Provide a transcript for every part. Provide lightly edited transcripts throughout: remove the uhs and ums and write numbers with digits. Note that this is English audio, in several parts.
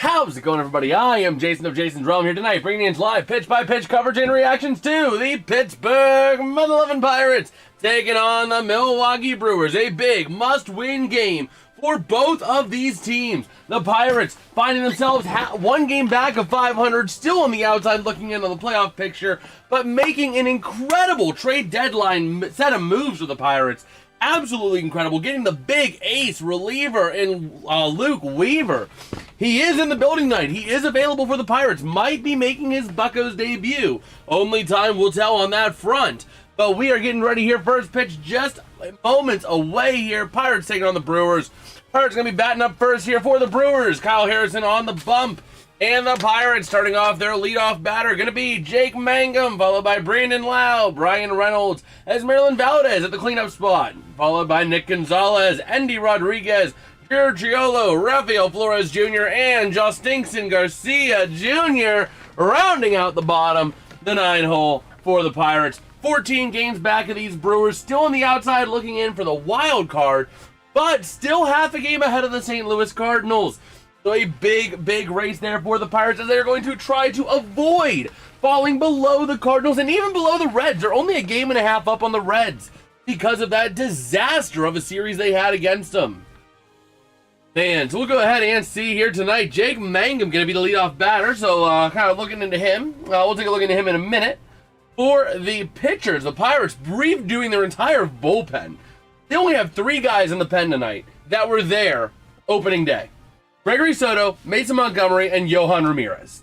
How's it going, everybody? I am Jason of JasonsRealm here tonight, bringing in live pitch-by-pitch coverage and reactions to the Pittsburgh Pirates taking on the Milwaukee Brewers. A big must-win game for both of these teams. The Pirates finding themselves one game back of 500, still on the outside looking in on the playoff picture, but making an incredible trade deadline set of moves for the Pirates. Absolutely incredible, getting the big ace reliever in Luke Weaver. He is in the building tonight. He is available for the Pirates. Might be making his Buccos debut. Only time will tell on that front. But we are getting ready here. First pitch just moments away here. Pirates taking on the Brewers. Pirates going to be batting up first here for the Brewers. Kyle Harrison on the bump. And the Pirates starting off their leadoff batter going to be Jake Mangum, followed by Brandon Lau, Brian Reynolds, as Marilyn Valdez at the cleanup spot, followed by Nick Gonzalez, Andy Rodriguez, Giorgiolo, Rafael Flores Jr., and Justinson Garcia Jr. rounding out the bottom, the 9-hole for the Pirates. 14 games back of these Brewers, still on the outside looking in for the wild card, but still half a game ahead of the St. Louis Cardinals. So a big race there for the Pirates as they're going to try to avoid falling below the Cardinals and even below the Reds. They're only a game and a half up on the Reds because of that disaster of a series they had against them. And so we'll go ahead and see here tonight. Jake Mangum going to be the leadoff batter, so kind of looking into him. We'll take a look into him in a minute. For the pitchers, the Pirates redoing their entire bullpen. They only have 3 guys in the pen tonight that were there opening day. Gregory Soto, Mason Montgomery, and Johan Ramirez.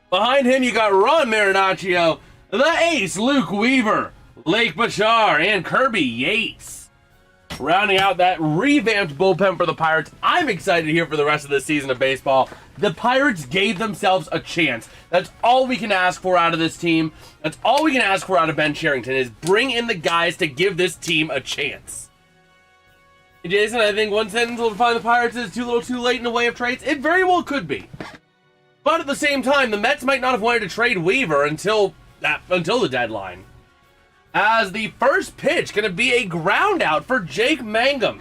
Behind him, you got Ron Marinaccio, the ace, Luke Weaver, Lake Bachar, and Kirby Yates. Rounding out that revamped bullpen for the Pirates. I'm excited here for the rest of this season of baseball. The Pirates gave themselves a chance. That's all we can ask for out of this team. That's all we can ask for out of Ben Cherington is bring in the guys to give this team a chance. Jason, I think one sentence will define the Pirates is too little too late in the way of trades. It very well could be. But at the same time, the Mets might not have wanted to trade Weaver until the deadline. As the first pitch going to be a ground out for Jake Mangum.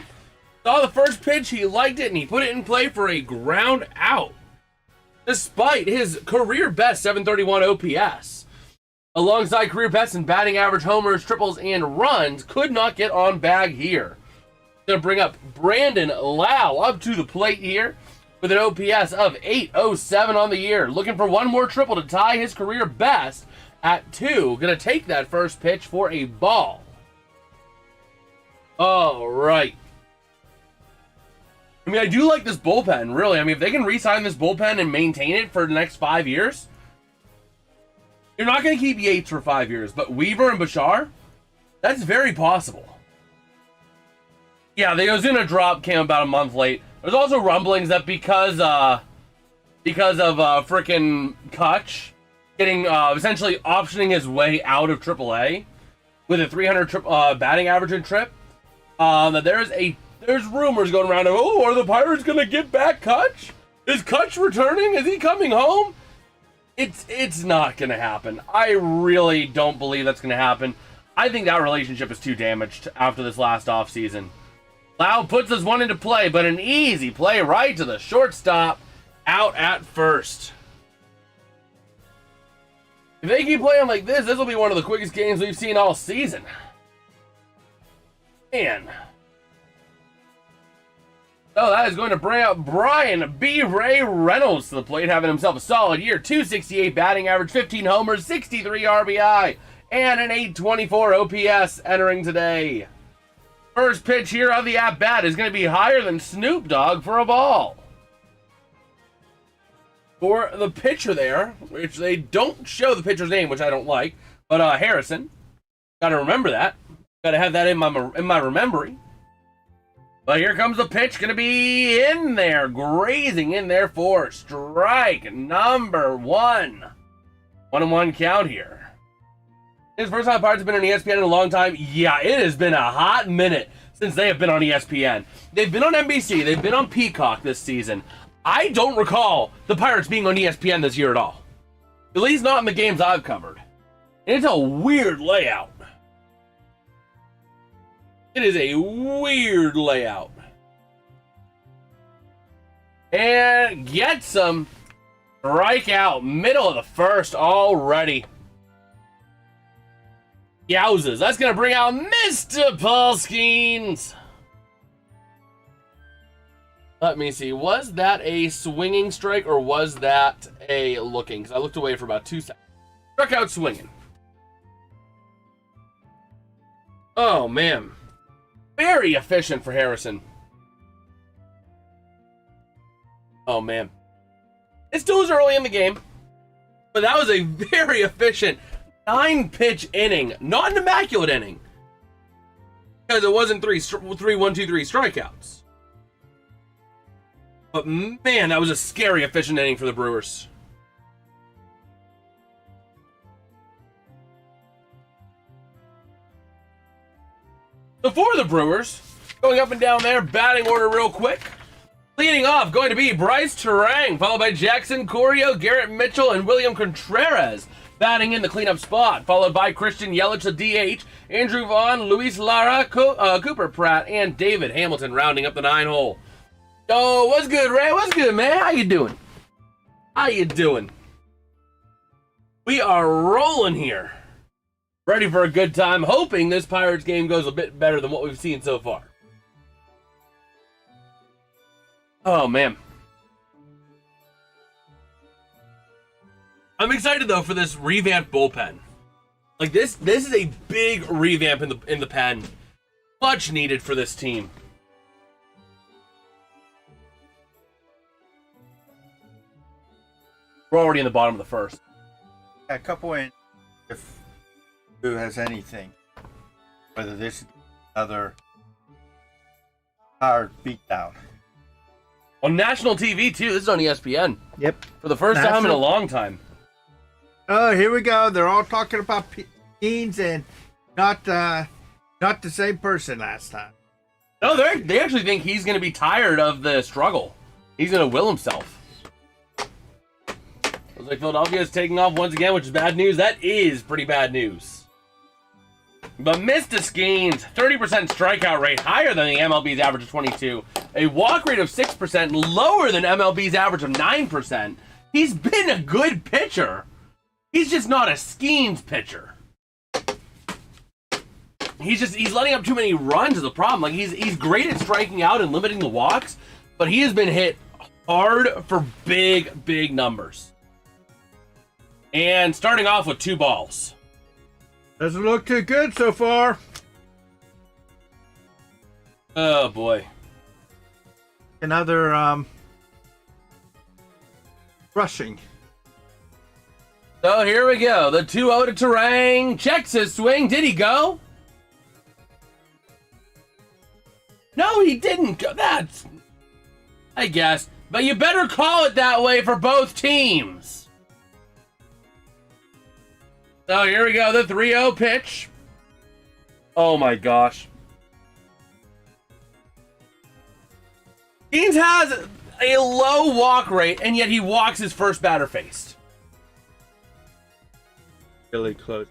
Saw the first pitch, he liked it, and he put it in play for a ground out. Despite his career best 731 OPS. Alongside career best in batting average, homers, triples, and runs, could not get on bag here. Going to bring up Brandon Lau up to the plate here with an OPS of 807 on the year. Looking for one more triple to tie his career best at 2. Going to take that first pitch for a ball. All right. I mean, I do like this bullpen, really. I mean, if they can re-sign this bullpen and maintain it for the next 5 years, you're not going to keep Yates for 5 years, but Weaver and Bachar, that's very possible. Yeah, the Ozuna drop came about a month late. There's also rumblings that because of frickin' Kutch getting essentially optioning his way out of AAA with a 300 batting average in trip, that there's rumors going around of, oh, are the Pirates gonna get back Kutch? Is Kutch returning? Is he coming home? It's not gonna happen. I really don't believe that's gonna happen. I think that relationship is too damaged after this last offseason. Lau puts this one into play, but an easy play right to the shortstop, out at first. If they keep playing like this will be one of the quickest games we've seen all season. Man. So that is going to bring up Brian B. Ray Reynolds to the plate, having himself a solid year. 268 batting average, 15 homers, 63 RBI, and an 824 OPS entering today. First pitch here of the at-bat is going to be higher than Snoop Dogg for a ball. For the pitcher there, which they don't show the pitcher's name, which I don't like, but Harrison. Got to remember that. Got to have that in my remembering. But here comes the pitch, going to be in there, grazing in there for strike number 1. 1-1 count here. This is the first time Pirates have been on ESPN in a long time. Yeah, it has been a hot minute since they have been on ESPN. They've been on NBC. They've been on Peacock this season. I don't recall the Pirates being on ESPN this year at all. At least not in the games I've covered. And it's a weird layout. It is a weird layout. And get some strikeout. Middle of the first already. Yowzers. That's going to bring out Mr. Paul Skenes. Let me see. Was that a swinging strike or was that a looking? Because I looked away for about 2 seconds. Struck out swinging. Oh, man. Very efficient for Harrison. Oh, man. It still was early in the game, but that was a very efficient 9-pitch inning. Not an immaculate inning, because it wasn't 3 strikeouts. But, man, that was a scary efficient inning for the Brewers. So for the Brewers, going up and down their batting order real quick. Leading off, going to be Bryce Terang, followed by Jackson Corio, Garrett Mitchell, and William Contreras. Batting in the cleanup spot, followed by Christian Yelich, the DH, Andrew Vaughn, Luis Lara, Cooper Pratt, and David Hamilton rounding up the 9-hole. Oh, what's good, Ray? What's good, man? How you doing? How you doing? We are rolling here. Ready for a good time, hoping this Pirates game goes a bit better than what we've seen so far. Oh, man. I'm excited, though, for this revamped bullpen. Like, this is a big revamp in the pen. Much needed for this team. We're already in the bottom of the first. A couple in, if who has anything, whether this is another Pirate beatdown. On national TV, too. This is on ESPN. Yep. For the first time in a long time. Oh, here we go. They're all talking about Skenes and not the same person last time. No, they actually think he's going to be tired of the struggle. He's going to will himself. Looks like Philadelphia is taking off once again, which is bad news. That is pretty bad news. But Mr. Skenes, 30% strikeout rate, higher than the MLB's average of 22. A walk rate of 6%, lower than MLB's average of 9%. He's been a good pitcher. He's just not a Skenes pitcher. He's letting up too many runs is the problem. Like he's great at striking out and limiting the walks, but he has been hit hard for big numbers. And starting off with 2 balls. Doesn't look too good so far. Oh boy. Another rushing. So here we go. The 2-0 to Terang. Checks his swing. Did he go? No, he didn't go. That's, I guess. But you better call it that way for both teams. So here we go. The 3-0 pitch. Oh my gosh. Skenes has a low walk rate, and yet he walks his first batter faced. Really close.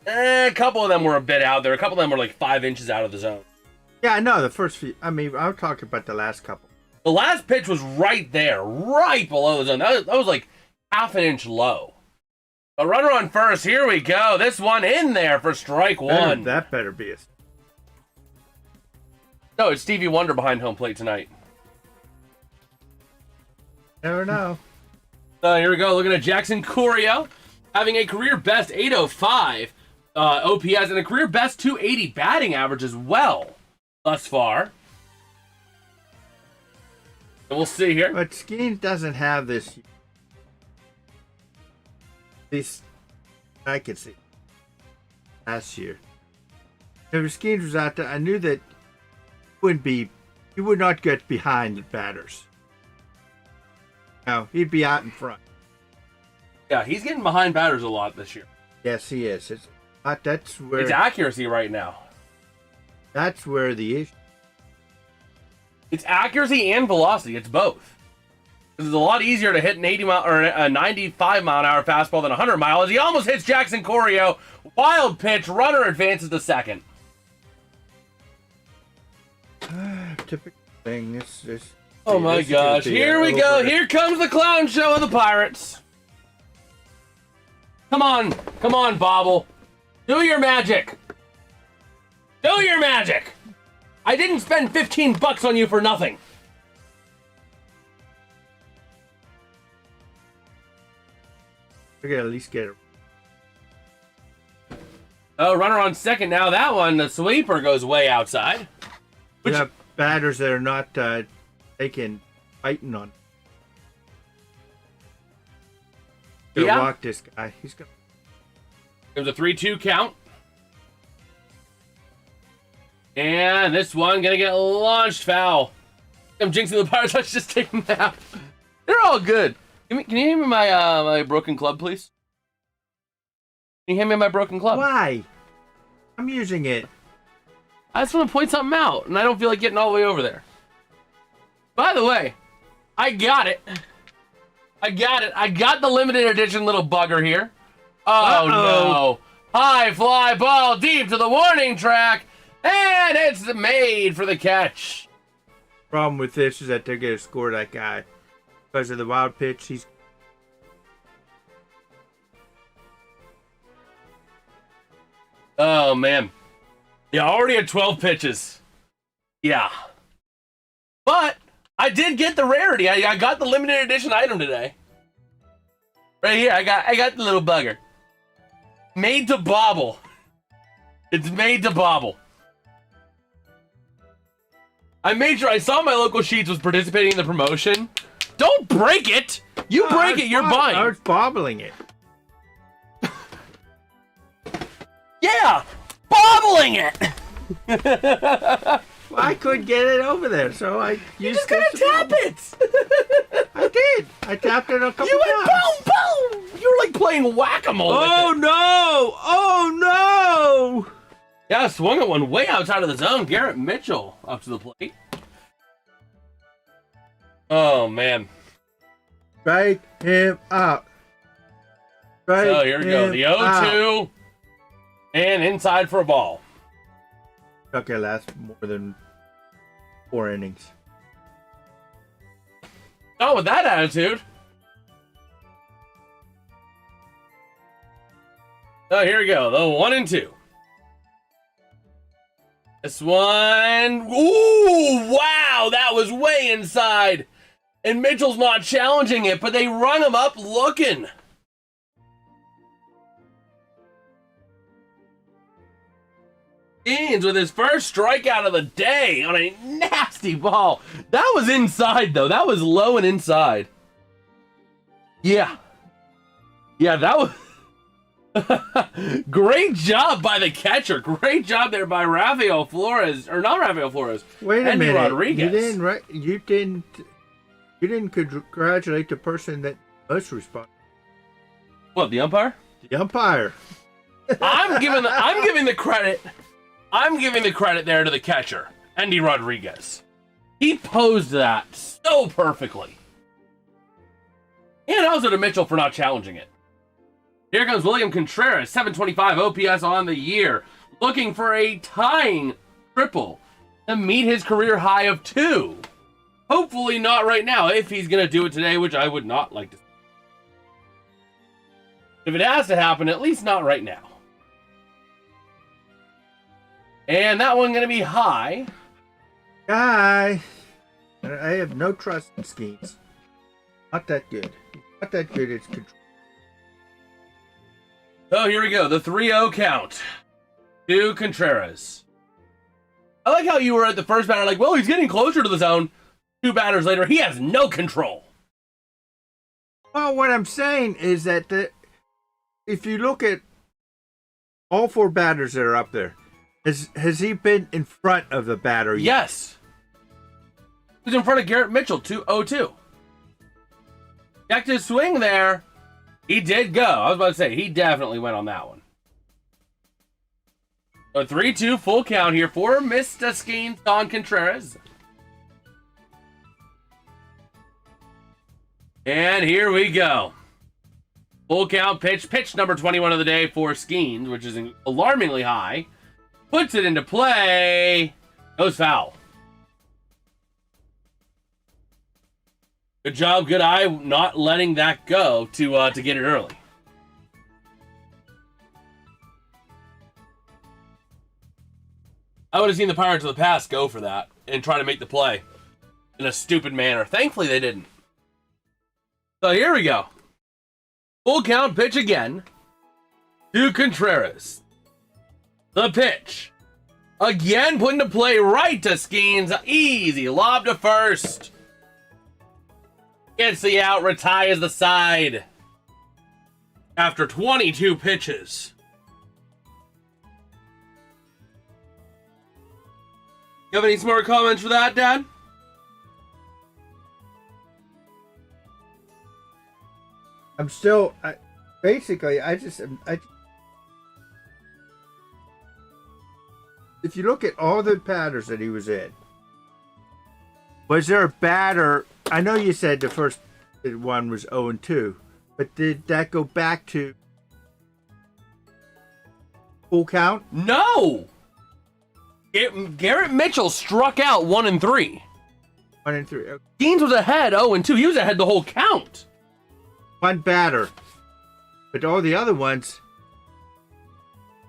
A couple of them were a bit out there. A couple of them were like 5 inches out of the zone. Yeah, I know. The first few. I mean, I'm talking about the last couple. The last pitch was right there, right below the zone. That was like half an inch low. A runner on first. Here we go. This one in there for strike one. That better be a... No, it's Stevie Wonder behind home plate tonight. Never know. So here we go. Looking at Jackson Corio having a career best 805 OPS and a career best 280 batting average as well thus far. And we'll see here. But Skenes doesn't have this. I could see last year. If Skenes was out there, I knew that he would not get behind the batters. No, he'd be out in front. Yeah, he's getting behind batters a lot this year. Yes, he is. That's where it's accuracy right now. That's where the issue. It's accuracy and velocity. It's both. It's a lot easier to hit an 80 mile or a 95 mile an hour fastball than 100 miles. He almost hits Jackson Corio. Wild pitch. Runner advances to second. Typical. thing. This. Oh my gosh! Here we go. Here comes the clown show of the Pirates. Come on, Bobble. Do your magic. Do your magic. I didn't spend $15 on you for nothing. We gotta at least get it. Oh, runner on second now. That one, the sweeper goes way outside. We have batters that are not fighting on. Gonna walk this guy. He's gonna. There's a 3-2 count. And this one gonna get launched foul. I'm jinxing the Pirates. Let's just take a nap. They're all good. Can you hand me my my broken club, please? Can you hand me my broken club? Why? I'm using it. I just want to point something out, and I don't feel like getting all the way over there. By the way, I got it. I got the limited edition little bugger here. Oh no! High fly ball deep to the warning track, and it's made for the catch. Problem with this is that they're gonna score that guy because of the wild pitch. He's. Oh man, yeah, already at 12 pitches. Yeah, but I did get the rarity. I got the limited edition item today. Right here, I got the little bugger. Made to bobble. It's made to bobble. I made sure I saw my local Sheets was participating in the promotion. Don't break it! You break it, you're buying. I was bobbling it. Yeah! Bobbling it! Well, I couldn't get it over there, so I used You just gotta tap it! I did. I tapped it a couple times. You went boom, boom! You were like playing whack-a-mole with it. No! Oh no! Yeah, swung at one way outside of the zone. Garrett Mitchell up to the plate. Oh, man. Strike him out. So here we go. The 0-2. And inside for a ball. Okay, last more than 4 innings. Not with that attitude. So here we go. The 1-2. This one. Ooh, wow. That was way inside. And Mitchell's not challenging it, but they rung him up looking. Skenes with his first strikeout of the day on a nasty ball. That was inside, though. That was low and inside. Yeah. Yeah, that was... Great job by the catcher. Great job there by Rafael Flores. Or not Rafael Flores. Wait a Andy minute. Rodriguez. You didn't congratulate the person that most responded. What, the umpire? The umpire. I'm giving the credit. I'm giving the credit there to the catcher, Andy Rodriguez. He posed that so perfectly. And also to Mitchell for not challenging it. Here comes William Contreras, 725 OPS on the year, looking for a tying triple to meet his career high of 2. Hopefully not right now, if he's going to do it today, which I would not like to see. If it has to happen, at least not right now. And that one going to be high. Guy, I have no trust in Skenes. Not that good. Not that good. It's control. So here we go. The 3-0 count to Contreras. I like how you were at the first batter like, well, he's getting closer to the zone. 2 batters later, he has no control. Well, what I'm saying is that if you look at all 4 batters that are up there, has he been in front of the batter yet? Yes. He's in front of Garrett Mitchell, 2-0-2. Checked his swing there. He did go. I was about to say, he definitely went on that one. A 3-2 full count here for Mr. Skenes on Contreras. And here we go. Full count pitch. Pitch number 21 of the day for Skenes, which is alarmingly high. Puts it into play. Goes foul. Good job, good eye, not letting that go to get it early. I would have seen the Pirates of the past go for that and try to make the play in a stupid manner. Thankfully, they didn't. So here we go. Full count pitch again to Contreras. The pitch. Again, put into play right to Skenes. Easy lob to first. Gets the out, retires the side. After 22 pitches. You have any smart comments for that, Dad? I'm still, basically, if you look at all the batters that he was in, was there a batter? I know you said the first one was 0-2, but did that go back to full count? No! Garrett Mitchell struck out 1-3. 1-3. Skenes was ahead 0-2. He was ahead the whole count. One batter. But all the other ones.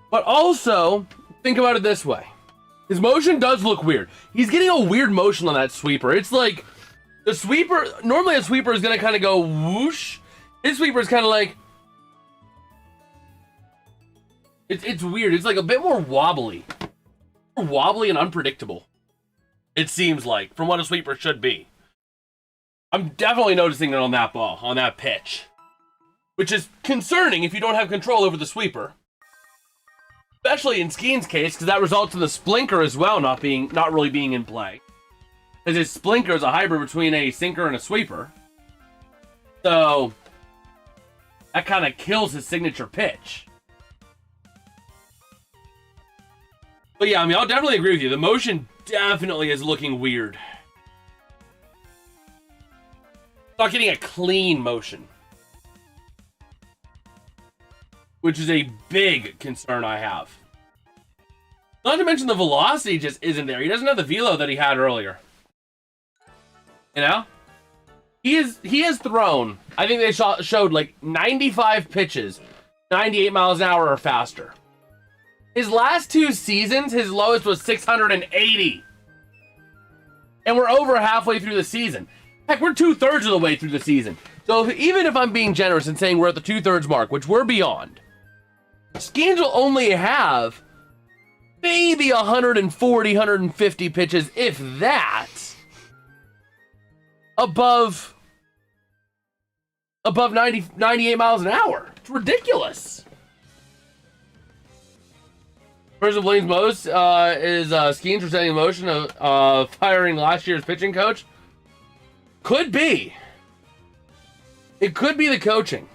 But also, think about it this way. His motion does look weird. He's getting a weird motion on that sweeper. It's like the sweeper, normally a sweeper is going to kind of go whoosh. His sweeper is kind of like, it's weird. It's like a bit more wobbly. Wobbly and unpredictable, it seems like, from what a sweeper should be. I'm definitely noticing it on that ball, on that pitch, which is concerning if you don't have control over the sweeper, especially in Skenes' case, because that results in the splinker as well not really being in play, because his splinker is a hybrid between a sinker and a sweeper, so that kind of kills his signature pitch. But yeah, I mean, I'll definitely agree with you. The motion definitely is looking weird. Not getting a clean motion. Which is a big concern I have. Not to mention the velocity just isn't there. He doesn't have the velo that he had earlier. You know? He has thrown, I think they showed like 95 pitches, 98 miles an hour or faster. His last 2 seasons, his lowest was 680. And we're over halfway through the season. Heck, we're 2/3 of the way through the season. So even if I'm being generous and saying we're at the 2/3 mark, which we're beyond, Skenes will only have maybe 140, 150 pitches, if that, above 98 miles an hour. It's ridiculous. Person who blames most is Skenes for setting in motion of firing last year's pitching coach. Could be. It could be the coaching.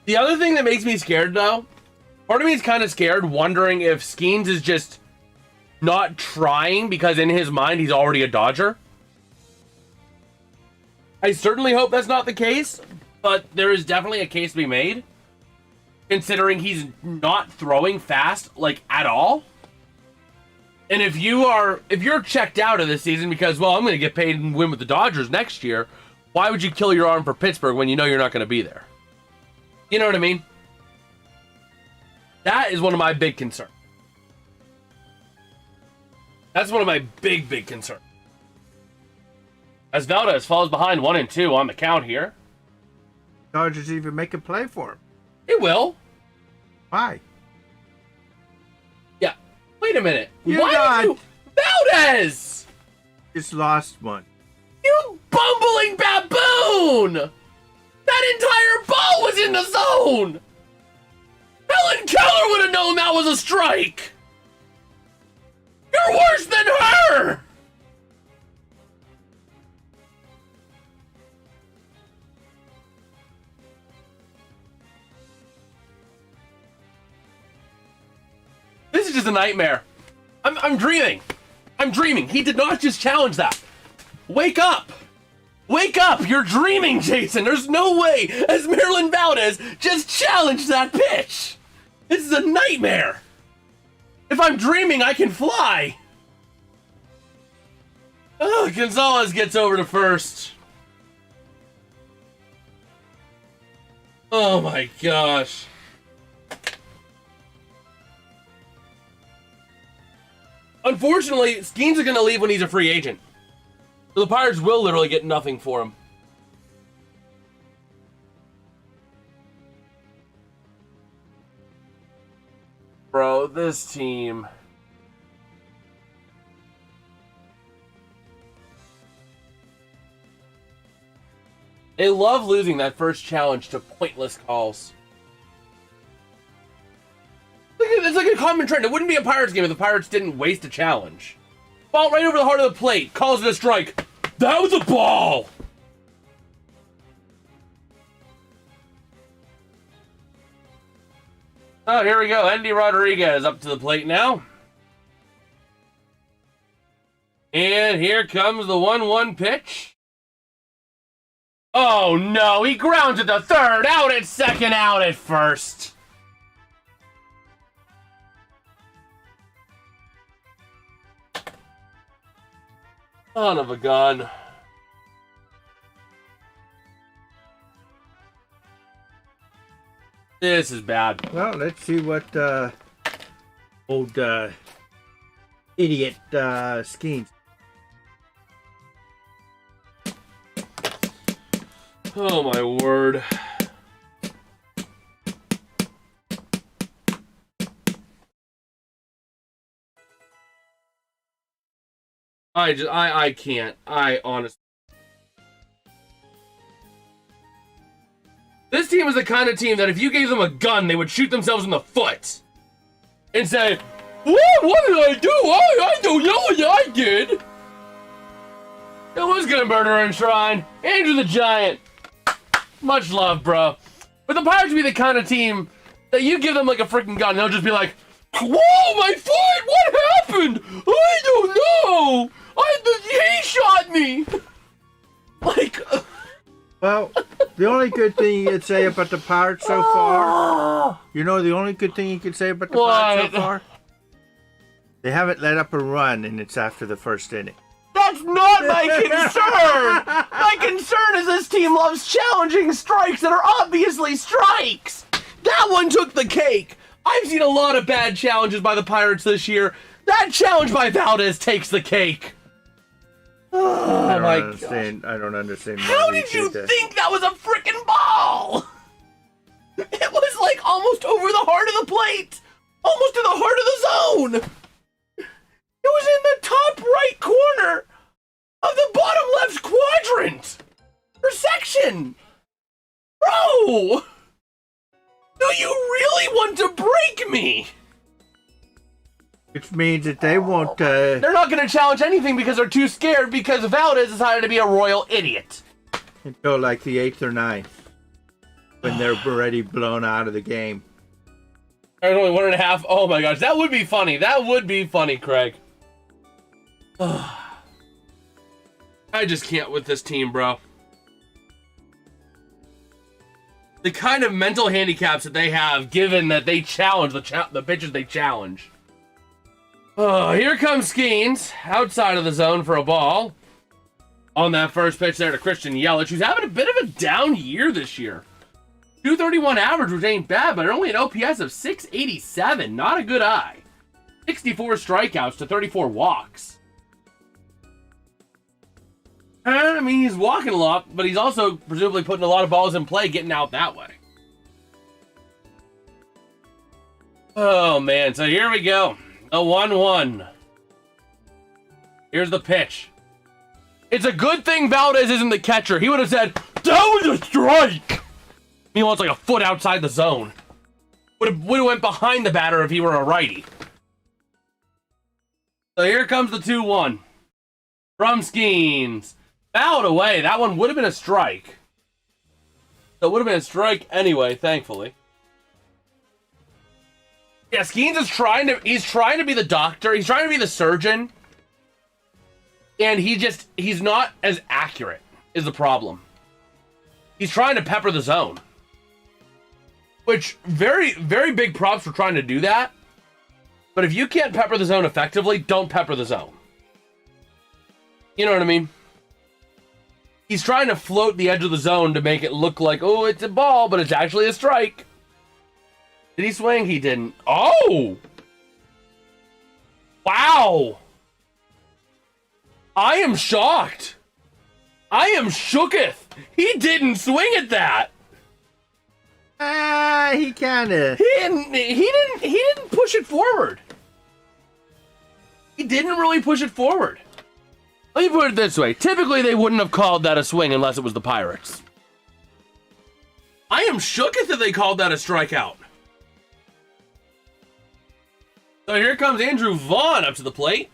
The other thing that makes me scared, though, part of me is kind of scared, wondering if Skenes is just not trying because in his mind he's already a Dodger. I certainly hope that's not the case, but there is definitely a case to be made, considering he's not throwing fast, like, at all. And if you're checked out of this season because, well, I'm going to get paid and win with the Dodgers next year, why would you kill your arm for Pittsburgh when you know you're not going to be there? You know what I mean? That is one of my big concerns. That's one of my big concerns. As Valdez falls behind 1-2 on the count here. Dodgers even make a play for him. It will. Why? Yeah. Wait a minute. You're Why not. did you... Valdez! Just lost one. You bumbling baboon! That entire ball was in the zone! Helen Keller would have known that was a strike! You're worse than her! This is just a nightmare. I'm dreaming. I'm dreaming. He did not just challenge that. Wake up. Wake up. You're dreaming, Jason. There's no way as Marilyn Valdez just challenged that pitch. This is a nightmare. If I'm dreaming, I can fly. Oh, Gonzalez gets over to first. Oh my gosh. Unfortunately, Skenes is going to leave when he's a free agent. So the Pirates will literally get nothing for him. Bro, this team. They love losing that first challenge to pointless calls. It's like a common trend. It wouldn't be a Pirates game if the Pirates didn't waste a challenge. Ball right over the heart of the plate. Calls it a strike. That was a ball! Oh, here we go. Andy Rodriguez up to the plate now. And here comes the 1-1 pitch. Oh no, he grounds at the third, out at second, out at first. Son of a gun. This is bad. Well, let's see what old idiot Skenes. Oh my word. I can't. I honestly. This team is the kind of team that if you gave them a gun, they would shoot themselves in the foot. And say, what did I do? I don't know what I did. It was gonna murder and shrine. Andrew the Giant. Much love, bro. But the Pirates would be the kind of team that you give them like a freaking gun, and they'll just be like, whoa, my foot! What happened? I don't know! He shot me! Like... Well, the only good thing you could say about the Pirates so far, you know the only good thing you could say about the Pirates so far? They haven't let up a run, and it's after the first inning. That's not my concern! My concern is this team loves challenging strikes that are obviously strikes! That one took the cake! I've seen a lot of bad challenges by the Pirates this year. That challenge by Valdez takes the cake. Oh my god. I don't understand. How did you think that was a freaking ball? It was like almost over the heart of the plate. Almost to the heart of the zone. It was in the top right corner of the bottom left quadrant. Or section. Bro. Do you really want to break me? Which means that they won't... They're not going to challenge anything because they're too scared because Valdez decided to be a royal idiot. Until like the 8th or 9th. When they're already blown out of the game. There's only 1.5. Oh my gosh, that would be funny. That would be funny, Craig. I just can't with this team, bro. The kind of mental handicaps that they have, given that they challenge the pitches they challenge. Oh, here comes Skenes, outside of the zone for a ball. On that first pitch there to Christian Yelich, who's having a bit of a down year this year. 231 average, which ain't bad, but only an OPS of 687. Not a good eye. 64 strikeouts to 34 walks. I mean, he's walking a lot, but he's also presumably putting a lot of balls in play, getting out that way. Oh, man. So here we go. The 1-1. Here's the pitch. It's a good thing Valdez isn't the catcher. He would have said, that was a strike! Meanwhile, it's like a foot outside the zone. Would have went behind the batter if he were a righty. So here comes the 2-1. From Skenes. Fouled away. That one would have been a strike. So it would have been a strike anyway, thankfully. Yeah, Skenes is he's trying to be the doctor. He's trying to be the surgeon. And he's not as accurate is the problem. He's trying to pepper the zone. Which, very, very big props for trying to do that. But if you can't pepper the zone effectively, don't pepper the zone. You know what I mean? He's trying to float the edge of the zone to make it look like, oh, it's a ball, but it's actually a strike. Did he swing? He didn't. Oh! Wow! I am shocked. I am shooketh. He didn't swing at that. He kind of. He didn't push it forward. He didn't really push it forward. Let me put it this way. Typically, they wouldn't have called that a swing unless it was the Pirates. I am shooketh that they called that a strikeout. So here comes Andrew Vaughn up to the plate.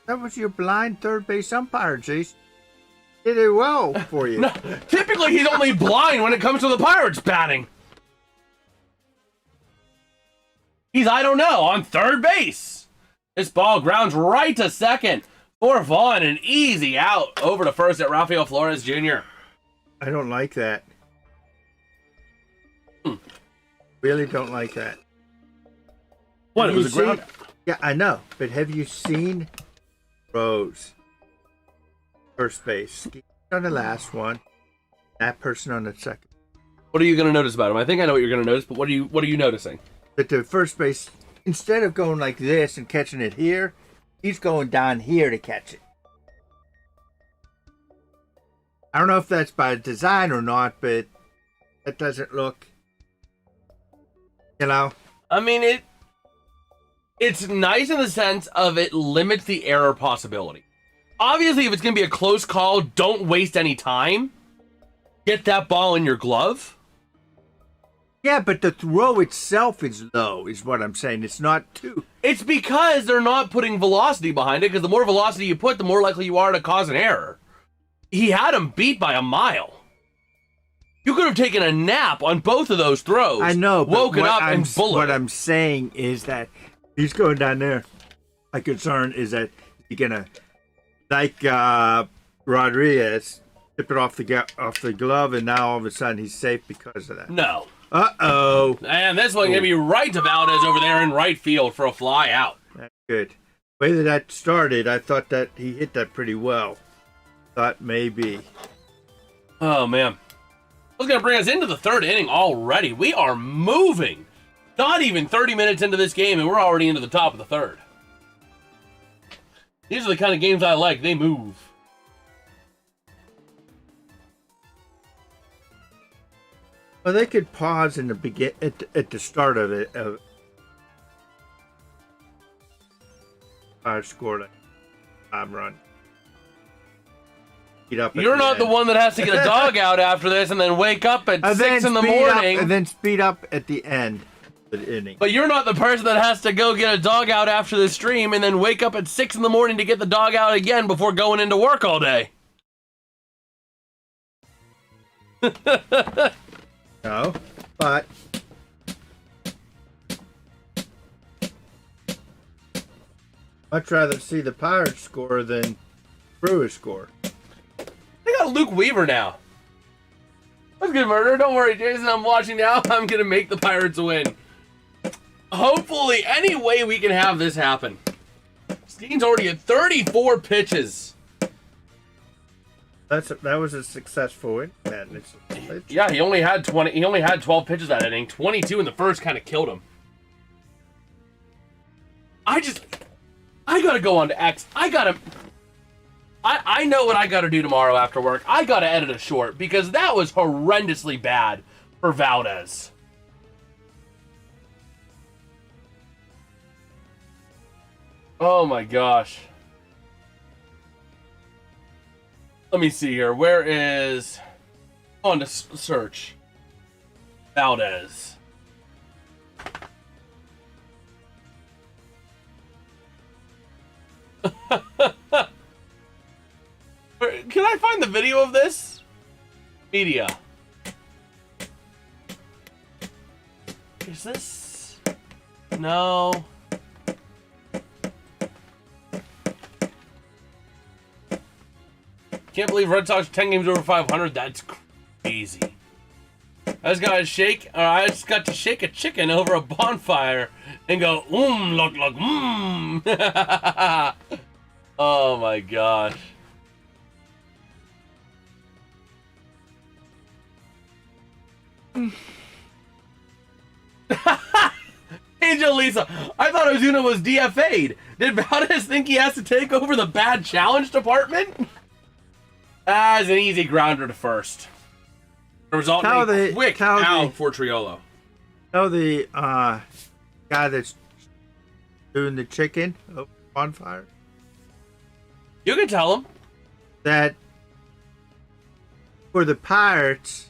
That was your blind third base umpire, Jason. Did it well for you. No, typically, he's only blind when it comes to the Pirates batting. He's, I don't know, on third base. This ball grounds right to second for Vaughn. An easy out over to first at Rafael Flores Jr. I don't like that. Really don't like that. What, it was a ground? Yeah, I know. But have you seen Rose? First base. On the last one. That person on the second. What are you going to notice about him? I think I know what you're going to notice, but what are you noticing? But the first base, instead of going like this and catching it here, he's going down here to catch it. I don't know if that's by design or not, but that doesn't look, you know. I mean, it's nice in the sense of it limits the error possibility. Obviously, if it's going to be a close call, don't waste any time. Get that ball in your glove. Yeah, but the throw itself is low, is what I'm saying. It's not too. It's because they're not putting velocity behind it, because the more velocity you put, the more likely you are to cause an error. He had him beat by a mile. You could have taken a nap on both of those throws. I know, but woken up and bullet. What I'm saying is that he's going down there. My concern is that he's gonna, like Rodriguez, tip it off the glove, and now all of a sudden he's safe because of that. No. Uh-oh. And this one going to be right to Valdez over there in right field for a fly out. That's good. The way that started, I thought that he hit that pretty well. Thought maybe. Oh, man. That's going to bring us into the third inning already. We are moving. Not even 30 minutes into this game, and we're already into the top of the third. These are the kind of games I like. They move. Well, they could pause in the at the start of it. I scored a home run. You're not the one that has to get a dog out after this and then wake up at 6 in the morning. And then speed up at the end of the inning. But you're not the person that has to go get a dog out after the stream and then wake up at 6 in the morning to get the dog out again before going into work all day. No, but much rather see the Pirates score than Brewers score. They got Luke Weaver now. That's good, Murder. Don't worry, Jason. I'm watching now. I'm going to make the Pirates win. Hopefully, any way we can have this happen. Skenes already at 34 pitches. That was a successful win, man. Yeah, he only had 20. He only had 12 pitches that inning. 22 in the first kind of killed him. I gotta go on to X. I know what I gotta do tomorrow after work. I gotta edit a short because that was horrendously bad for Valdez. Oh my gosh. Let me see here. Where is... On to search. Valdez. Can I find the video of this? Media. Is this... No... Can't believe Red Sox 10 games over 500. That's crazy. I just got to shake a chicken over a bonfire and go, look, Oh my gosh. Angel Lisa, I thought Ozuna was DFA'd. Did Valdez think he has to take over the bad challenge department? As an easy grounder to first. The result quick out for Triolo. Tell the guy that's doing the chicken bonfire. You can tell him that for the Pirates,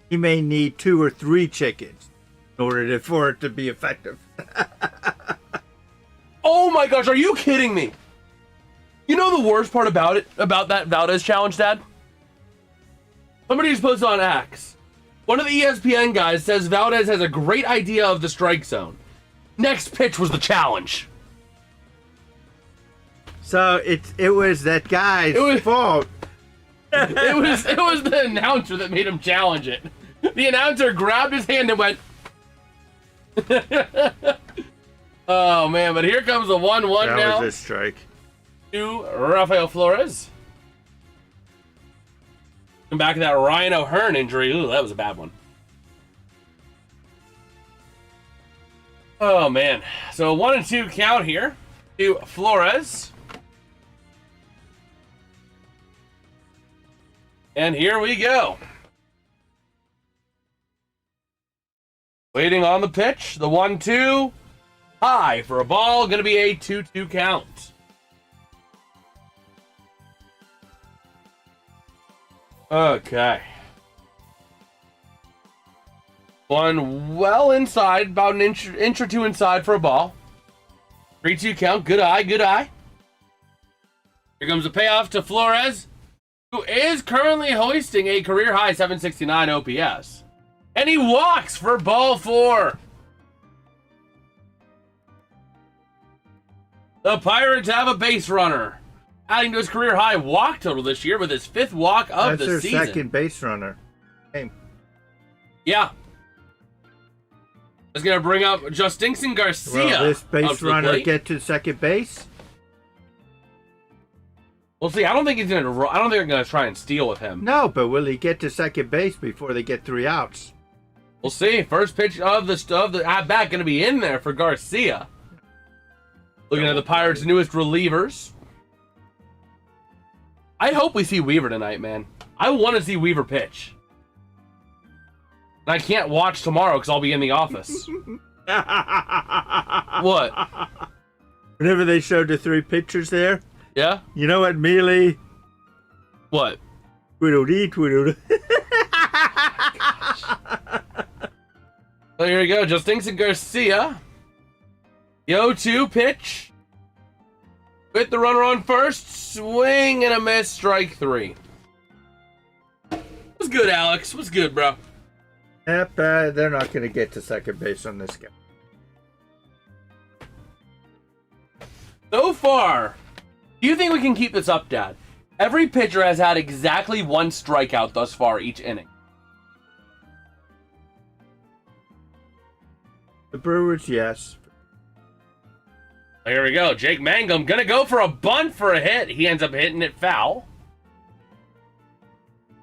he may need 2 or 3 chickens in order for it to be effective. Oh my gosh, are you kidding me? You know the worst part about that Valdez challenge, Dad? Somebody's posted on X. One of the ESPN guys says Valdez has a great idea of the strike zone. Next pitch was the challenge. So it was that guy's fault. It was the announcer that made him challenge it. The announcer grabbed his hand and went. Oh man, but here comes the 1-1 now. That was a strike. To Rafael Flores. Come back to that Ryan O'Hearn injury. Ooh, that was a bad one. Oh man. So 1-2 count here to Flores. And here we go. Waiting on the pitch. The 1-2. High for a ball. Going to be a 2-2 count. Okay. One well inside. About an inch or two inside for a ball. 3-2 count. Good eye. Good eye. Here comes the payoff to Flores, who is currently hoisting a career-high 769 OPS. And he walks for ball 4. The Pirates have a base runner, adding to his career-high walk total this year with his 5th walk of the season. That's their second base runner. Hey. Yeah. It's going to bring up Justinson Garcia. Will this base runner get to second base? We'll see. I don't think they're going to try and steal with him. No, but will he get to second base before they get 3 outs? We'll see. First pitch of the at-bat going to be in there for Garcia. Looking at the Pirates' newest relievers. I hope we see Weaver tonight, man. I want to see Weaver pitch. And I can't watch tomorrow because I'll be in the office. What? Whenever they showed the 3 pitchers there. Yeah? You know what, Mealy? What? Tweedledee, tweedledee. So here we go. Justinson Garcia. The 0-2 pitch. With the runner on first. Swing and a miss. Strike 3. What's good, Alex? What's good, bro? Yep, they're not going to get to second base on this guy. So far, do you think we can keep this up, Dad? Every pitcher has had exactly 1 strikeout thus far each inning. The Brewers, yes. Here we go. Jake Mangum gonna go for a bunt for a hit. He ends up hitting it foul.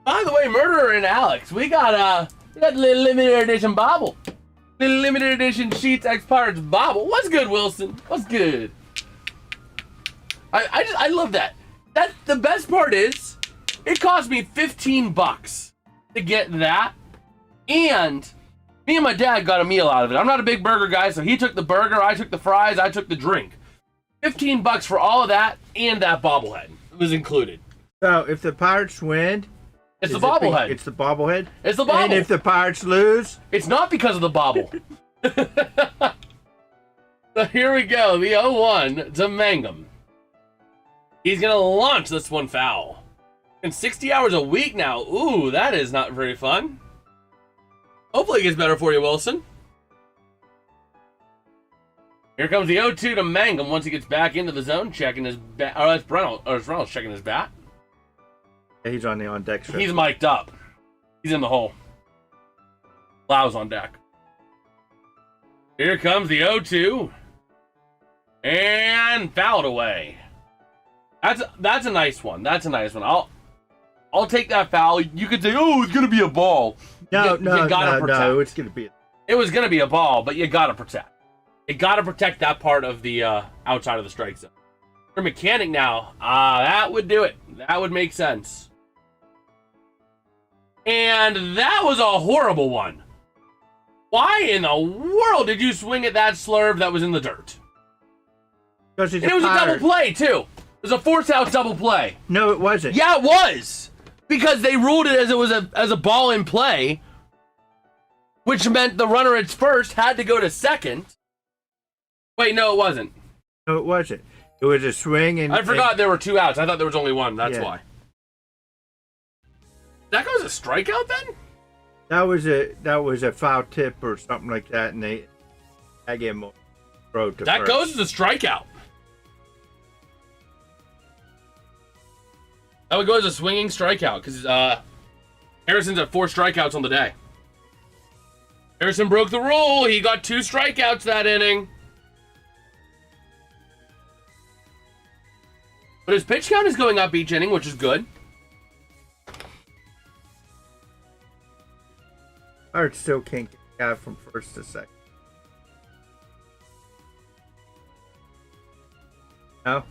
By the way, Murderer and Alex, we got a little limited edition bobble. Little limited edition Sheets X Pirates bobble. What's good, Wilson? What's good? I love that. The best part is, it cost me $15 to get that, and me and my dad got a meal out of it. I'm not a big burger guy, so he took the burger, I took the fries, I took the drink. $15 for all of that, and that bobblehead. It was included. So, if the Pirates win... It's the bobblehead. It's the bobblehead? It's the bobble. And if the Pirates lose... It's not because of the bobble. So here we go. The 0-1 to Mangum. He's going to launch this one foul. In 60 hours a week now. Ooh, that is not very fun. Hopefully it gets better for you, Wilson. Here comes the 0-2 to Mangum once he gets back into the zone, checking his bat. Oh, that's Reynolds checking his bat. Yeah, he's on the on-deck strip. He's mic'd up. He's in the hole. Lau's on deck. Here comes the 0-2. And fouled away. That's a nice one. That's a nice one. I'll take that foul. You could say, oh, it's going to be a ball. No, you gotta protect. no, it's going to be. It was going to be a ball, but you got to protect. You got to protect that part of the outside of the strike zone. For mechanic now, that would do it. That would make sense. And that was a horrible one. Why in the world did you swing at that slurve that was in the dirt? Because And it was a double play, too. It was a force-out double play. No, it wasn't. Yeah, it was. Because they ruled it as a ball in play, which meant the runner at first had to go to second. Wait, no, it wasn't. No, it wasn't. It was a swing and... I forgot there were 2 outs. I thought there was only 1. That's Yeah. why. That goes a strikeout then? That was a foul tip or something like that, and I gave him a throw to That first. goes as a strikeout. That would go as a swinging strikeout because Harrison's at 4 strikeouts on the day. Harrison broke the rule. He got 2 strikeouts that inning. But his pitch count is going up each inning, which is good. Pirates still can't get the guy from first to second. No?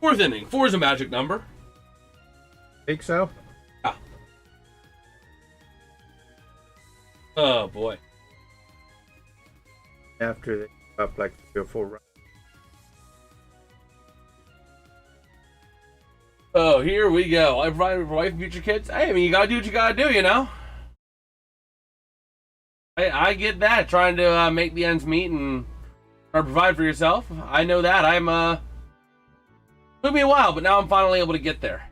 4th inning. 4 is a magic number. Think so? Yeah. Oh, boy. After they give up like 3 or 4 runs. Oh, here we go. I've provided for wife and future kids. Hey, I mean, you gotta do what you gotta do, you know? I get that. Trying to make the ends meet and try to provide for yourself. I know that. Took me a while, but now I'm finally able to get there.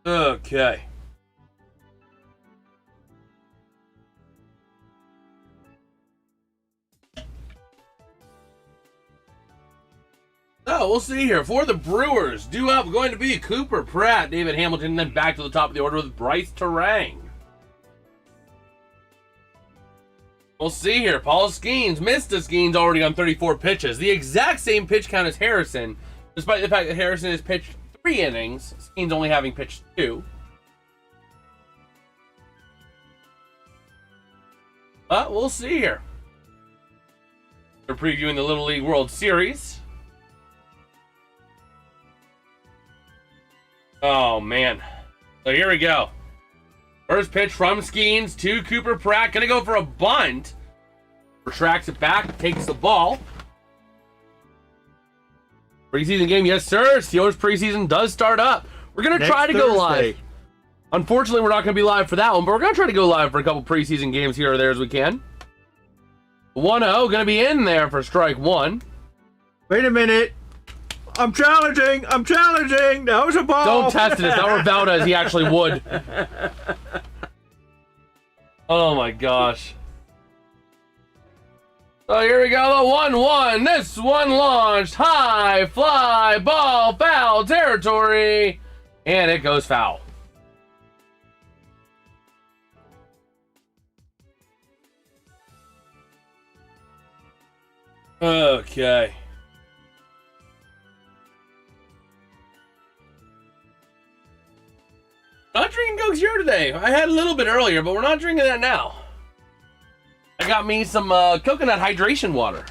Okay. So, we'll see here. For the Brewers, due up going to be Cooper Pratt, David Hamilton, then back to the top of the order with Bryce Terang. We'll see here. Paul Skenes, Mr. Skenes already on 34 pitches. The exact same pitch count as Harrison, despite the fact that Harrison has pitched 3 innings. Skenes only having pitched 2. But we'll see here. We're previewing the Little League World Series. Oh, man. So here we go. First pitch from Skenes to Cooper Pratt. Gonna go for a bunt. Retracts it back. Takes the ball. Preseason game, yes, sir. Steelers preseason does start up. We're gonna try to go live. Unfortunately, we're not gonna be live for that one, but we're gonna try to go live for a couple preseason games here or there as we can. 1-0, gonna be in there for strike 1. Wait a minute. I'm challenging. That was a ball. Don't test it. If that were Valdez, he actually would. Oh my gosh. So here we go. The 1-1. This one launched. High fly ball, foul territory. And it goes foul. Okay. Not drinking Coke Zero today. I had a little bit earlier, but we're not drinking that now. I got me some coconut hydration water.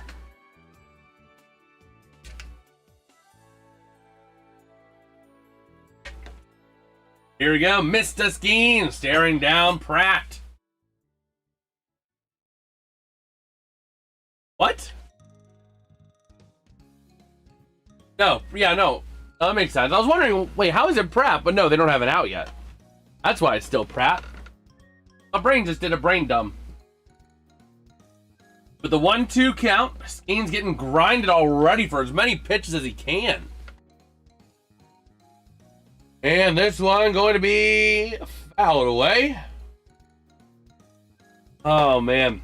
Here we go. Mr. Skenes staring down Pratt. What? No. Yeah, no. That makes sense. I was wondering, wait, how is it Pratt? But no, they don't have it out yet. That's why it's still Pratt. My brain just did a brain dump. With the 1-2 count, Skenes getting grinded already for as many pitches as he can. And this one going to be fouled away. Oh, man.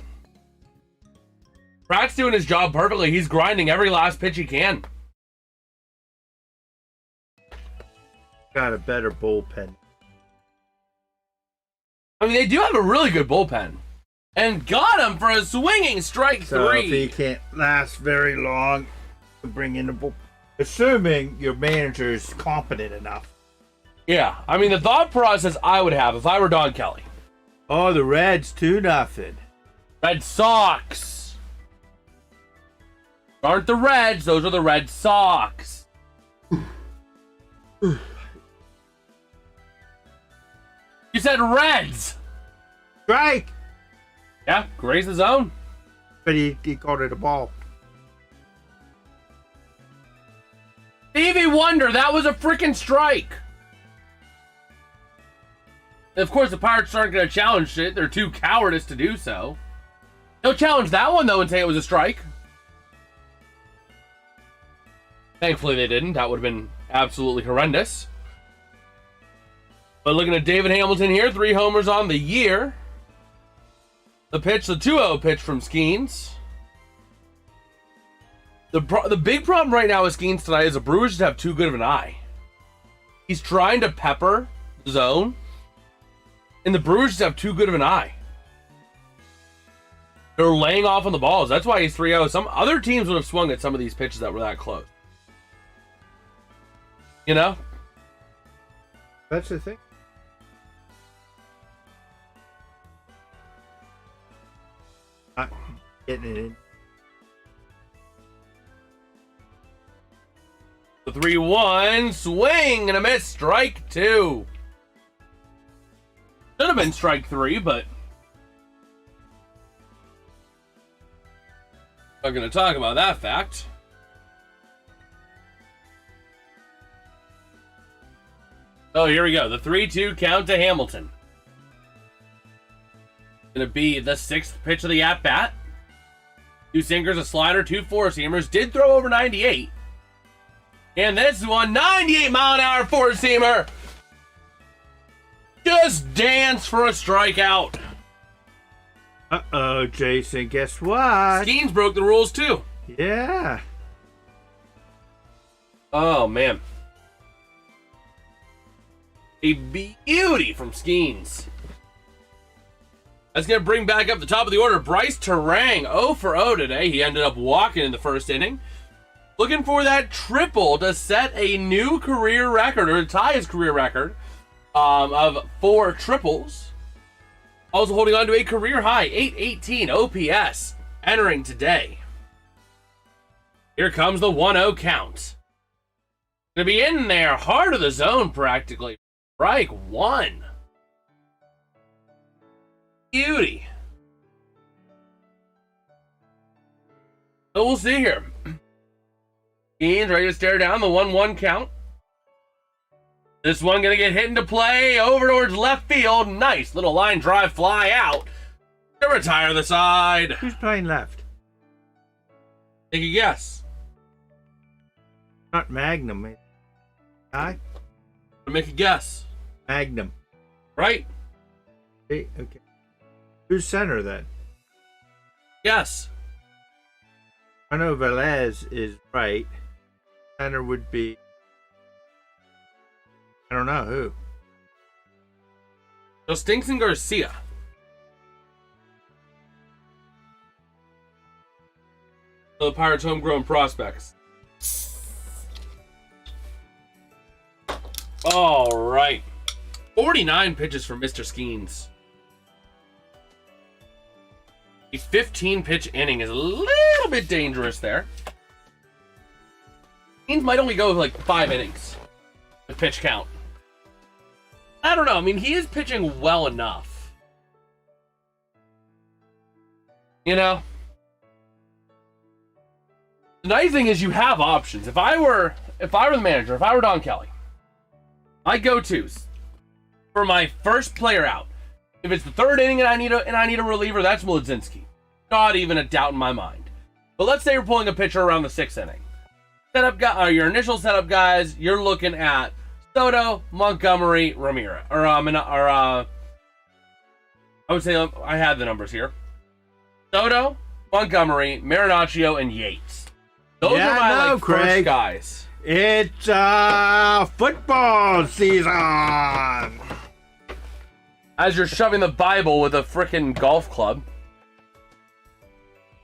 Pratt's doing his job perfectly. He's grinding every last pitch he can. Got a better bullpen. I mean, they do have a really good bullpen. And got him for a swinging strike So three. if he can't last very long, bring in the bull. Assuming your manager is competent enough. Yeah, I mean, the thought process I would have if I were Don Kelly. Oh, the Reds 2-0. Red Sox. Aren't the Reds, those are the Red Sox. You said Reds. Strike! Yeah, graze the zone. But he called it a ball. Stevie Wonder, that was a freaking strike. Of course, the Pirates aren't going to challenge it. They're too cowardice to do so. They'll challenge that one, though, and say it was a strike. Thankfully, they didn't. That would have been absolutely horrendous. But looking at David Hamilton here, 3 homers on the year. The pitch, the 2-0 pitch from Skenes. The big problem right now with Skenes tonight is the Brewers just have too good of an eye. He's trying to pepper the zone, and the Brewers just have too good of an eye. They're laying off on the balls. That's why he's 3-0. Some other teams would have swung at some of these pitches that were that close. You know? That's the thing. Not getting it in. The 3-1 swing and a miss. Strike 2. Should have been strike 3, but I'm going to talk about that fact. Oh, here we go. The 3-2 count to Hamilton. Going to be the 6th pitch of the at-bat. 2 sinkers, a slider, 2 four-seamers. Did throw over 98. And this one, 98-mile-an-hour four-seamer. Just dance for a strikeout. Uh-oh, Jason, guess what? Skenes broke the rules, too. Yeah. Oh, man. A beauty from Skenes. That's going to bring back up the top of the order. Bryce Terang, 0 for 0 today. He ended up walking in the first inning. Looking for that triple to set a new career record, or to tie his career record of 4 triples. Also holding on to a career high, 818 OPS, entering today. Here comes the 1-0 count. Gonna be in there, heart of the zone practically. Strike 1. Beauty. So we'll see here. Skenes ready to stare down the 1-1 count. This one gonna get hit into play over towards left field. Nice little line drive fly out to retire the side. Who's playing left? Take a guess. Not Magnum, mate. Guy? Make a guess. Magnum. Right? Okay. Who's center then? Yes. I know Velez is right. Center would be, I don't know who. So Stinks and Garcia. The Pirates' homegrown prospects. All right. 49 pitches for Mr. Skenes. A 15-pitch inning is a little bit dangerous there. Skenes might only go like 5 innings. The pitch count. I don't know. I mean, he is pitching well enough. You know? The nice thing is you have options. If I were the manager, if I were Don Kelly, my go-tos for my first player out, if it's the 3rd inning and I need a reliever, that's Mlodzinski. Not even a doubt in my mind. But let's say you're pulling a pitcher around the 6th inning. Your initial setup guys, you're looking at Soto, Montgomery, Ramirez, I would say I had the numbers here. Soto, Montgomery, Marinaccio, and Yates. Those are my first guys. It's football season. As you're shoving the Bible with a frickin' golf club.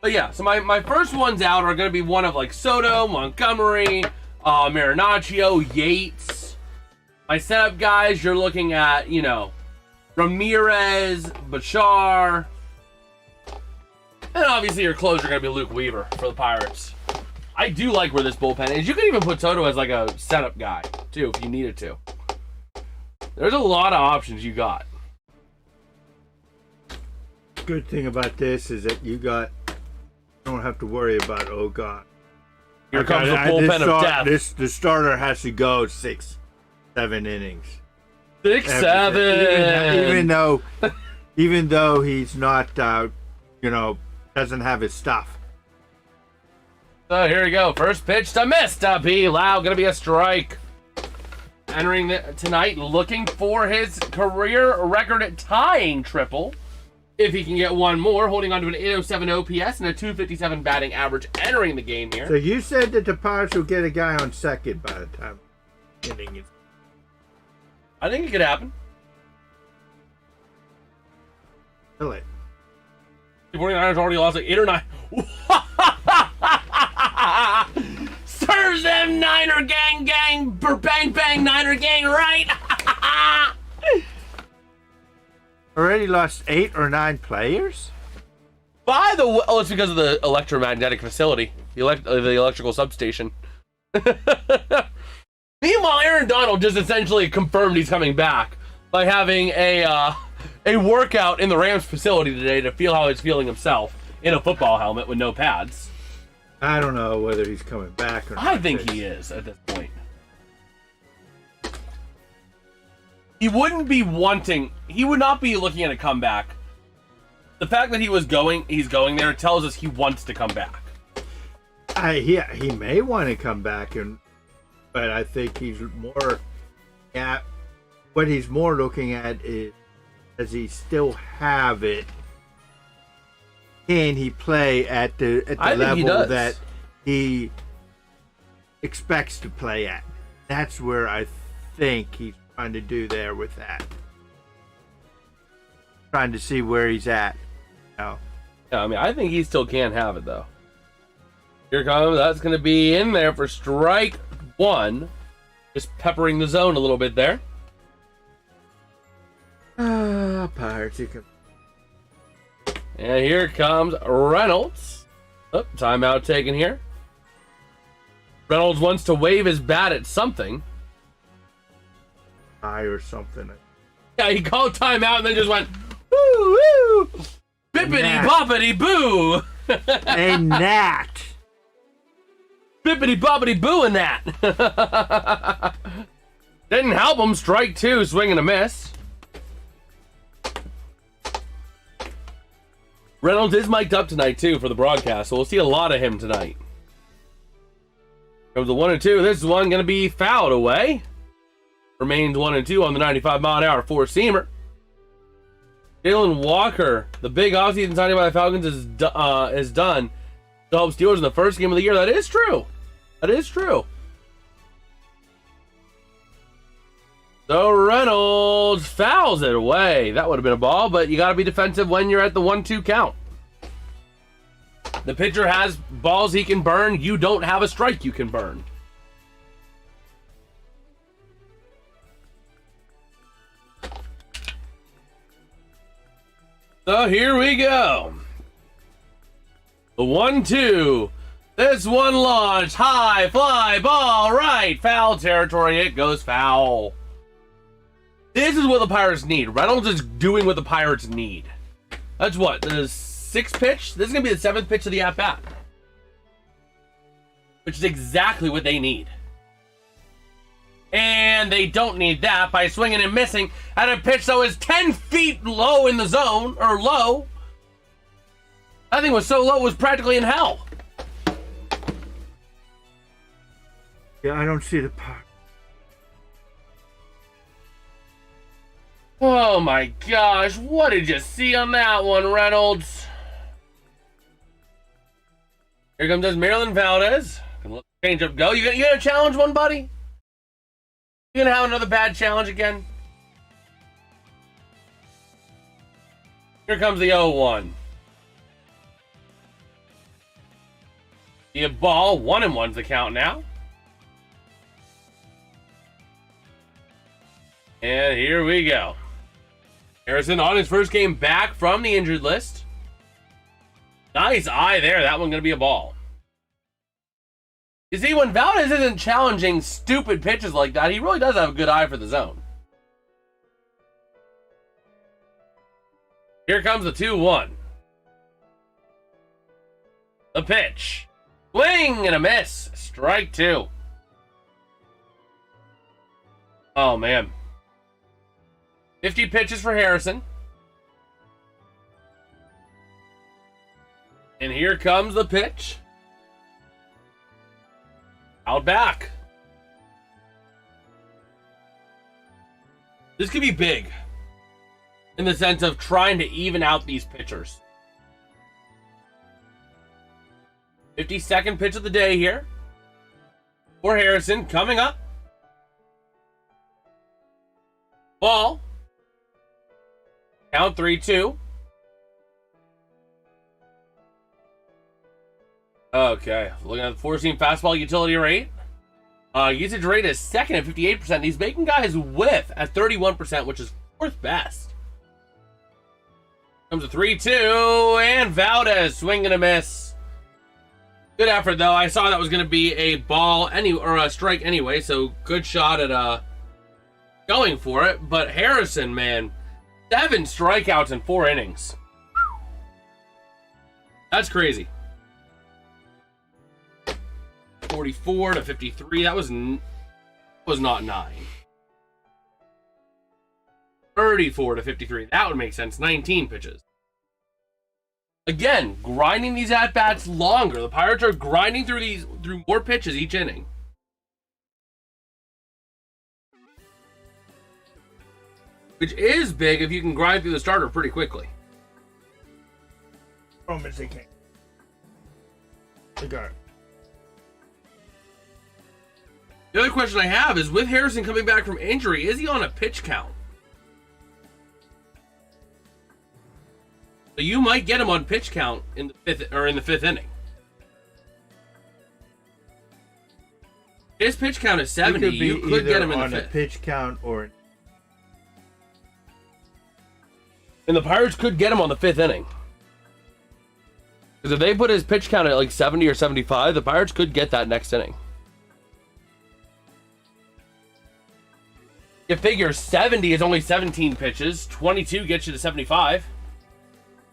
But yeah, so my first ones out are going to be one of like Soto, Montgomery, Marinaccio, Yates. My setup guys, you're looking at, you know, Ramirez, Bachar. And obviously your closer are going to be Luke Weaver for the Pirates. I do like where this bullpen is. You can even put Soto as like a setup guy, too, if you needed to. There's a lot of options you got. Good thing about this is that you don't have to worry about, oh God. Here comes the bullpen of death. The starter has to go 6, 7 innings. 6, 7. Even though he's not, you know, doesn't have his stuff. So here we go. First pitch to Mr. B. Lau. Gonna be a strike. Entering tonight, looking for his career record tying triple. If he can get one more, holding on to an 807 OPS and a 257 batting average entering the game here. So you said that the Pirates will get a guy on second by the time inning is. I think it could happen. Really? The 49ers already lost like 8 or 9. Serves them, Niner gang, bang, bang, Niner gang, right? Already lost 8 or 9 players? By the way, oh, it's because of the electromagnetic facility, the electrical substation. Meanwhile, Aaron Donald just essentially confirmed he's coming back by having a workout in the Rams facility today to feel how he's feeling himself in a football helmet with no pads. I don't know whether he's coming back or not. I think he is at this point. He would not be looking at a comeback. The fact that he's going there tells us he wants to come back. He may want to come back, but I think he's more at what he's more looking at is, does he still have it? Can he play at the level that he expects to play at? That's where I think he's trying to do there with that. Trying to see where he's at. No. Yeah, I mean, I think he still can have it though. Here comes. That's going to be in there for strike 1. Just peppering the zone a little bit there. Pirates. And here comes Reynolds. Oh, timeout taken here. Reynolds wants to wave his bat at something. Or something. Yeah, he called timeout and then just went, woo, woo, bippity boppity boo. A gnat. Bippity boppity boo and that. Didn't help him. Strike 2, swing and a miss. Reynolds is mic'd up tonight, too, for the broadcast, so we'll see a lot of him tonight. Comes the 1 and 2. This one going to be fouled away. Remains 1 and 2 on the 95-mile-an-hour four-seamer. Jalen Walker, the big offseason signing by the Falcons is done to help Steelers in the first game of the year. That is true. That is true. So Reynolds fouls it away. That would have been a ball, but you got to be defensive when you're at the 1-2 count. The pitcher has balls he can burn. You don't have a strike you can burn. So here we go. The 1-2. This one launched. High fly ball right. Foul territory. It goes foul. This is what the Pirates need. Reynolds is doing what the Pirates need. That's what? The 6th pitch? This is going to be the 7th pitch of the at-bat. Which is exactly what they need. And they don't need that by swinging and missing at a pitch that was 10 feet low in the zone, or low. That thing was so low it was practically in hell. Yeah, I don't see the part. Oh my gosh, what did you see on that one, Reynolds? Here comes Maryland Valdez. Change up, go. You gonna challenge one, buddy? You gonna have another bad challenge again? Here comes the 0-1. The ball, 1-1's the count now. And here we go. Harrison on his first game back from the injured list. Nice eye there. That one's going to be a ball. You see, when Valdez isn't challenging stupid pitches like that, he really does have a good eye for the zone. Here comes the 2-1. The pitch. Swing and a miss. Strike 2. Oh, man. 50 pitches for Harrison. And here comes the pitch. Out back. This could be big in the sense of trying to even out these pitchers. 52nd pitch of the day here for Harrison, coming up. Ball. Count 3-2. Okay, looking at the 4-seam fastball utility rate. Usage rate is second at 58%. He's making guys whiff at 31%, which is fourth best. Comes a 3-2, and Valdez swing and a miss. Good effort, though. I saw that was going to be a ball or a strike anyway, so good shot at going for it. But Harrison, man, 7 strikeouts in 4 innings. That's crazy. 44 to 53. That was not 9. 34 to 53. That would make sense. 19 pitches. Again, grinding these at-bats longer. The Pirates are grinding through more pitches each inning. Which is big if you can grind through the starter pretty quickly. Romans they can't. They got it. The other question I have is, with Harrison coming back from injury, is he on a pitch count? So you might get him on pitch count in the fifth inning. His pitch count is 70. You could get him in the fifth. On a pitch count or. And the Pirates could get him on the 5th inning. Because if they put his pitch count at like 70 or 75, the Pirates could get that next inning. You figure 70 is only 17 pitches. 22 gets you to 75.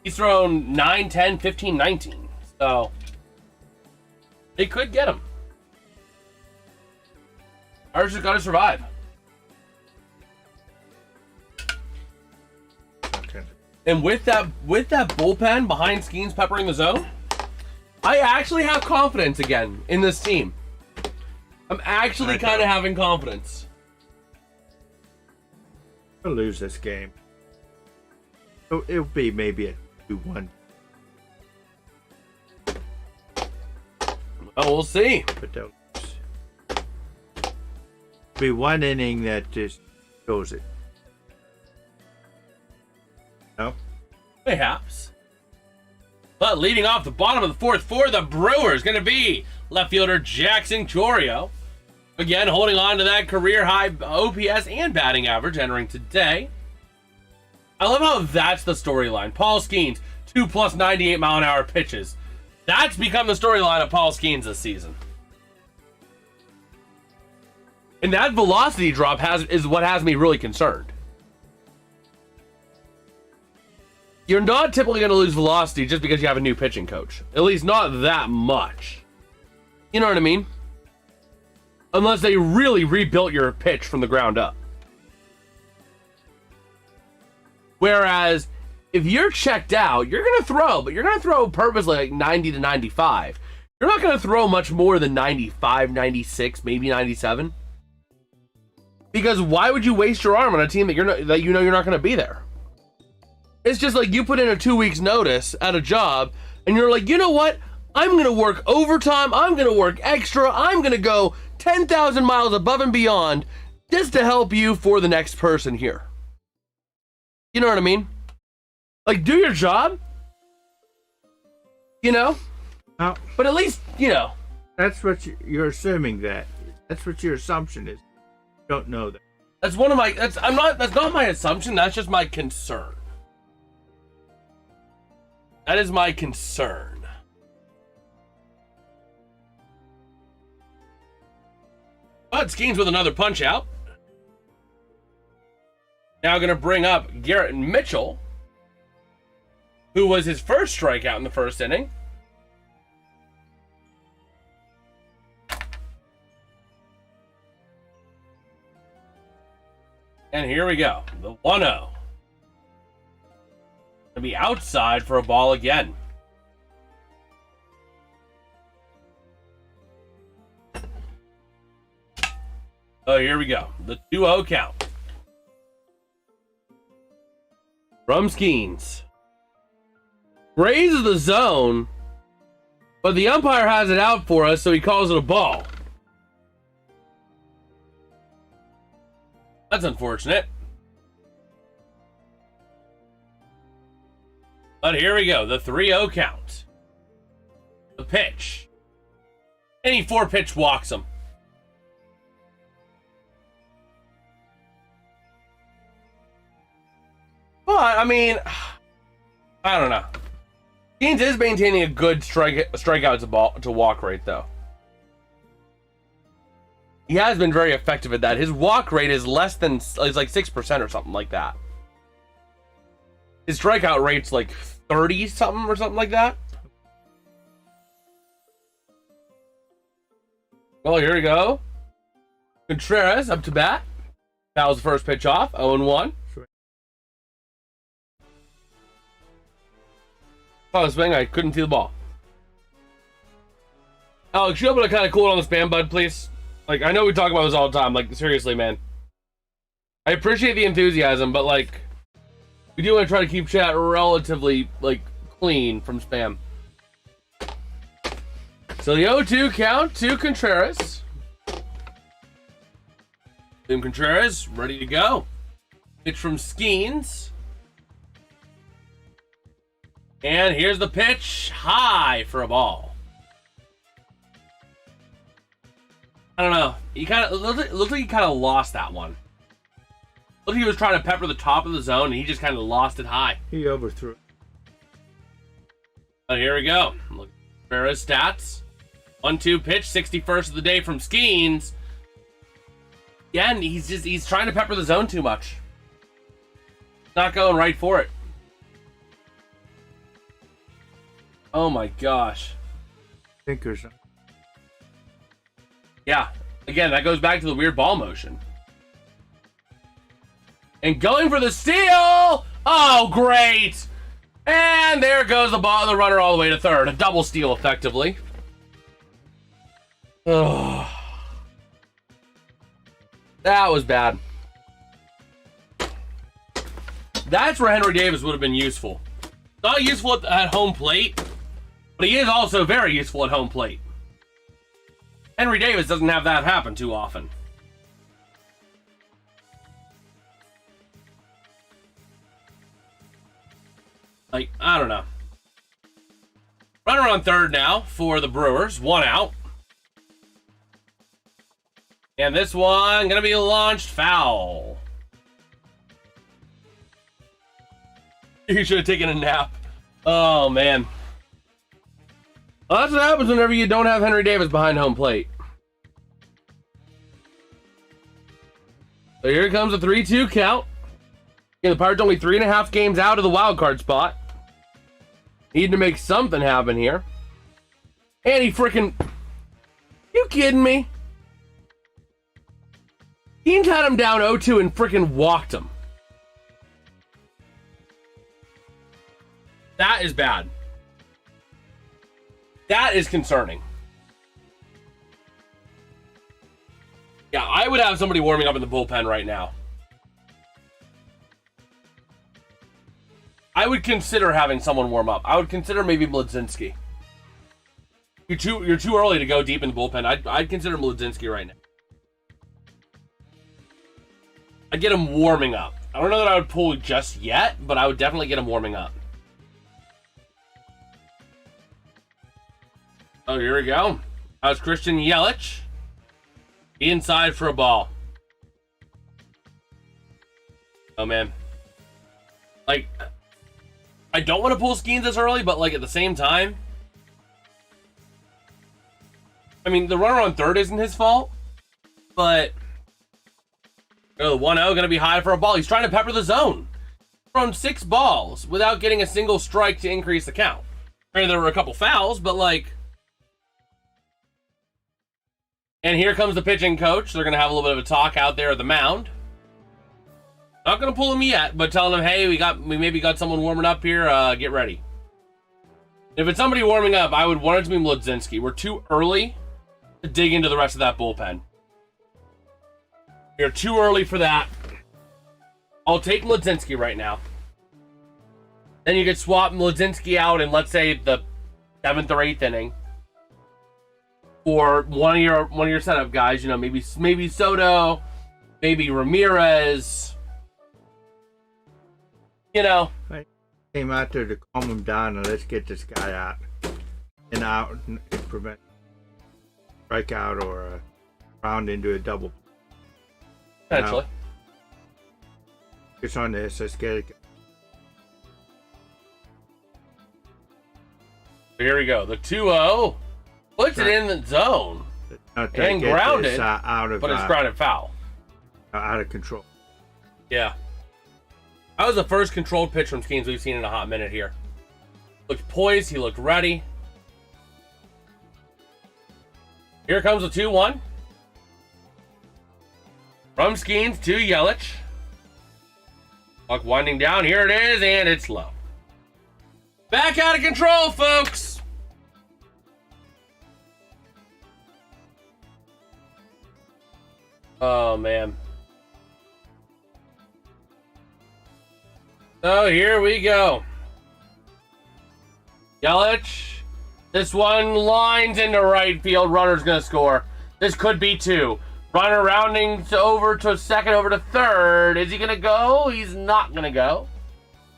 He's thrown 9, 10, 15, 19. So, they could get him. Pirates just got to survive. Okay. And with that bullpen behind Skenes peppering the zone, I actually have confidence again in this team. I'm actually kind of having confidence. We'll lose this game. It'll be maybe a 2-1. Well, we'll see. But they'll lose. It'll be one inning that just goes it. No? Perhaps. But leading off the bottom of the 4th for the Brewers, going to be left fielder Jackson Chourio. Again, holding on to that career-high OPS and batting average entering today. I love how that's the storyline. Paul Skenes, 2+ 98-mile-an-hour pitches. That's become the storyline of Paul Skenes this season. And that velocity drop is what has me really concerned. You're not typically going to lose velocity just because you have a new pitching coach. At least not that much. You know what I mean? Unless they really rebuilt your pitch from the ground up. Whereas, if you're checked out, you're going to throw, but you're going to throw purposely like 90 to 95. You're not going to throw much more than 95, 96, maybe 97. Because why would you waste your arm on a team that you're not going to be there? It's just like you put in a 2 weeks notice at a job, and you're like, you know what? I'm going to work overtime. I'm going to work extra. I'm going to go 10,000 miles above and beyond just to help you for the next person here. You know what I mean? Like, do your job. You know? Now, But at least, you know. that's what you're assuming that. That's what your assumption is. You don't know that. That's one of my, that's not my assumption, that's just my concern. That is my concern. But Skenes with another punch out. Now going to bring up Garrett Mitchell, who was his first strikeout in the first inning. And here we go. The 1-0. Going to be outside for a ball again. Oh, here we go. The 2-0 count. From Skenes. Grazes the zone, but the umpire has it out for us, so he calls it a ball. That's unfortunate. But here we go. The 3-0 count. The pitch. Any 4-pitch walks him. But, I mean, I don't know. Skenes is maintaining a good strikeout to walk rate, though. He has been very effective at that. His walk rate is less than, it's like 6% or something like that. His strikeout rate's like 30 something or something like that. Well, here we go. Contreras up to bat. That was the first pitch off. 0-1. Oh, swing. I couldn't see the ball. Alex, you able to kind of cool it on the spam, bud, please? Like, I know we talk about this all the time. Like, seriously, man. I appreciate the enthusiasm, but, like, we do want to try to keep chat relatively, like, clean from spam. So the 0-2 count to Contreras. Tim Contreras, ready to go. Pitch from Skenes. And here's the pitch. High for a ball. I don't know. He kind of looked like he kind of lost that one. Looked like he was trying to pepper the top of the zone, and he just kind of lost it high. He overthrew it. Oh, here we go. Look at Contreras' stats. 1-2 pitch, 61st of the day from Skenes. Again, he's trying to pepper the zone too much. Not going right for it. Oh my gosh. Thinkers. Yeah. Again, that goes back to the weird ball motion. And going for the steal! Oh, great! And there goes the ball, the runner all the way to third. A double steal, effectively. Oh. That was bad. That's where Henry Davis would have been useful. Not useful at home plate, but he is also very useful at home plate. Henry Davis doesn't have that happen too often. Like, I don't know. Runner on third now for the Brewers. 1 out. And this one gonna be launched foul. You should have taken a nap. Oh, man. Well, that's what happens whenever you don't have Henry Davis behind home plate. So here comes a 3-2 count. Yeah, the Pirates only 3.5 games out of the wild card spot. Need to make something happen here. And he freaking... You kidding me? Skenes had him down 0-2 and freaking walked him. That is bad. That is concerning. Yeah, I would have somebody warming up in the bullpen right now. I would consider having someone warm up. I would consider maybe Mlodzinski. You're too early to go deep in the bullpen. I'd consider Mlodzinski right now. I'd get him warming up. I don't know that I would pull just yet, but I would definitely get him warming up. Oh, here we go. How's Christian Yelich? Inside for a ball. Oh, man. Like, I don't want to pull Skenes this early, but, like, at the same time, I mean, the runner on third isn't his fault, but the 1-0 going to be high for a ball. He's trying to pepper the zone. Thrown 6 balls without getting a single strike to increase the count. I mean, there were a couple fouls, but, like... And here comes the pitching coach. They're going to have a little bit of a talk out there at the mound. Not going to pull him yet, but telling him, hey, we maybe got someone warming up here. Get ready. If it's somebody warming up, I would want it to be Mlodzinski. We're too early to dig into the rest of that bullpen. You're too early for that. I'll take Mlodzinski right now. Then you could swap Mlodzinski out in, let's say, the 7th or 8th inning. Or one of your setup guys, you know, maybe Soto, maybe Ramirez. You know. I came out there to calm him down and let's get this guy out and prevent strikeout or a round into a double. Potentially. It's on this. Let's get it. Here we go. The 2-0 puts it in the zone and grounded, but it's grounded foul. Out of control. Yeah. That was the first controlled pitch from Skenes we've seen in a hot minute here. Looked poised. He looked ready. Here comes the 2-1. From Skenes to Yelich. Clock winding down. Here it is, and it's low. Back out of control, folks. Oh, man. So here we go. Yelich. This one lines into right field. Runner's going to score. This could be 2. Runner rounding over to second, over to third. Is he going to go? He's not going to go.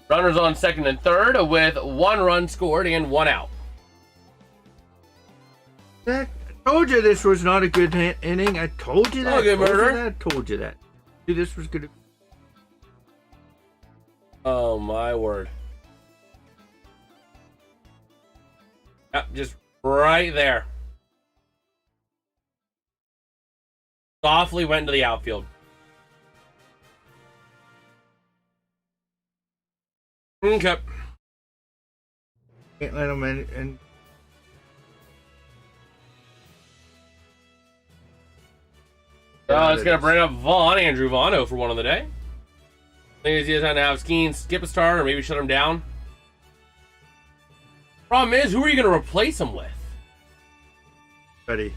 Runners on second and third with 1 run scored and 1 out. I told you this was not a good inning. I told you that. Okay, murder. I told you that. Dude, this was good. Oh, my word. Yep, just right there. Softly went into the outfield. Okay. Can't let him in. It's going to bring up Andrew Vaughn for one of the day. I think he's going to have Skenes skip a start or maybe shut him down. Problem is, who are you going to replace him with? Buddy.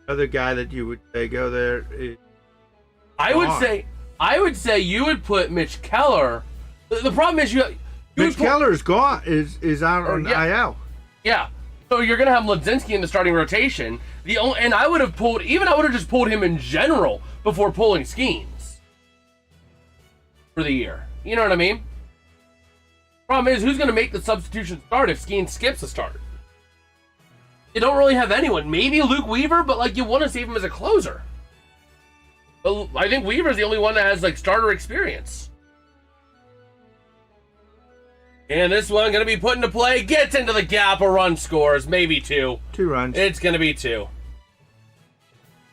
Other guy that you would say go there. I would say you would put Mitch Keller. The problem is Mitch Keller is gone. Is out on IL. Yeah. So you're gonna have Mlodzinski in the starting rotation. And I would have just pulled him in general before pulling Skenes for the year. You know what I mean? Problem is, who's gonna make the substitution start if Skenes skips a start? You don't really have anyone. Maybe Luke Weaver, but like you want to save him as a closer. But I think Weaver's the only one that has like starter experience. And this one going to be put into play. Gets into the gap. A run scores. Maybe 2. 2 runs. It's going to be 2.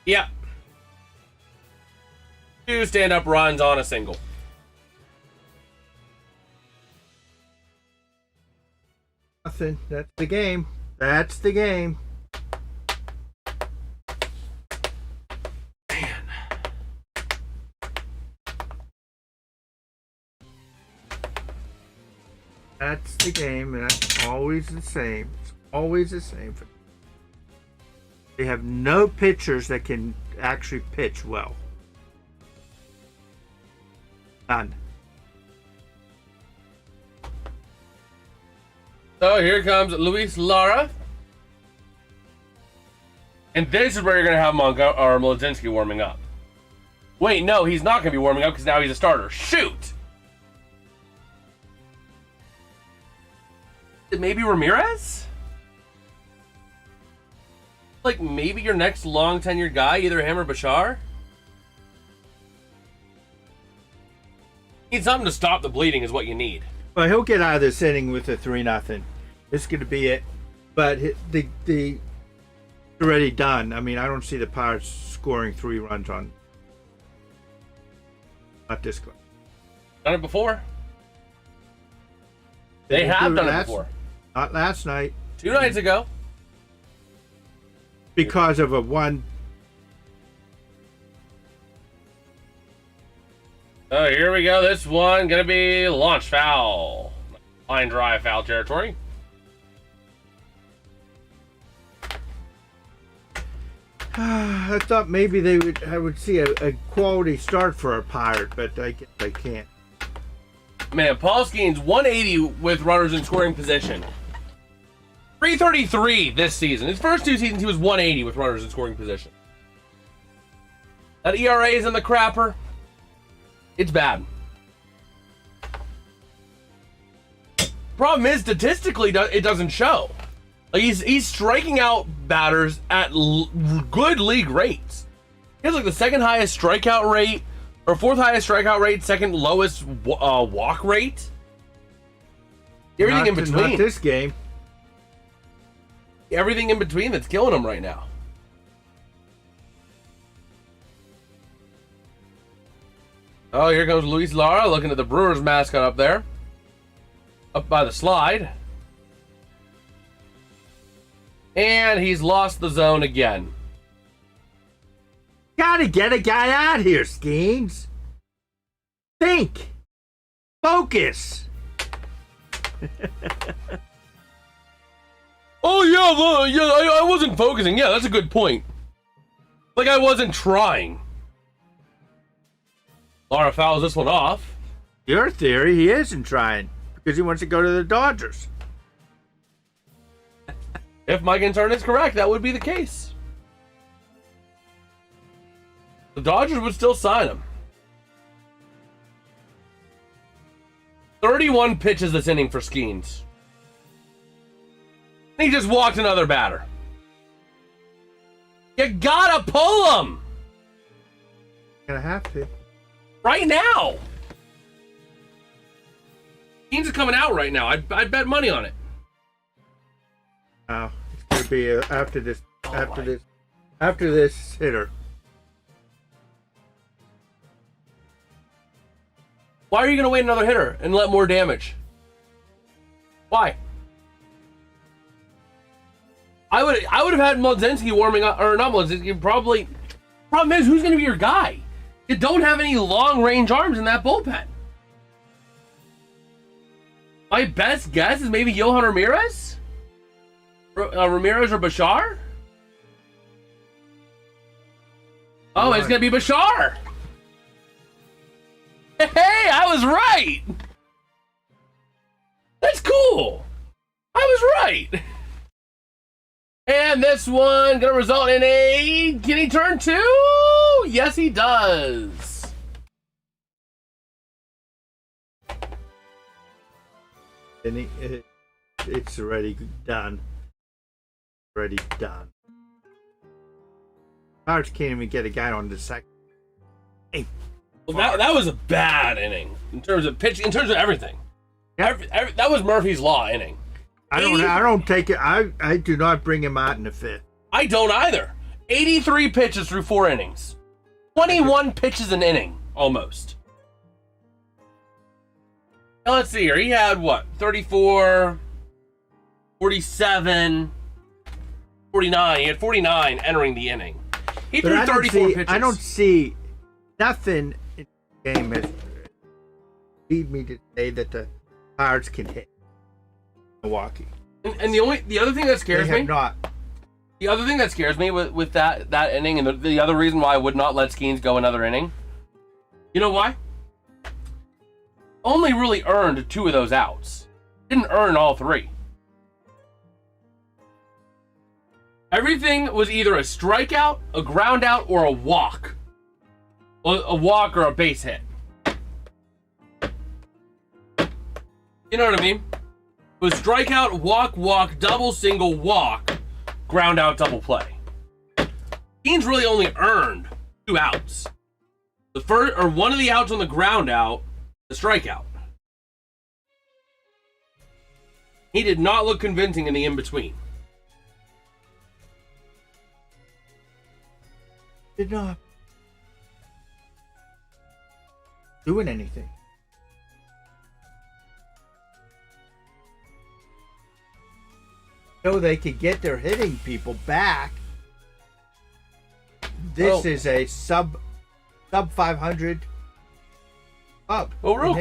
Yep. 2 stand-up runs on a single. Nothing. That's the game. That's the game. Man. That's the game, and that's always the same. It's always the same. They have no pitchers that can actually pitch well. None. So here comes Luis Lara. And this is where you're going to have Mlodzinski warming up. Wait, no, he's not going to be warming up because now he's a starter. Shoot! Maybe Ramirez? like maybe your next long tenured guy, either him or Bachar. Need something to stop the bleeding is what you need. Well, he'll get out of this inning with a 3-0. It's going to be it. But the already done. I mean, I don't see the Pirates scoring 3 runs on not this club. Done it before. They have done it before. Not last night. 2 nights ago. Because of a one. Oh, here we go. This one gonna be launch foul. Line drive foul territory. I thought maybe I would see a quality start for a Pirate, but I guess I can't. Man, Paul Skenes 180 with runners in scoring position. 333 this season. His first 2 seasons, he was 180 with runners in scoring position. That ERA is in the crapper. It's bad. Problem is, statistically, it doesn't show. Like he's striking out batters at good league rates. He has like the 2nd highest strikeout rate, or 4th highest strikeout rate, 2nd lowest walk rate. Everything in between. Not this game. Everything in between that's killing him right now. Oh, here comes Luis Lara looking at the Brewers mascot up there. Up by the slide. And he's lost the zone again. Gotta get a guy out here, Skenes. Think. Focus. Oh, yeah, I wasn't focusing. Yeah, that's a good point. Like I wasn't trying. Lara fouls this one off. Your theory, he isn't trying because he wants to go to the Dodgers. If Mike Intern is correct, that would be the case. The Dodgers would still sign him. 31 pitches this inning for Skenes. He just walked another batter. You gotta pull him! Gonna have to. Right now! Skenes is coming out right now. I'd bet money on it. Oh, it's gonna be after this hitter. Why are you gonna wait another hitter and let more damage? Why? I would have had Mlodzinski warming up, or not Mlodzinski, probably. Problem is, who's gonna be your guy? You don't have any long range arms in that bullpen. My best guess is maybe Johan Ramirez? Ramirez or Bachar? Oh, it's gonna be Bachar! Hey, I was right! That's cool! I was right! And this one gonna result in a... Can he turn 2? Yes, he does. And it's already done. Already done. Pirates can't even get a guy on the second. Hey, well, that was a bad inning in terms of pitching, in terms of everything. That was Murphy's Law inning. I don't take it. I do not bring him out in the 5th. I don't either. 83 pitches through 4 innings. 21 pitches an inning, almost. Now let's see here. He had what? 34, 47, 49. He had 49 entering the inning. He threw 34 pitches. I don't see nothing in the game that lead me to say that the Pirates can hit Milwaukee. And the other thing that scares me, not. The other thing that scares me with that inning, and the other reason why I would not let Skenes go another inning, you know why? Only really earned 2 of those outs. Didn't earn all 3. Everything was either a strikeout, a ground out, or a walk. A walk or a base hit. You know what I mean? It was strikeout, walk, double, single, walk, ground out, double play. Skenes really only earned 2 outs. The first, or one of the outs on the ground out, the strikeout. He did not look convincing in the in-between. Did not doing anything. So they could get their hitting people back. This is a sub 500 club. Well, real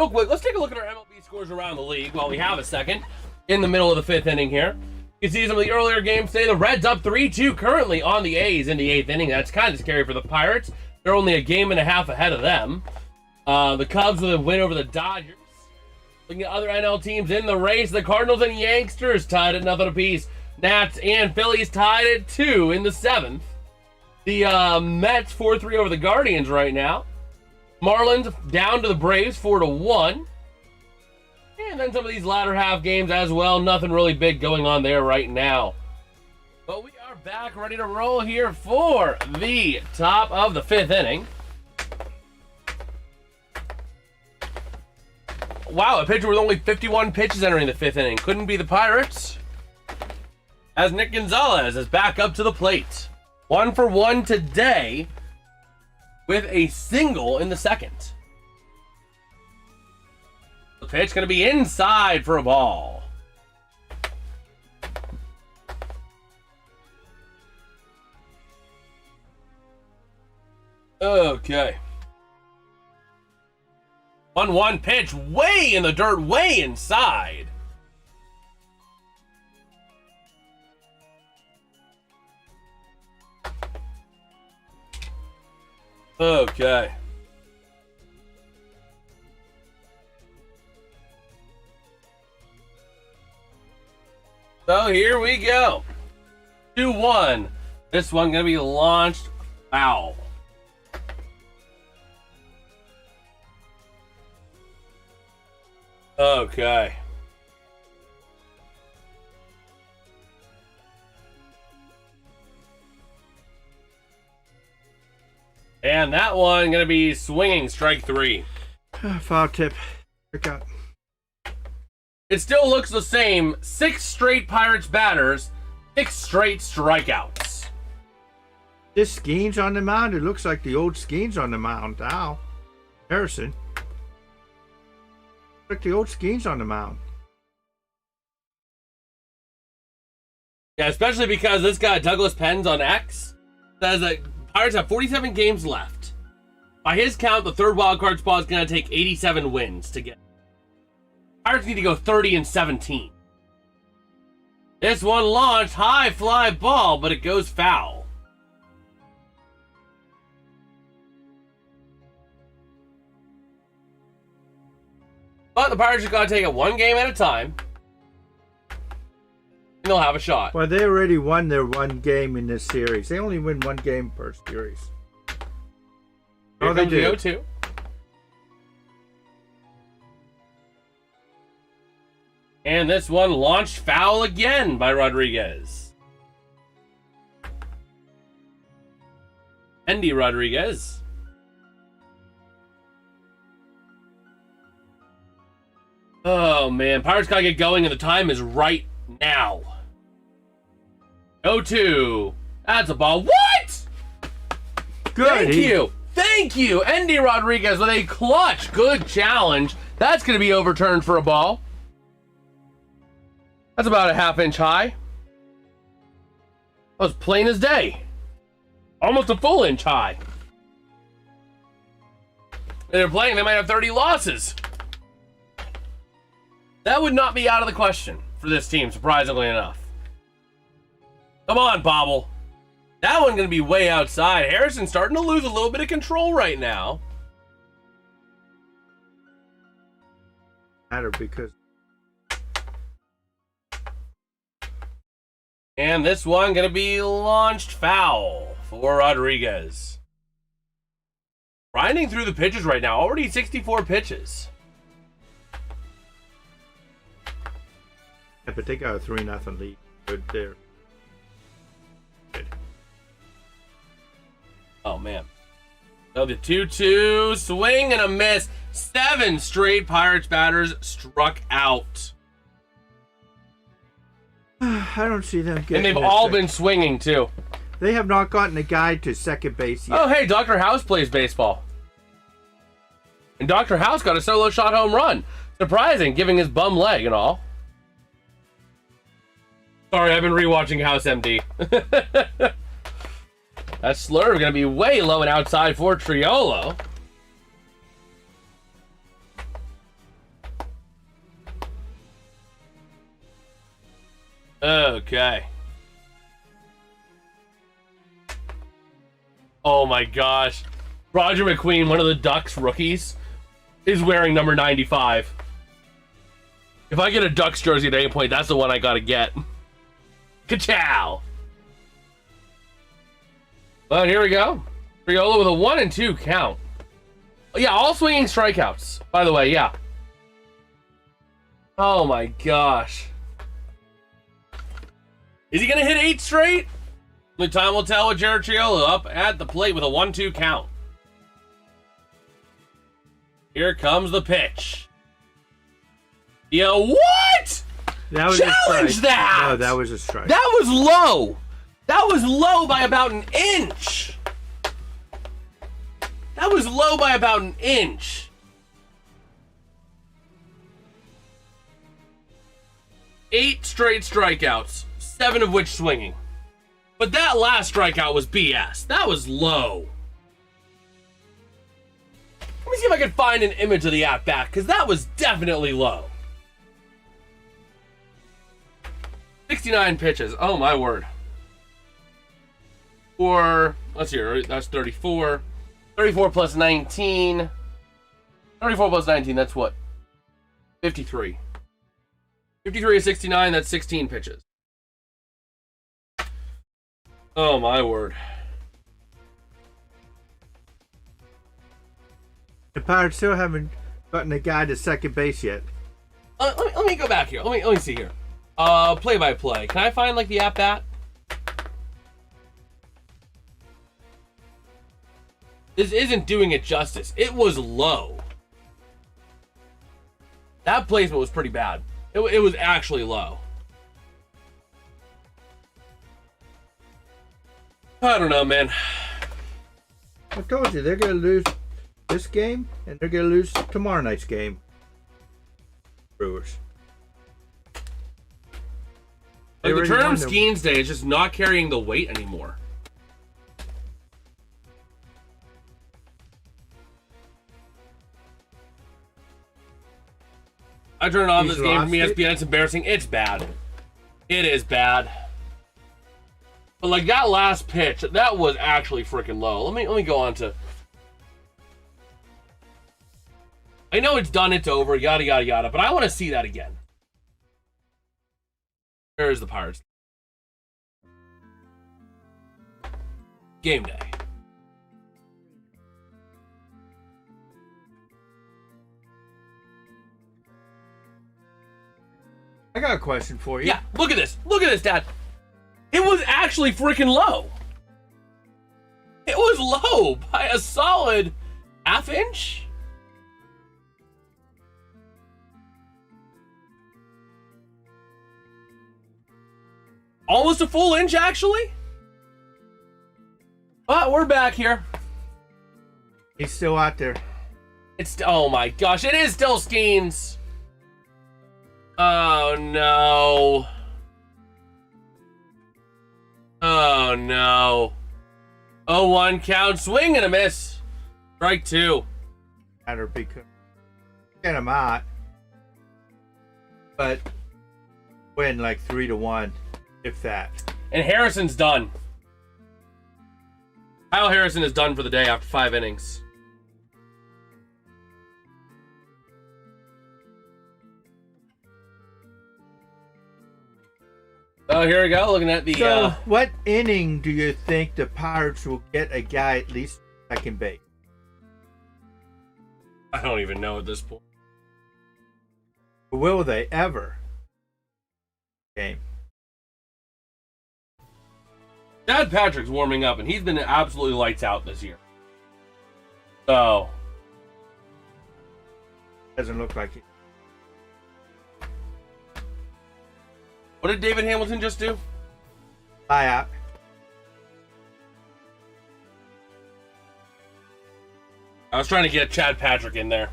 quick, let's take a look at our MLB scores around the league while we have a second. In the middle of the 5th inning here. You can see some of the earlier games today. The Reds up 3-2 currently on the A's in the 8th inning. That's kind of scary for the Pirates. They're only a game and a half ahead of them. The Cubs with a win over the Dodgers. Looking at other NL teams in the race, the Cardinals and Yanksters tied at nothing apiece. Nats and Phillies tied at 2 in the 7th. The Mets 4-3 over the Guardians right now. Marlins down to the Braves 4-1. And then some of these latter half games as well. Nothing really big going on there right now. But we are back ready to roll here for the top of the 5th inning. Wow, a pitcher with only 51 pitches entering the 5th inning. Couldn't be the Pirates. As Nick Gonzalez is back up to the plate. 1 for 1 today with a single in the 2nd. The pitch going to be inside for a ball. Okay. 1-1 pitch way in the dirt, way inside. Okay. So here we go. 2-1. This one going to be launched foul. Okay. And that one going to be swinging, strike 3. Foul tip. Strikeout. It still looks the same. 6 straight Pirates batters, 6 straight strikeouts. This Skenes on the mound, it looks like the old Skenes on the mound now. Harrison. Like the old Skenes on the mound. Yeah, especially because this guy, Douglas Penn's on X, says that Pirates have 47 games left. By his count, the 3rd wildcard spot is going to take 87 wins to get. Pirates need to go 30-17. This one launched, high fly ball, but it goes foul. But the Pirates just got to take it one game at a time. And they'll have a shot. Well, they already won their one game in this series. They only win one game per series. Here they comes do. the 0-2. And this one launched foul again by Rodriguez. Andy Rodriguez. Oh man, Pirates gotta get going and the time is right now. 0-2. That's a ball. What? Good. Thank you. Thank you. Andy Rodriguez with a clutch. Good challenge. That's gonna be overturned for a ball. That's about a half-inch high. That was plain as day. Almost a full inch high. They're playing, they might have 30 losses. That would not be out of the question for this team, surprisingly enough. Come on, Bobble. That one's going to be way outside. Harrison's starting to lose a little bit of control right now. Matter because And this one going to be launched foul for Rodriguez. Grinding through the pitches right now. Already 64 pitches. Yeah, but they got a 3-0 lead. Good there. Good. man. So the 2-2 swing and a miss. 7 straight Pirates batters struck out. I don't see them getting. And they've all been swinging, too. They have not gotten a guy to second base yet. Oh, hey, Dr. House plays baseball. And Dr. House got a solo shot home run. Surprising, giving his bum leg and all. Sorry, I've been rewatching House MD. That slurve going to be way low and outside for Triolo. Okay. Oh my gosh. Roger McQueen, one of the Ducks rookies, is wearing number 95. If I get a Ducks jersey at any point, that's the one I gotta get. Ka-chow! Well, here we go. Triolo with a 1-2 count. Yeah, all swinging strikeouts, by the way, yeah. Oh my gosh. Is he gonna hit 8 straight? Only time will tell with Jared Triolo up at the plate with a 1-2 count. Here comes the pitch. Yo, what? That was Challenge a strike. that! No, that was a strike. That was low. That was low by about an inch. That was low by about an inch. Eight straight strikeouts, 7 of which swinging. But that last strikeout was BS. That was low. Let me see if I can find an image of the at-bat, because that was definitely low. 69 pitches. Oh, my word. Let's see, that's 34. 34 plus 19. 34 plus 19, that's what? 53. 53 is 69, that's 16 pitches. Oh, my word. The Pirates still haven't gotten a guy to second base yet. Let me go back here. Let me see here. Play-by-play. Can I find, like, the at-bat? This isn't doing it justice. It was low. That placement was pretty bad. It was actually low. I don't know, man. I told you, they're going to lose this game, and they're going to lose tomorrow night's game. Brewers. Like, the term Skenes Day is just not carrying the weight anymore. I turned on this game from ESPN. It's embarrassing. It's bad. It is bad. But like that last pitch, that was actually freaking low. Let me go on to. I know it's done. It's over. Yada yada yada. But I want to see that again. Where is the Pirates? Game day. I got a question for you. Yeah, look at this. Look at this, Dad. It was actually freaking low. It was low by a solid half inch. Almost a full inch, actually. But we're back here. He's still out there. Oh my gosh, it is still Skenes. Oh no. Oh no. 0-1 count, swing and a miss. Strike 2. Matter because get him out, but win like 3-1, if that. And Harrison's done. Kyle Harrison is done for the day after 5 innings. Oh, here we go. Looking at the. So, what inning do you think the Pirates will get a guy at least second base? I don't even know at this point. Will they ever? Game. Chad Patrick's warming up, and he's been absolutely lights out this year. So. Doesn't look like it. What did David Hamilton just do? Buyout. I was trying to get Chad Patrick in there.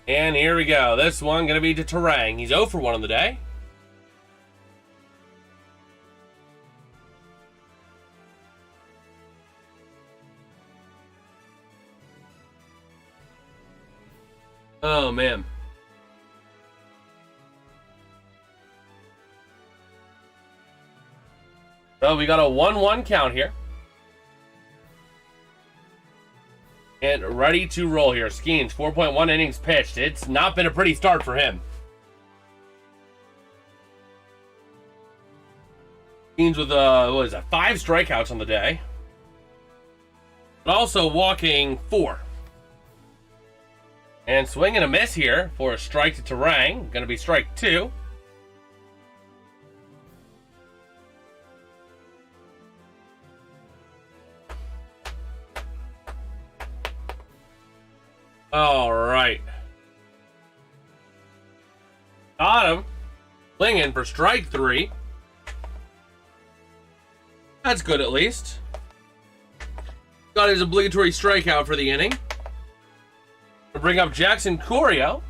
And here we go. This one going to be to Terang. He's 0 for 1 on the day. Oh, man. So we got a 1-1 count here. And ready to roll here. Skenes, 4.1 innings pitched. It's not been a pretty start for him. Skenes with, what is that, 5 strikeouts on the day. But also walking 4. And swing and a miss here for a strike to Terang. Going to be strike 2. All right. Got him. Flinging for strike 3. That's good at least. Got his obligatory strikeout for the inning. We'll bring up Jackson Corio.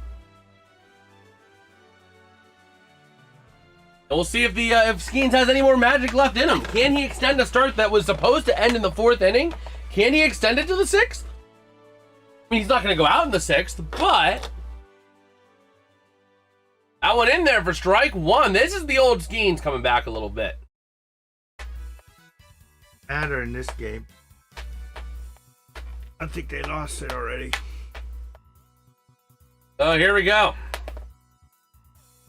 And we'll see if Skenes has any more magic left in him. Can he extend a start that was supposed to end in the 4th inning? Can he extend it to the 6th? I mean, he's not going to go out in the 6th, but that one in there for strike 1. This is the old Skenes coming back a little bit. Matter in this game. I think they lost it already. So here we go.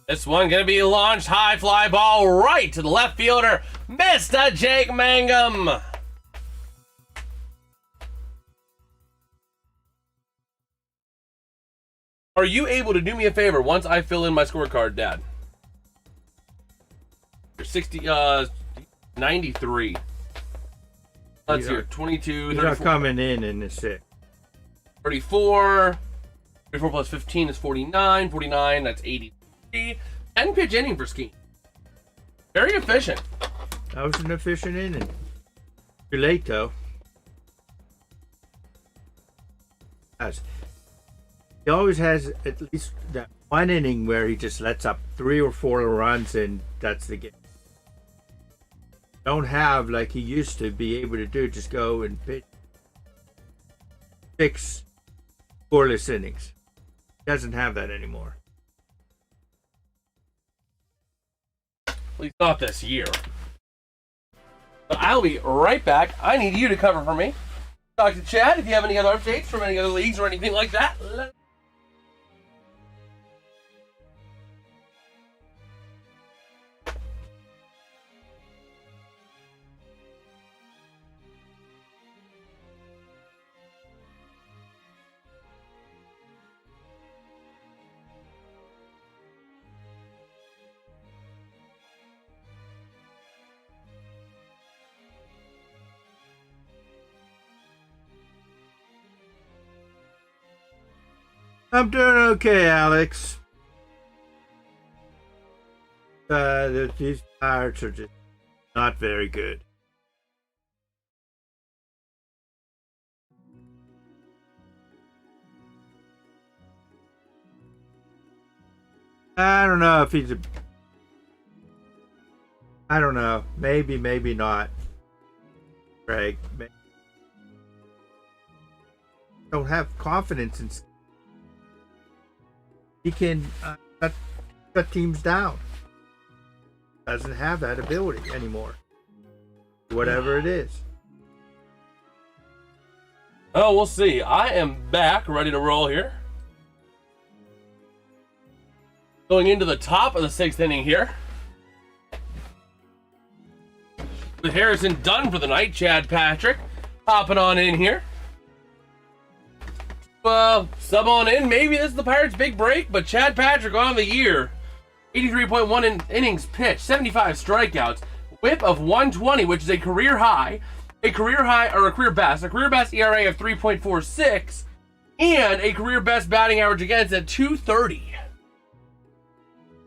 This one going to be launched. High fly ball right to the left fielder, Mr. Jake Mangum. Are you able to do me a favor once I fill in my scorecard, Dad? You're 93. Let's see here. 22, He's 34. not coming in the 6th. 34. 34 plus 15 is 49. 49, that's 83. 10 pitch inning for Skenes. Very efficient. That was an efficient inning. Too late, though. He always has at least that one inning where he just lets up 3 or 4 runs, and that's the game. Don't have, like he used to be able to do, just go and pitch 6 scoreless innings. Doesn't have that anymore. At least not this year. But I'll be right back. I need you to cover for me. Talk to Chad if you have any other updates from any other leagues or anything like that. I'm doing okay, Alex. These Pirates are just not very good. I don't know if he's a... I don't know. Maybe, maybe not. Greg. Don't have confidence in... He can cut teams down. Doesn't have that ability anymore. Whatever it is. Oh, we'll see. I am back, ready to roll here. Going into the top of the 6th inning here. With Harrison done for the night, Chad Patrick hopping on in here. Sub on in. Maybe this is the Pirates' big break, but Chad Patrick on the year. 83.1 innings pitched, 75 strikeouts, whip of 120, which is a career high, a career best ERA of 3.46, and a career best batting average against at 230.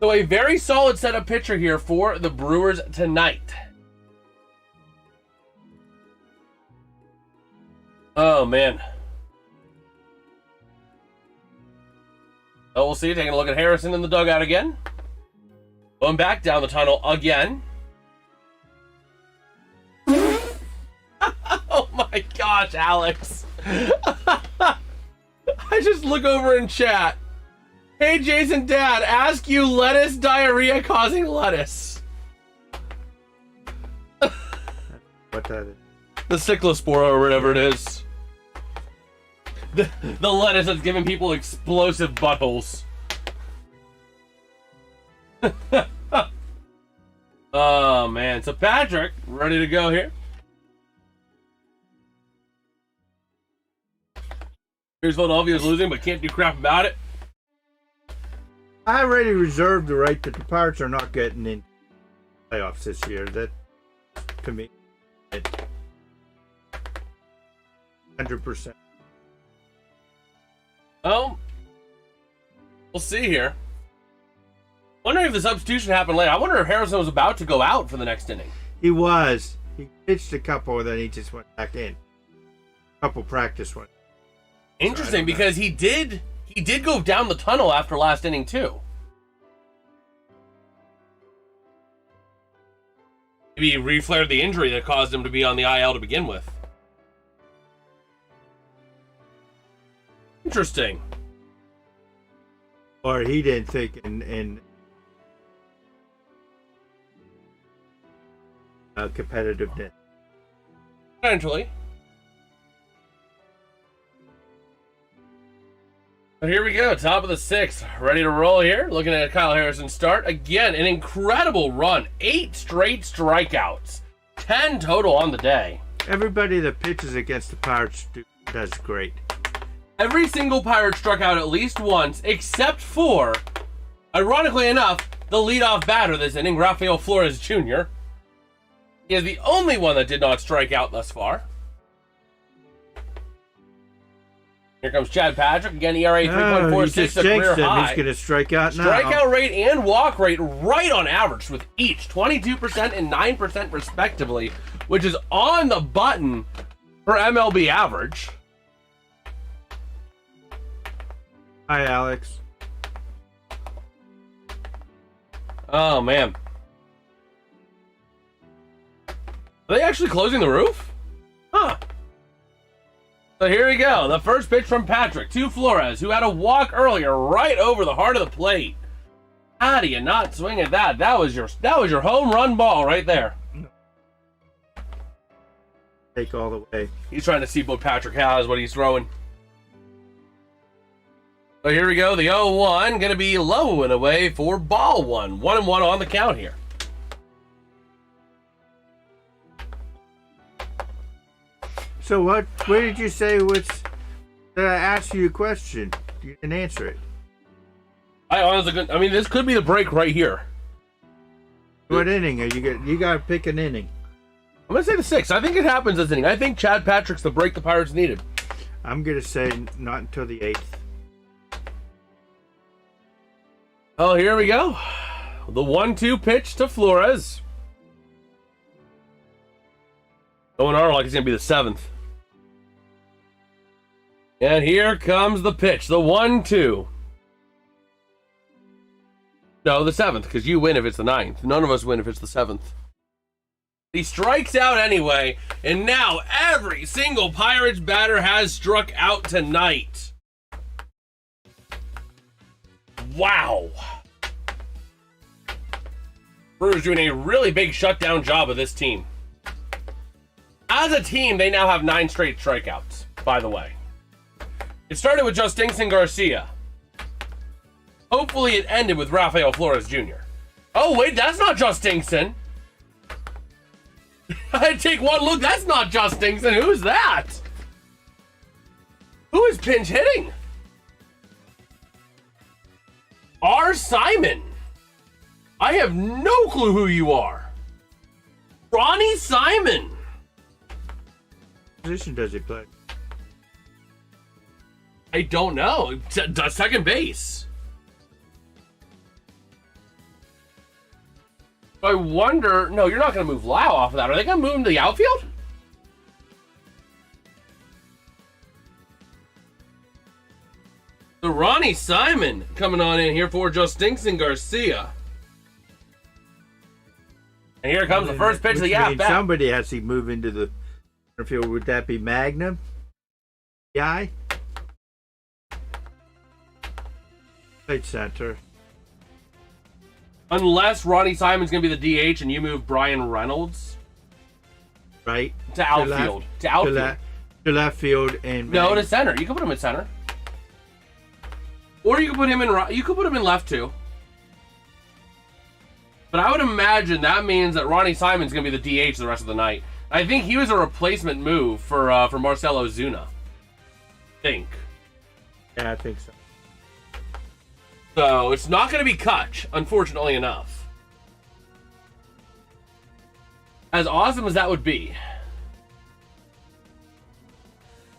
So a very solid setup pitcher here for the Brewers tonight. Oh, man. So we'll see. Taking a look at Harrison in the dugout again. Going back down the tunnel again. Oh my gosh, Alex. I just look over in chat. Hey, Jason Dad, ask you lettuce diarrhea causing lettuce. What that is? The cyclospora or whatever it is. The lettuce that's giving people explosive buttholes. Oh, man. So Patrick, ready to go here. Here's Philadelphia is losing, but can't do crap about it. I already reserved the right that the Pirates are not getting in playoffs this year. That, to me, 100%. Oh, we'll see here. Wondering if the substitution happened late. I wonder if Harrison was about to go out for the next inning. He was. He pitched a couple, and then he just went back in. Couple practice ones. Interesting, because he did go down the tunnel after last inning too. Maybe he reflared the injury that caused him to be on the IL to begin with. Interesting. Or he didn't think in competitiveness. Potentially. But here we go, top of the sixth, ready to roll here. Looking at Kyle Harrison's start. Again, an incredible run. 8 straight strikeouts. 10 total on the day. Everybody that pitches against the Pirates does great. Every single Pirate struck out at least once, except for, ironically enough, the leadoff batter this inning, Rafael Flores Jr. He is the only one that did not strike out thus far. Here comes Chad Patrick. Again, ERA 3.46, a career high. He's going to strike out now. Strikeout rate and walk rate right on average with each. 22% and 9% respectively, which is on the button for MLB average. Hi, Alex. Oh, man. Are they actually closing the roof? Huh. So here we go. The first pitch from Patrick to Flores, who had a walk earlier right over the heart of the plate. How do you not swing at that? That was your home run ball right there. Take all the way. He's trying to see what Patrick has, what he's throwing. So here we go. The 0-1 going to be low and away for ball one. 1-1 on the count here. So what did you say was, I asked you a question. You didn't answer it. I honestly, I mean, this could be the break right here. What inning are you got to pick an inning. I'm going to say the 6th. I think it happens this inning. I think Chad Patrick's the break the Pirates needed. I'm going to say not until the 8th. Oh, here we go. The 1-2 pitch to Flores. Going on like it's going to be the 7th. And here comes the pitch, the 1-2. No, the 7th, because you win if it's the 9th. None of us win if it's the 7th. He strikes out anyway, and now every single Pirates batter has struck out tonight. Wow. Brewers doing a really big shutdown job of this team. As a team, they now have 9 straight strikeouts, by the way. It started with Justinson Garcia. Hopefully it ended with Rafael Flores Jr. Oh, wait, that's not Justinson. I take one look, that's not Justinson. Who's that? Who is pinch hitting? R. Simon. I have no clue who you are. Ronnie Simon. What position does he play? I don't know. Second base. I wonder. No, you're not going to move Lau off of that. Are they going to move him to the outfield? So Ronnie Simon coming on in here for Justinson Garcia. And here comes the first pitch of the at-bat. Somebody has to move into the field. Would that be Magnum? Guy? Plate center. Unless Ronnie Simon's going to be the DH and you move Brian Reynolds. Right. To outfield. To outfield. To left field and... No, to center. You can put him in center. Or you can put him in... You could put him in left, too. But I would imagine that means that Ronnie Simon's going to be the DH the rest of the night. I think he was a replacement move for Marcell Ozuna. I think. Yeah, I think so. So, it's not going to be Kutch, unfortunately enough. As awesome as that would be.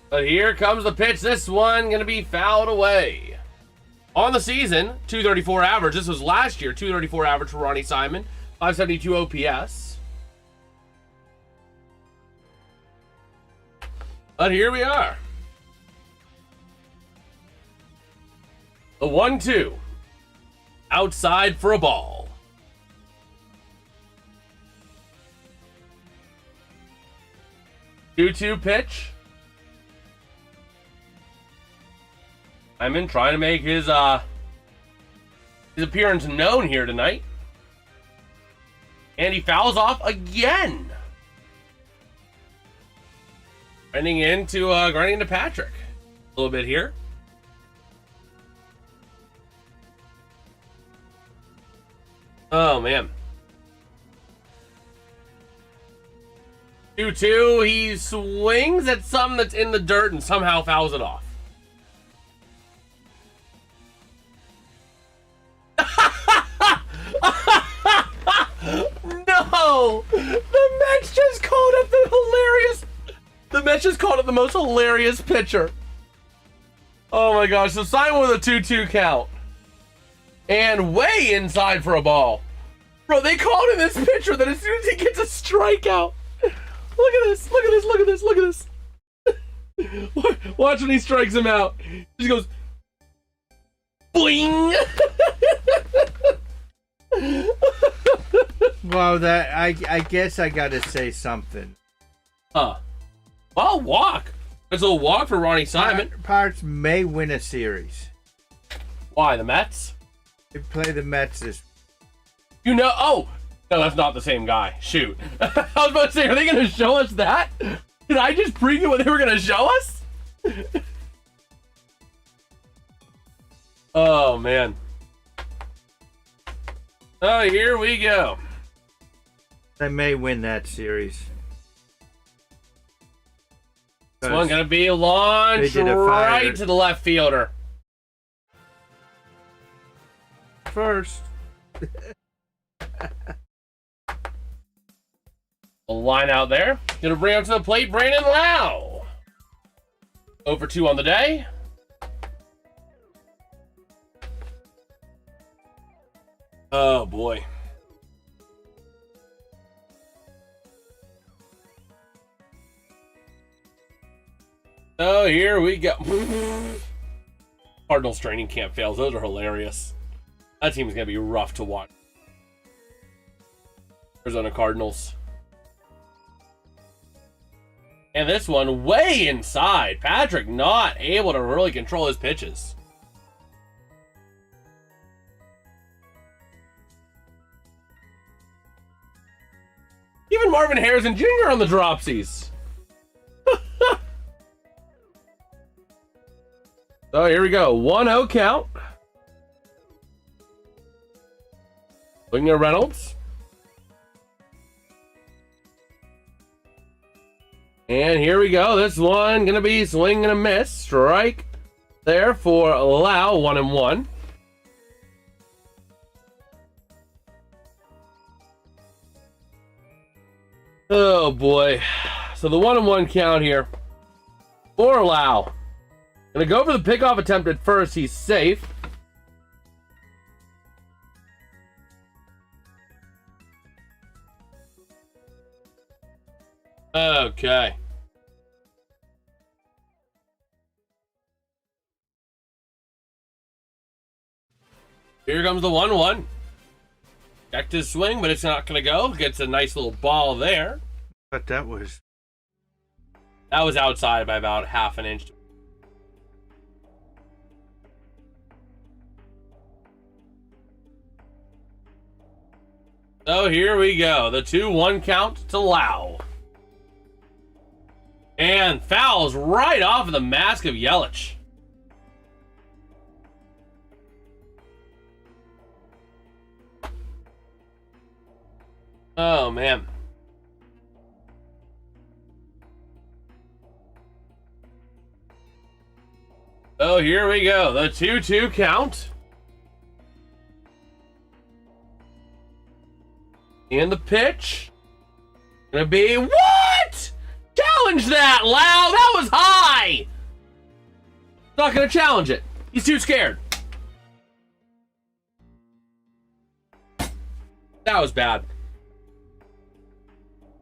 But here comes the pitch. This one going to be fouled away. On the season, 234 average. This was last year, 234 average for Ronnie Simon. 572 OPS. But here we are. The 1-2. Outside for a ball. Two-two pitch. Simon trying to make his appearance known here tonight. And he fouls off again. Grinding into Patrick. A little bit here. Oh, man. 2-2. He swings at something that's in the dirt and somehow fouls it off. No! The Mets just called up the hilarious... The Mets just called up the most hilarious pitcher. Oh, my gosh. So Simon with a 2-2 count. And way inside for a ball. Bro, they called in this pitcher that as soon as he gets a strikeout. Look at this. Look at this. Look at this. Look at this. Watch when he strikes him out. He just goes... Boing! Well, that I guess I got to say something. Well, walk. It's a walk for Ronnie Simon. Pirates may win a series. Why, the Mets? They play the Mets this. You know, oh, no, that's not the same guy. Shoot. I was about to say, are they going to show us that? Did I just preview what they were going to show us? Oh, man. Oh, here we go. They may win that series. This one's going to be launched right to the left fielder. First. A line out there. Going to bring him to the plate, Brandon Lau. 0-for-2 on the day. Oh, boy. Oh, here we go. Cardinals training camp fails. Those are hilarious. That team is going to be rough to watch. Arizona Cardinals. And this one way inside. Patrick not able to really control his pitches. Even Marvin Harrison Jr. on the dropsies. So here we go. 1-0 count. Looking at Reynolds. And here we go. This one gonna be swing and a miss. Strike there for Lau, 1-1. Oh boy. So the 1-1 count here for Lau. Gonna go for the pickoff attempt at first. He's safe. Okay. Here comes the 1-1. Checked his swing, but it's not going to go. Gets a nice little ball there. But that was outside by about half an inch. So here we go. The 2-1 count to Lau. And fouls right off of the mask of Yelich. Oh, man. So here we go. The 2-2 count. And the pitch. Gonna be what? Challenge that, Lau! That was high! Not gonna challenge it. He's too scared. That was bad.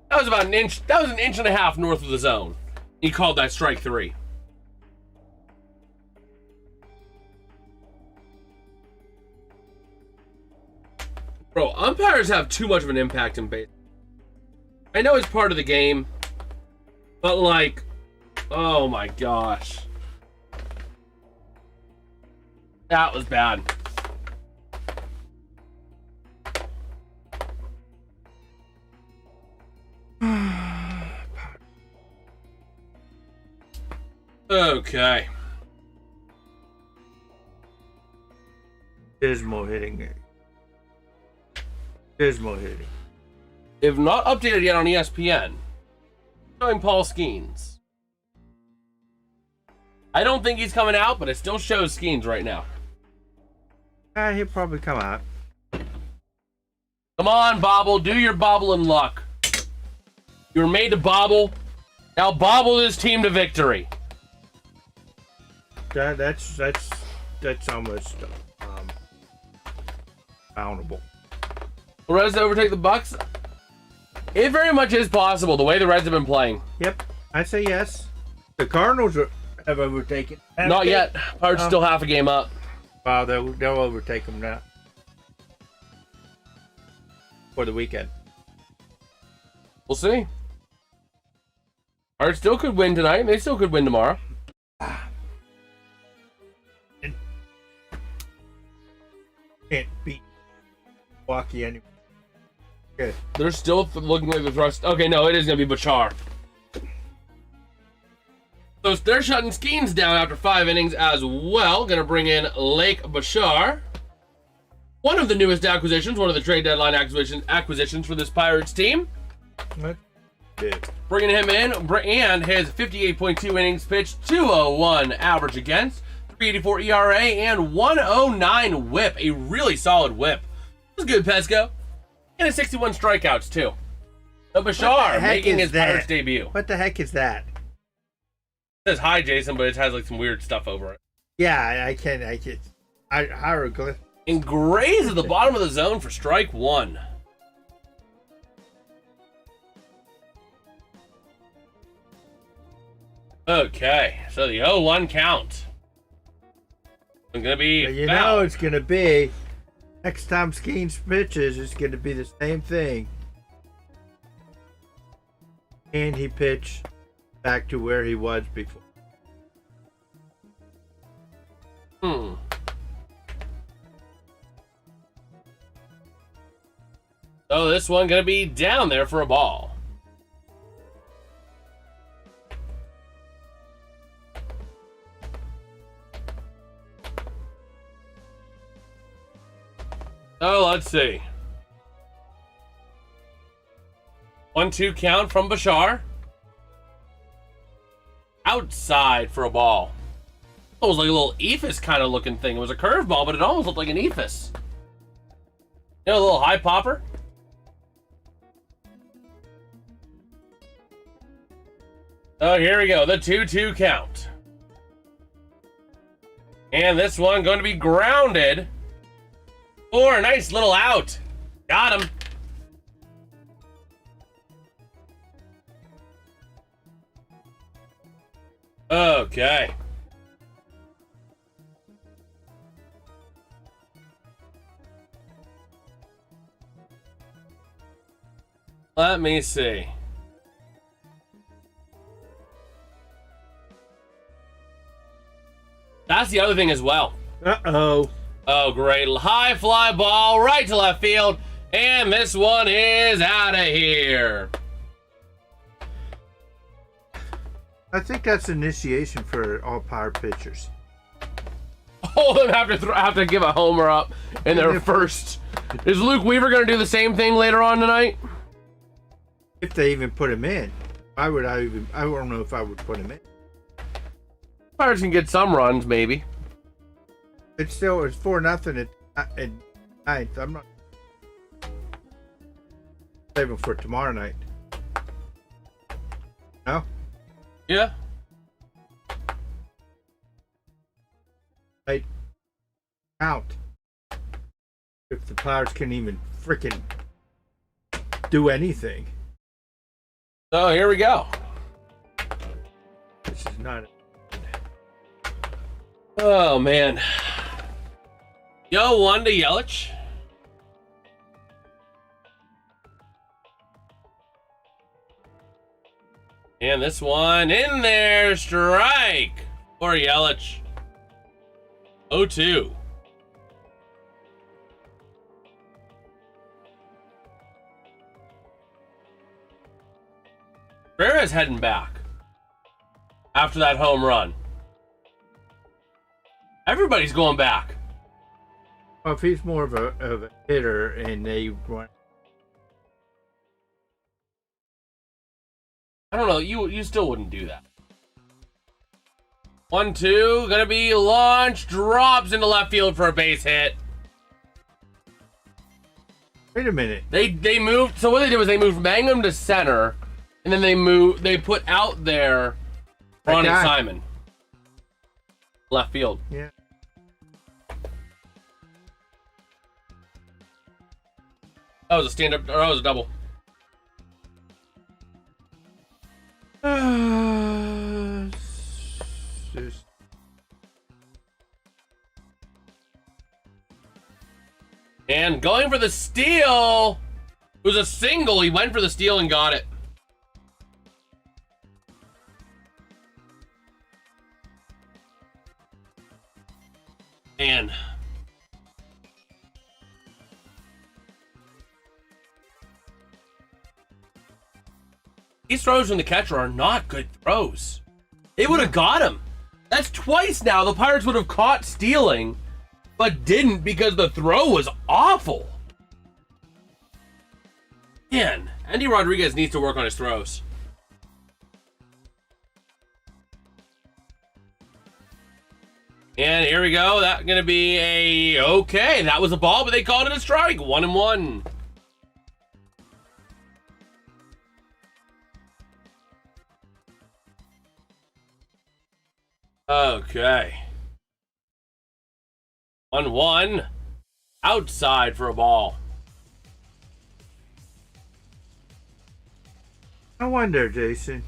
That was about an inch. That was an inch and a half north of the zone. He called that strike 3. Bro, umpires have too much of an impact in baseball. I know it's part of the game. But like, oh my gosh. That was bad. Okay. dismal hitting. Dismal hitting. If not updated yet on ESPN, showing Paul Skenes. I don't think he's coming out, but it still shows Skenes right now. He'll probably come out. Come on, Bobble. Do your bobbling luck. You were made to bobble. Now bobble this team to victory. That's almost bountiful. The Reds to overtake the Bucks? It very much is possible, the way the Reds have been playing. Yep, I'd say yes. The Cardinals have overtaken. Not yet. Pirates still half a game up. Wow, they'll overtake them now. For the weekend. We'll see. Pirates still could win tonight. They still could win tomorrow. Can't beat Milwaukee anymore. Good. They're still looking like the thrust. Okay, no, it is going to be Bachar. So they're shutting Skenes down after 5 innings as well. Going to bring in Lake Bachar. One of the newest acquisitions, one of the trade deadline acquisitions for this Pirates team. What? Good. Bringing him in, and his 58.2 innings pitched, 201 average against, 384 ERA, and 109 whip. A really solid whip. It was good, Pesco. And his 61 strikeouts, too. So Bachar making his Pirates debut. What the heck is that? It says hi, Jason, but it has like some weird stuff over it. Yeah, I can't. Hieroglyph. And Gray's at the bottom of the zone for strike 1. Okay, so the 0-1 count. It's gonna be. You know it's gonna be. Next time Skenes pitches, it's gonna be the same thing. And he pitched back to where he was before. So this one gonna be down there for a ball. So let's see. 1-2 count from Bachar. outside for a ball. It was like a little ephus kind of looking thing. It was a curveball, but it almost looked like an ephus. You know, a little high popper. Oh, here we go. The 2-2 count. And this one going to be grounded for a nice little out. Got him. Okay. Let me see. That's the other thing as well. Uh-oh. Oh, great. High fly ball right to left field. And this one is out of here. I think that's initiation for all power pitchers. All of them have to give a homer up in their first. Is Luke Weaver going to do the same thing later on tonight? If they even put him in. I don't know if I would put him in. Pirates can get some runs, maybe. It's 4-0 at ninth. I'm not saving for tomorrow night. No? Yeah. Right. Out. If the Pirates can even freaking do anything. So here we go. This is not. Oh, man. Yo, one to Yelich. And this one in there. Strike for Yelich. 0-2. Rivera's heading back after that home run. Everybody's going back. Well, if he's more of a hitter and they run. I don't know. You still wouldn't do that. 1-2. Gonna be launched. Drops into left field for a base hit. Wait a minute. They moved. So what they did was they moved Mangum to center, and then they put out there Ronnie Simon. Left field. Yeah. That was a stand-up, or that was a double. And going for the steal. It was a single. He went for the steal and got it. Man. These throws from the catcher are not good throws. They would have got him. That's twice now the Pirates would have caught stealing, but didn't because the throw was awful. Man, Andy Rodriguez needs to work on his throws. And here we go. That's going to be a... Okay, that was a ball, but they called it a strike. 1-1. Okay. 1-1. Outside for a ball. I wonder, Jason.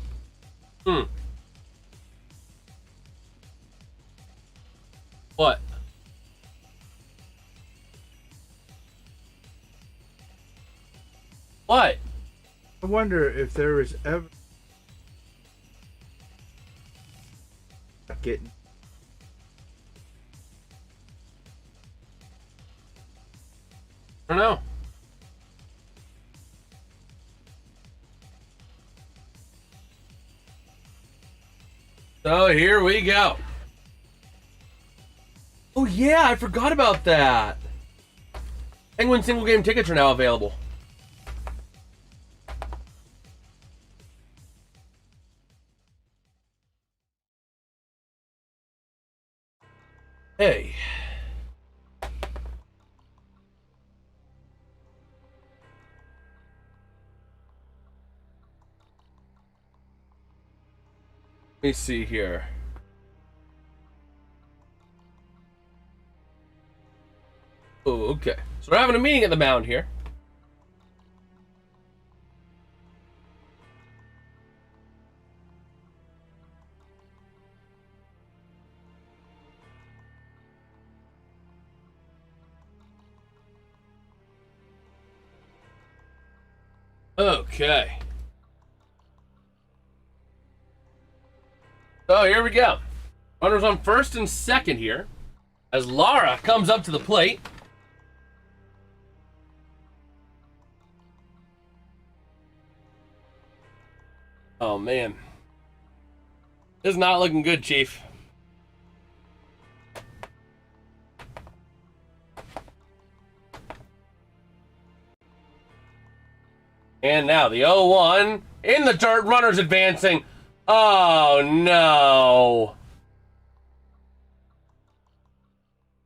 What? What? I wonder if there was ever getting. I don't know. So here we go. Oh yeah, I forgot about that. Penguin single game tickets are now available. me see here. Oh, okay. So we're having a meeting at the mound here. Okay. So here we go. Runners on first and second here as Lara comes up to the plate. Oh man. This is not looking good, Chief. And now the 0-1 in the dirt, runners advancing. Oh no.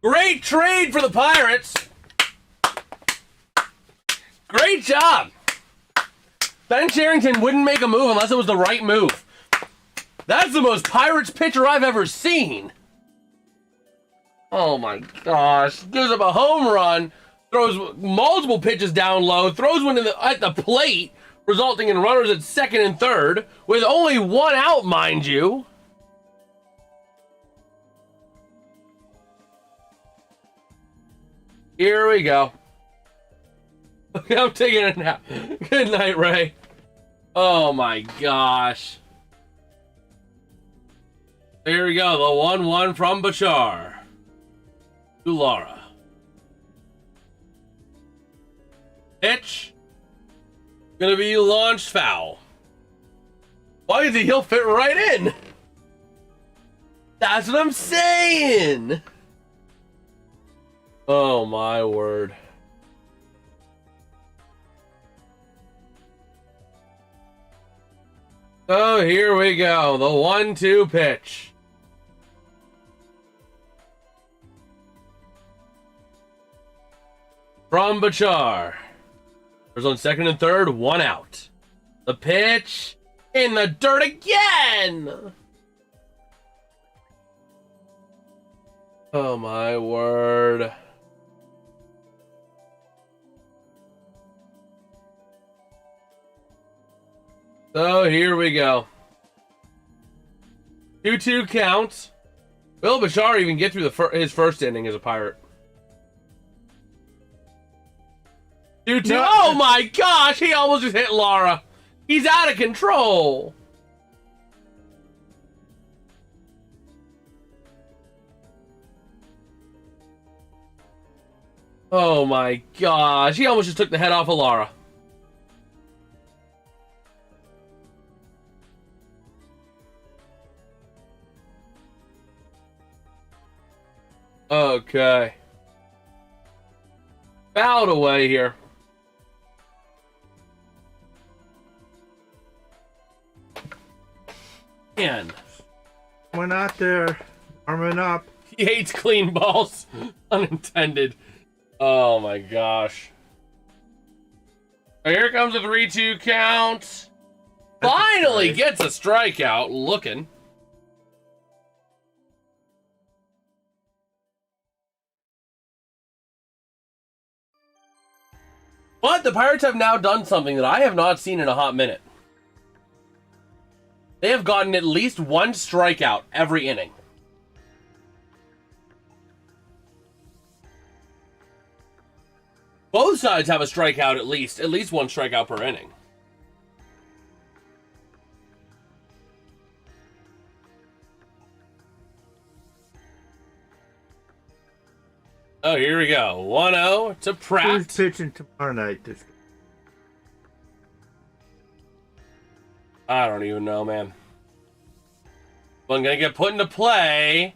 Great trade for the Pirates. Great job. Ben Cherington wouldn't make a move unless it was the right move. That's the most Pirates pitcher I've ever seen. Oh my gosh. Gives up a home run. Throws multiple pitches down low, throws one at the plate, resulting in runners at second and third, with only one out, mind you. Here we go. Okay, I'm taking it now. Good night, Ray. Oh my gosh. Here we go, the 1-1 from Bachar to Lara. Pitch. Gonna be launched foul. Why is he'll fit right in? That's what I'm saying. Oh my word. So here we go. The 1-2 pitch. From Bachar. There's on second and third, one out. The pitch in the dirt again. Oh my word. So here we go. 2-2 count. Will Bachar even get through his first inning as a Pirate? 2-2. No. Oh my gosh, he almost just hit Lara. He's out of control. Oh my gosh, he almost just took the head off of Lara. Okay. Fouled away here. Man. Went out there, arming up. He hates clean balls. Unintended. Oh my gosh. Here comes a 3-2 count. Finally gets a strikeout. Looking. But the Pirates have now done something that I have not seen in a hot minute. They have gotten at least one strikeout every inning. Both sides have a strikeout at least one strikeout per inning. Oh, here we go. 1-0 to Pratt. Who's pitching tomorrow night? I don't even know, man. But I'm going to get put into play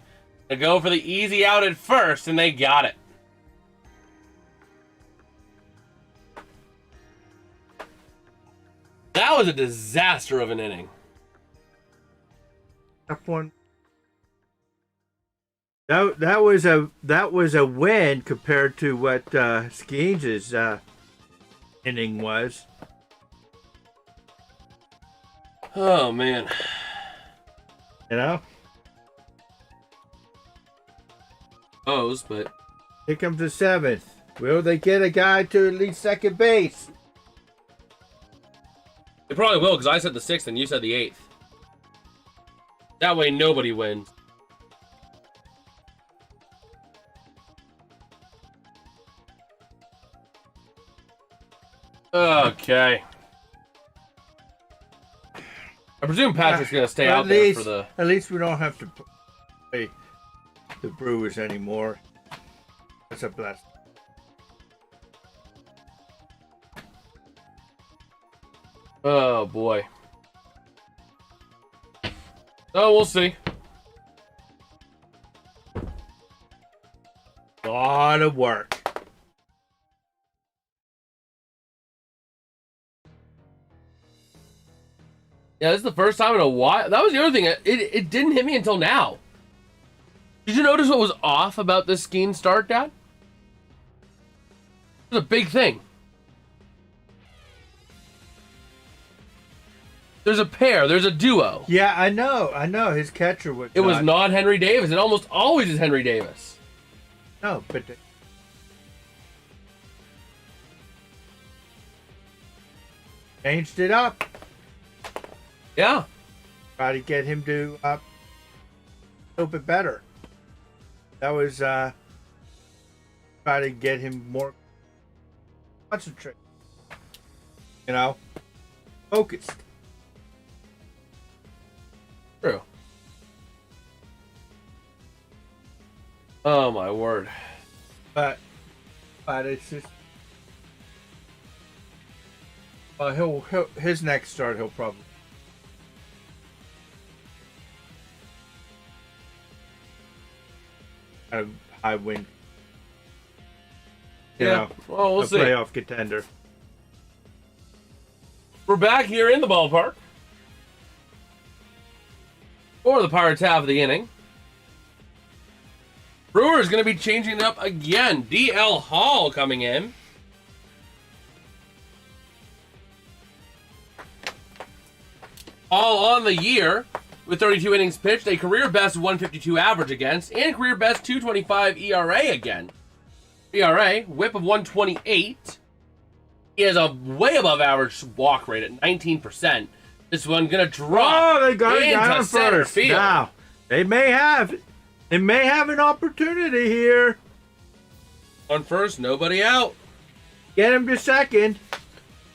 to go for the easy out at first, and they got it. That was a disaster of an inning. Up one. That was a win compared to what Skenes' inning was. Oh man. You know? But Here comes the 7th. Will they get a guy to at least second base? they probably will, because I said the 6th and you said the 8th. That way nobody wins. Okay. I presume Patrick's going to stay out there for the... At least we don't have to play the Brewers anymore. That's a blessing. Oh, boy. Oh, we'll see. A lot of work. Yeah, this is the first time in a while. That was the other thing. It didn't hit me until now. Did you notice what was off about this Skenes start, Dad? It was a big thing. There's a pair. There's a duo. Yeah, I know. His catcher was. It was not Henry Davis. It almost always is Henry Davis. No, but changed it up. Yeah. Try to get him to a little bit better. That was try to get him more concentrated. You know, focused. True. Oh my word. But it's just his next start he'll probably a high win. You know, well, we'll see. Playoff contender. We're back here in the ballpark. Or the Pirates half of the inning. Brewers going to be changing it up again. DL Hall coming in. All on the year with 32 innings pitched, a career best 152 average against, and career best 225 ERA again. ERA, whip of 128. He has a way above average walk rate at 19%. This one gonna drop. Oh, they got it down center first. field. Now they may have an opportunity here. On first, nobody out. Get him to second.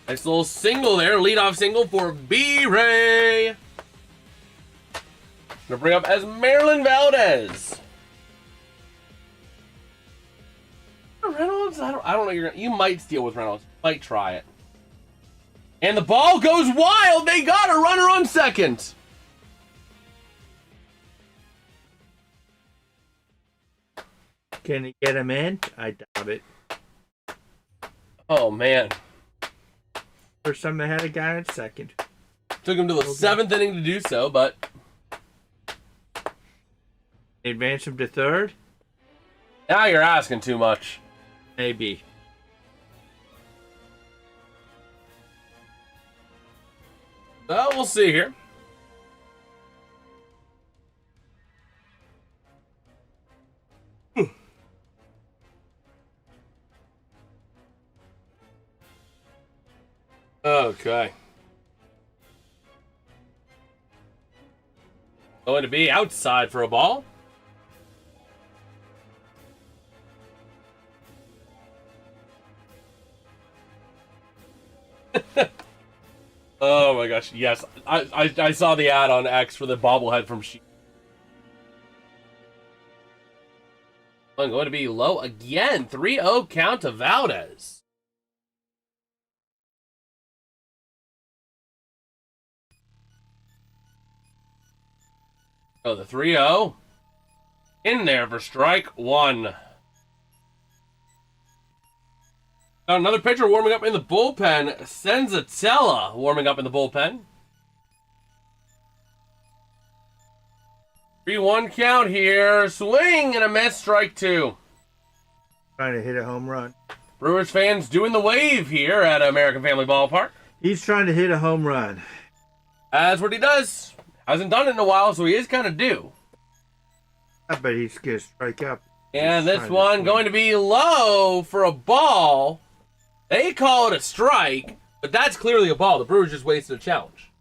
Nice little single there, leadoff single for B-Ray. Gonna bring up as Marilyn Valdez. Reynolds, I don't know. You might steal with Reynolds. Might try it. And the ball goes wild. They got a runner on second. Can he get him in? I doubt it. Oh man. First time they had a guy in second. Took him to the seventh inning to do so, but They advance him to third? now you're asking too much. Maybe. Well, we'll see here. Okay. Going to be outside for a ball. Oh my gosh, yes. I saw the ad on X for the bobblehead from She. I'm going to be low again. 3-0 count to Valdez. Oh, the 3-0. In there for strike one. Got another pitcher warming up in the bullpen. Senzatella warming up in the bullpen. 3-1 count here. Swing and a miss. Strike two. Trying to hit a home run. Brewers fans doing the wave here at American Family Ballpark. He's trying to hit a home run. That's what he does. Hasn't done it in a while, so he is kind of due. I bet he's going to strike out. And this one going to be low for a ball. They call it a strike, but that's clearly a ball. The Brewers just wasted a challenge.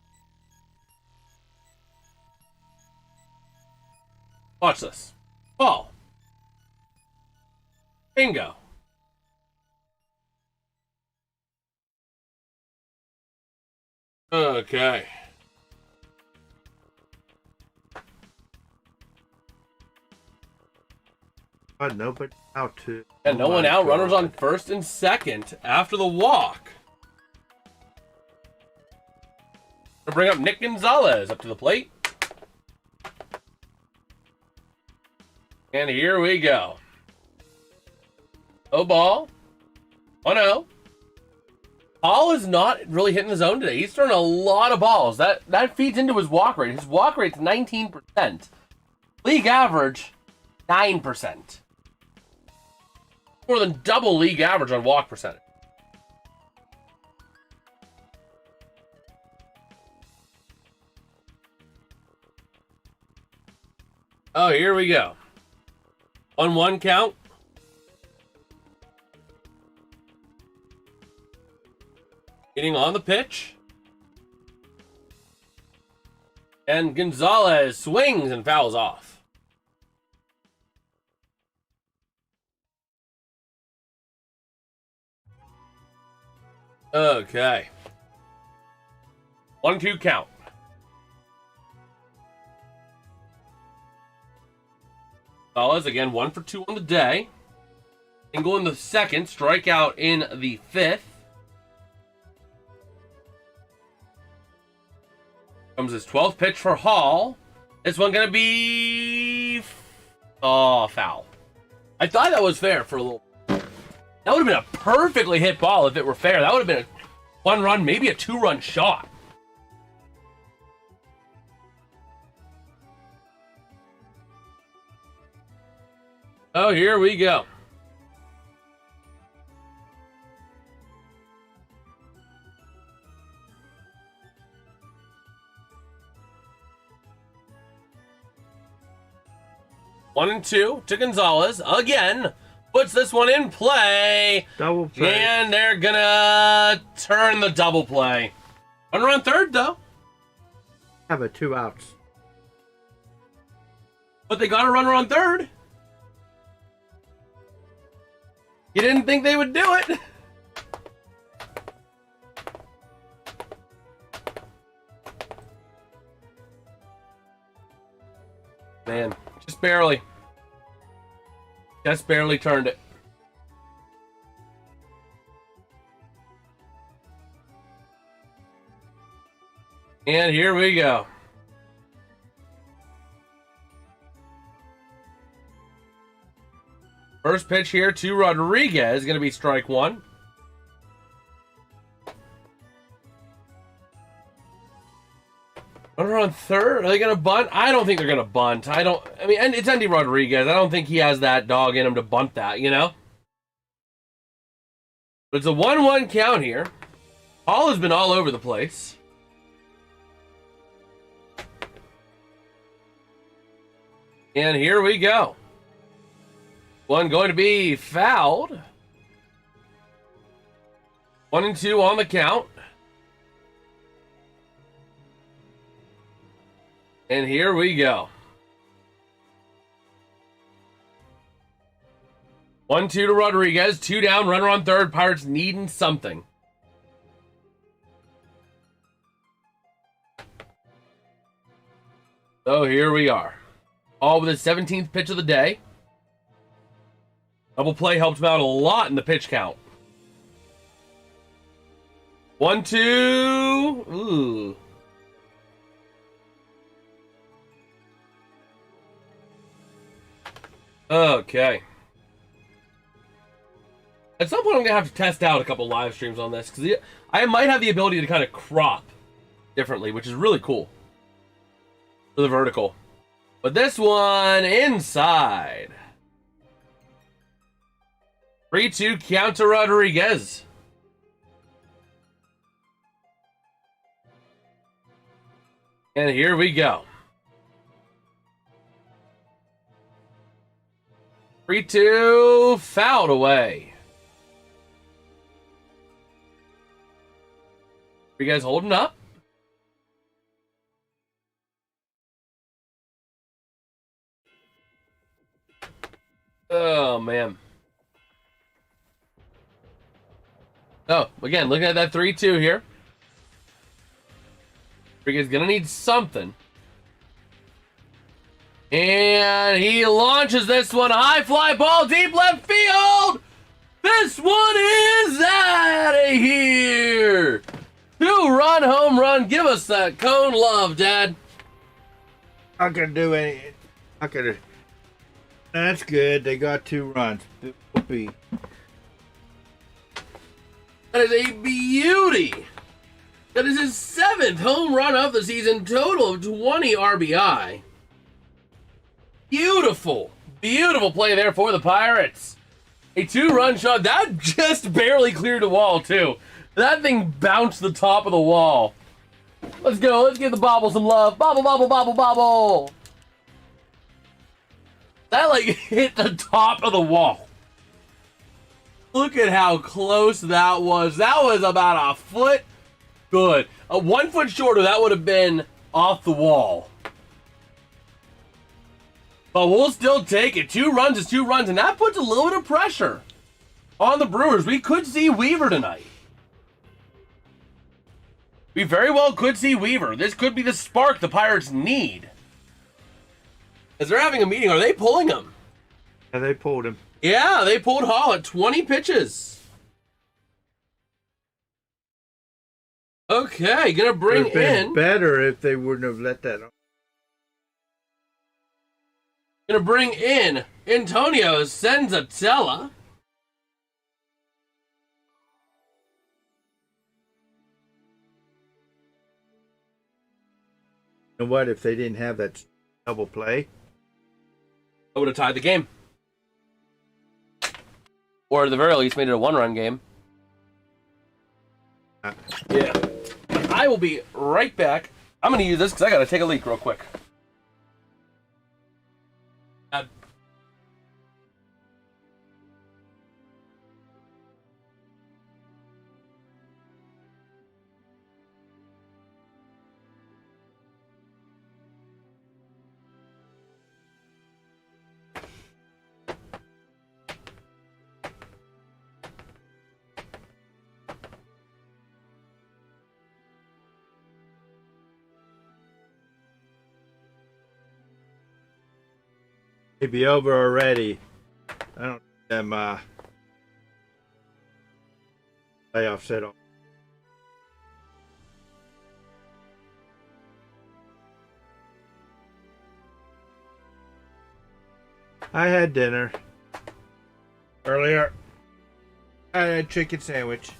Watch this. Ball. Bingo. Okay. But nobody out to. And no one out. Runners on first and second after the walk. To bring up Nick Gonzalez up to the plate. And here we go. Oh, ball. 1-0. Paul is not really hitting the zone today. He's throwing a lot of balls. That feeds into his walk rate. His walk rate's 19%. League average, 9%. More than double league average on walk percentage. Oh, here we go. 1-1 count. Getting on the pitch. And Gonzalez swings and fouls off. Okay. 1-2 count. Gonzalez again 1 for 2 on the day. Single in the second, strikeout in the fifth. Comes his 12th pitch for Hall. This one gonna be foul. I thought that was fair for a little. That would have been a perfectly hit ball if it were fair. That would have been a 1-run, maybe a 2-run shot. Oh, here we go. One and two to Gonzalez again. Puts this one in play. Double play. And they're gonna turn the double play. Runner on third, though. Have a 2 outs. But they got a runner on third. You didn't think they would do it. Man, just barely. Just barely turned it. And here we go. First pitch here to Rodriguez, going to be strike one. Runner on third. Are they going to bunt? I don't think they're going to bunt. I mean, and it's Andy Rodriguez. I don't think he has that dog in him to bunt that, you know? But it's a 1-1 count here. Hall has been all over the place. And here we go. One going to be fouled. 1-2 on the count. And here we go. 1-2 to Rodriguez. 2 down. Runner on third. Pirates needing something. So here we are. All with his 17th pitch of the day. Double play helped him out a lot in the pitch count. 1-2. Ooh. Okay. At some point, I'm going to have to test out a couple live streams on this, because I might have the ability to kind of crop differently, which is really cool for the vertical. But this one, inside. 3-2 count to Rodriguez. And here we go. 3-2, fouled away. Are you guys holding up? Oh, man. Oh, again, looking at that 3-2 here. He's going to need something. And he launches this one. High fly ball, deep left field. This one is out of here. 2-run home run. Give us that cone love, Dad. Not going to do any. Not going to. That's good. They got 2 runs. That is a beauty. That is his 7th home run of the season, total of 20 RBI. Beautiful, beautiful play there for the Pirates. A 2-run shot. That just barely cleared the wall, too. That thing bounced the top of the wall. Let's go. Let's give the bobble some love. Bobble, bobble, bobble, bobble. That, like, hit the top of the wall. Look at how close that was. That was about a foot. Good. 1 foot shorter, that would have been off the wall. But we'll still take it. 2 runs is 2 runs, and that puts a little bit of pressure on the Brewers. We could see Weaver tonight. We very well could see Weaver. This could be the spark the Pirates need. As they're having a meeting, are they pulling him? Yeah, they pulled him. Yeah, they pulled Hall at 20 pitches. Okay, gonna bring It would have been in. better if they wouldn't have let that on. Gonna bring in Antonio Senzatella. You know what? If they didn't have that double play, I would have tied the game. Or at the very least made it a 1-run game. Yeah. I will be right back. I'm going to use this because I got to take a leak real quick. it'd be over already. I don't think them playoffs set off. I had dinner earlier. I had a chicken sandwich.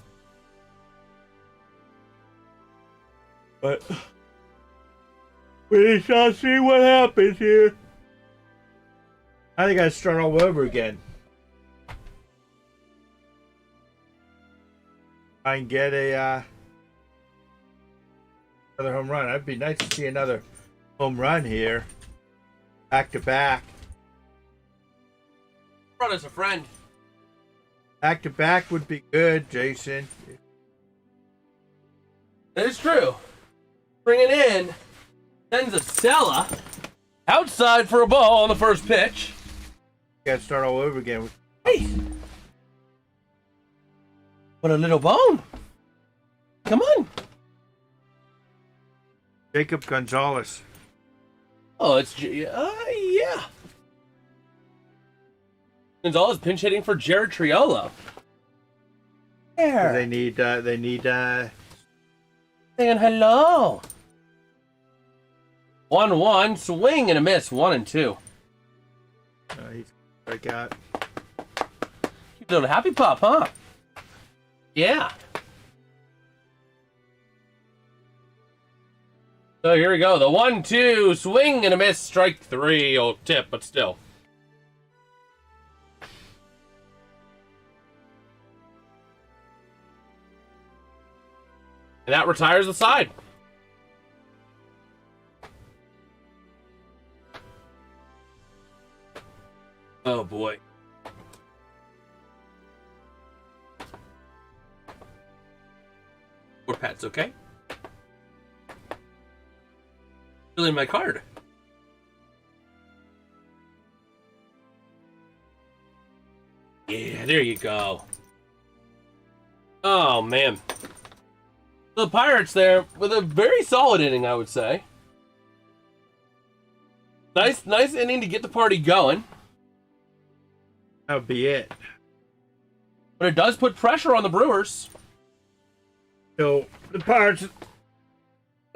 But we shall see what happens here. I think I'd start all over again. I can get a another home run. It'd be nice to see another home run here, back to back. Brought us a friend. Back to back would be good, Jason. That is true. Bringing in Senzatella. Outside for a ball on the first pitch. Got to start all over again. Hey. What a little bone. Come on. Jacob Gonzalez. Oh, it's yeah. Gonzalez pinch hitting for Jared Triolo. There. They need saying hello. 1-1, swing and a miss, 1-2. he's strike out. Cute little happy pup, huh? Yeah. So here we go. The 1-2, swing and a miss, strike 3. Oh, tip, but still. And that retires the side. Oh, boy. Poor Pat's okay? Fill in my card. Yeah, there you go. Oh, man. The Pirates there with a very solid inning, I would say. Nice inning to get the party going. That'll be it. But it does put pressure on the Brewers. So the Pirates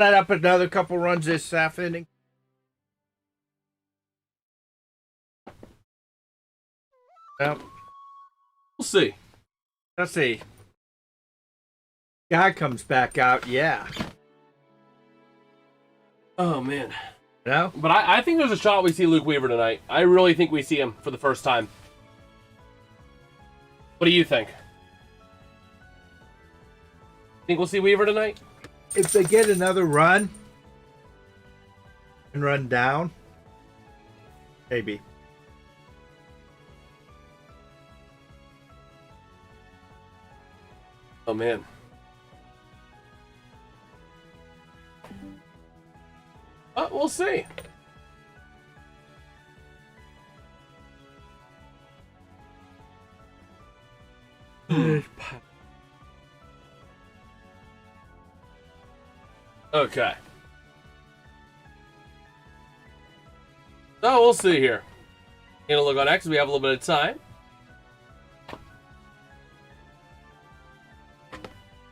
let up another couple runs this half inning. Well, We'll see. let's see. Guy comes back out, yeah. Oh, man. No? But I think there's a shot we see Luke Weaver tonight. I really think we see him for the first time. What do you think? Think we'll see Weaver tonight? If they get another run and run down, maybe. Oh, man. We'll see. Okay. So we'll see here. Gonna look on X. We have a little bit of time.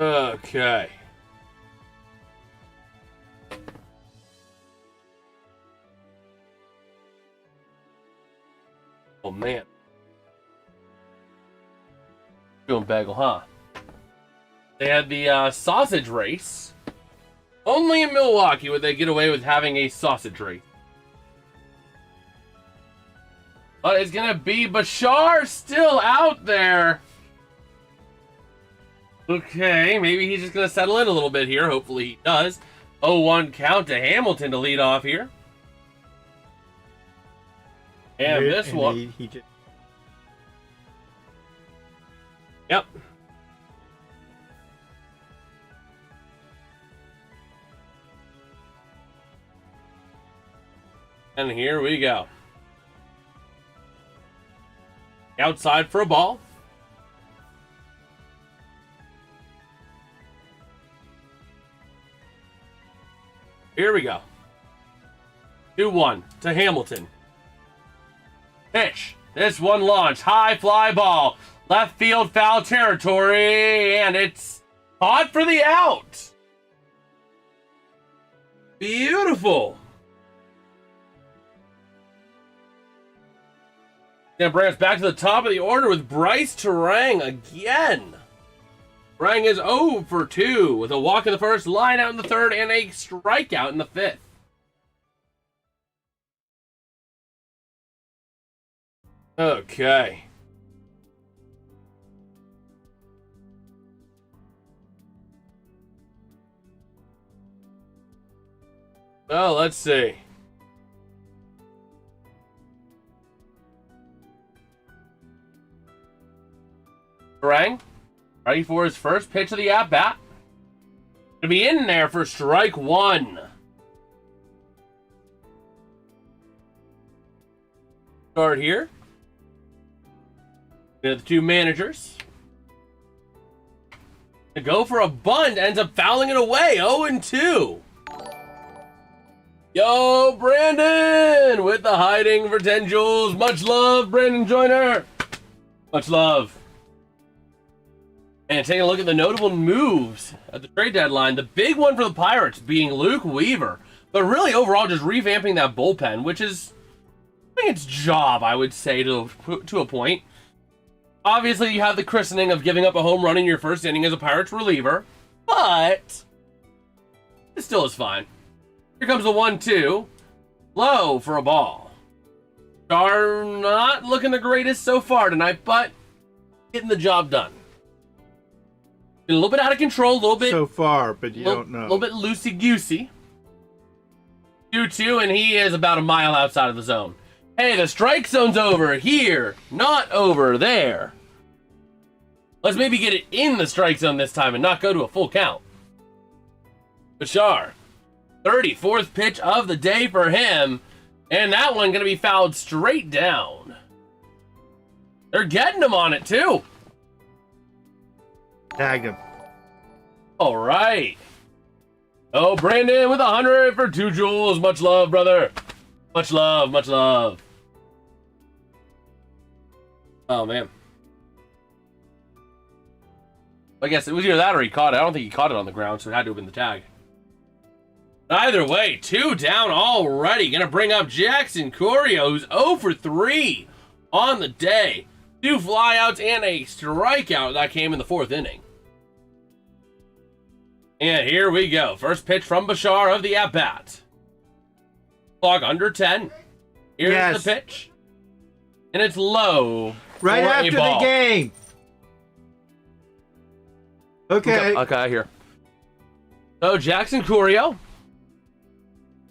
Okay. Oh, man. Doing bagel, huh? They had the sausage race. Only in Milwaukee would they get away with having a sausage race. But it's going to be Bachar still out there. Okay, maybe he's just going to settle in a little bit here. Hopefully he does. 0-1 count to Hamilton to lead off here. And this one. He just... Yep. And here we go. Outside for a ball. Here we go. 2-1 to Hamilton. Pitch. This one launched. High fly ball. Left field foul territory. And it's caught for the out. Beautiful. Gonna bring us back to the top of the order with Bryce Terang again. Terang is 0 for 2 with a walk in the first, line out in the third, and a strikeout in the fifth. Okay. Well, let's see. Terang, ready for his first pitch of the at-bat. Gonna be in there for strike one. Start here. The two managers. To go for a bunt, ends up fouling it away. 0-2. Yo, Brandon with the hiding potentials. Much love, Brandon Joyner. Much love. And taking a look at the notable moves at the trade deadline, the big one for the Pirates being Luke Weaver. But really, overall, just revamping that bullpen, which is doing its job, I would say, to a point. Obviously, you have the christening of giving up a home run in your first inning as a Pirates reliever, but it still is fine. Here comes the 1-2. Low for a ball. Are not looking the greatest so far tonight, but getting the job done. A little bit out of control, a little bit... So far, but you don't know. A little bit loosey-goosey. 2-2, and he is about a mile outside of the zone. Hey, the strike zone's over here, not over there. Let's maybe get it in the strike zone this time and not go to a full count. Bachar, 34th pitch of the day for him. And that one going to be fouled straight down. They're getting him on it, too. Tagged him. All right. Oh, Brandon with 100 for 2 joules. Much love, brother. Much love, much love. Oh, man. I guess it was either that or he caught it. I don't think he caught it on the ground, so it had to have been the tag. Either way, 2 down already. Gonna bring up Jackson Corio, who's 0 for 3 on the day. 2 flyouts and a strikeout that came in the 4th inning. And here we go. First pitch from Bachar of the at-bat. Clock under 10. Here's the pitch. And it's low. Right after the game. Okay. Okay, here. So Jackson Corio,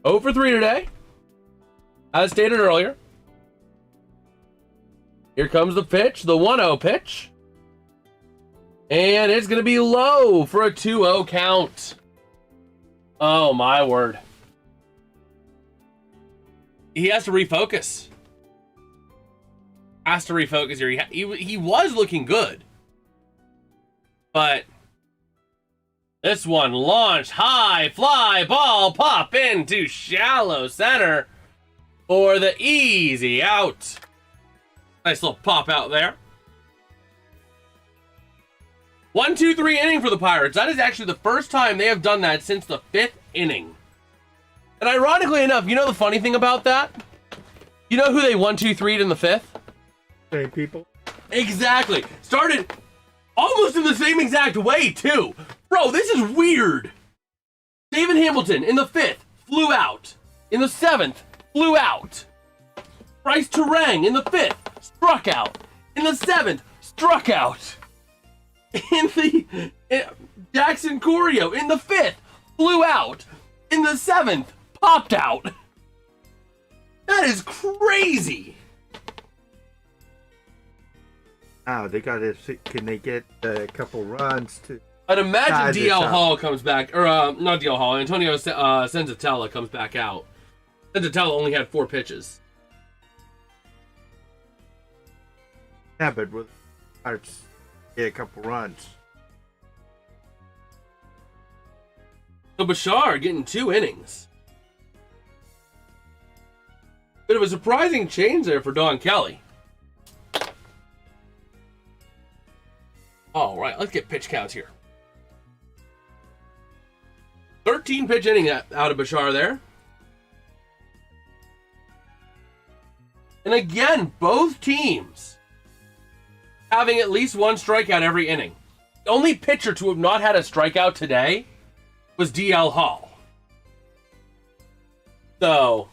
0 for 3 today, as stated earlier. Here comes the pitch, the 1-0 pitch. And it's going to be low for a 2-0 count. Oh, my word. He has to refocus. Has to refocus here. He was looking good. But this one launched high, fly, ball, pop into shallow center for the easy out. Nice little pop out there. 1-2-3 inning for the Pirates. That is actually the first time they have done that since the 5th inning. And ironically enough, you know the funny thing about that? You know who they 1-2-3'd in the 5th? Same people. Exactly. Started almost in the same exact way, too. Bro, this is weird. David Hamilton in the 5th flew out. In the 7th, flew out. Bryce Terang in the 5th struck out. In the 7th, struck out. Jackson Corio in the 5th flew out. In the 7th, popped out. That is crazy. Wow, they got to. Can they get a couple runs to? I'd imagine DL Hall comes back, or not DL Hall. Antonio Senzatella comes back out. Senzatella only had 4 pitches. Yeah, but with Pirates get a couple runs. So Bachar getting 2 innings. Bit of a surprising change there for Don Kelly. All right, let's get pitch counts here. 13 pitch inning out of Bachar there. And again, both teams having at least 1 strikeout every inning. The only pitcher to have not had a strikeout today was DL Hall. So,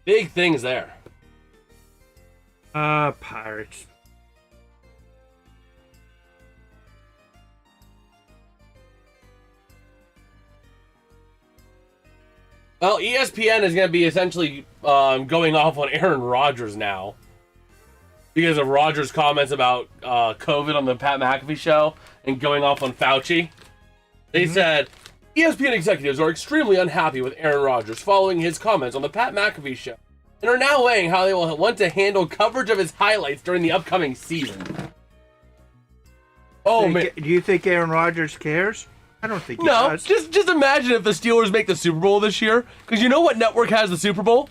big things there. Pirates. Well, ESPN is going to be essentially going off on Aaron Rodgers now because of Rodgers' comments about COVID on the Pat McAfee show and going off on Fauci. They said, ESPN executives are extremely unhappy with Aaron Rodgers following his comments on the Pat McAfee show and are now weighing how they will want to handle coverage of his highlights during the upcoming season. Oh, man. Do you think Aaron Rodgers cares? I don't think he does. Just imagine if the Steelers make the Super Bowl this year. Because you know what network has the Super Bowl?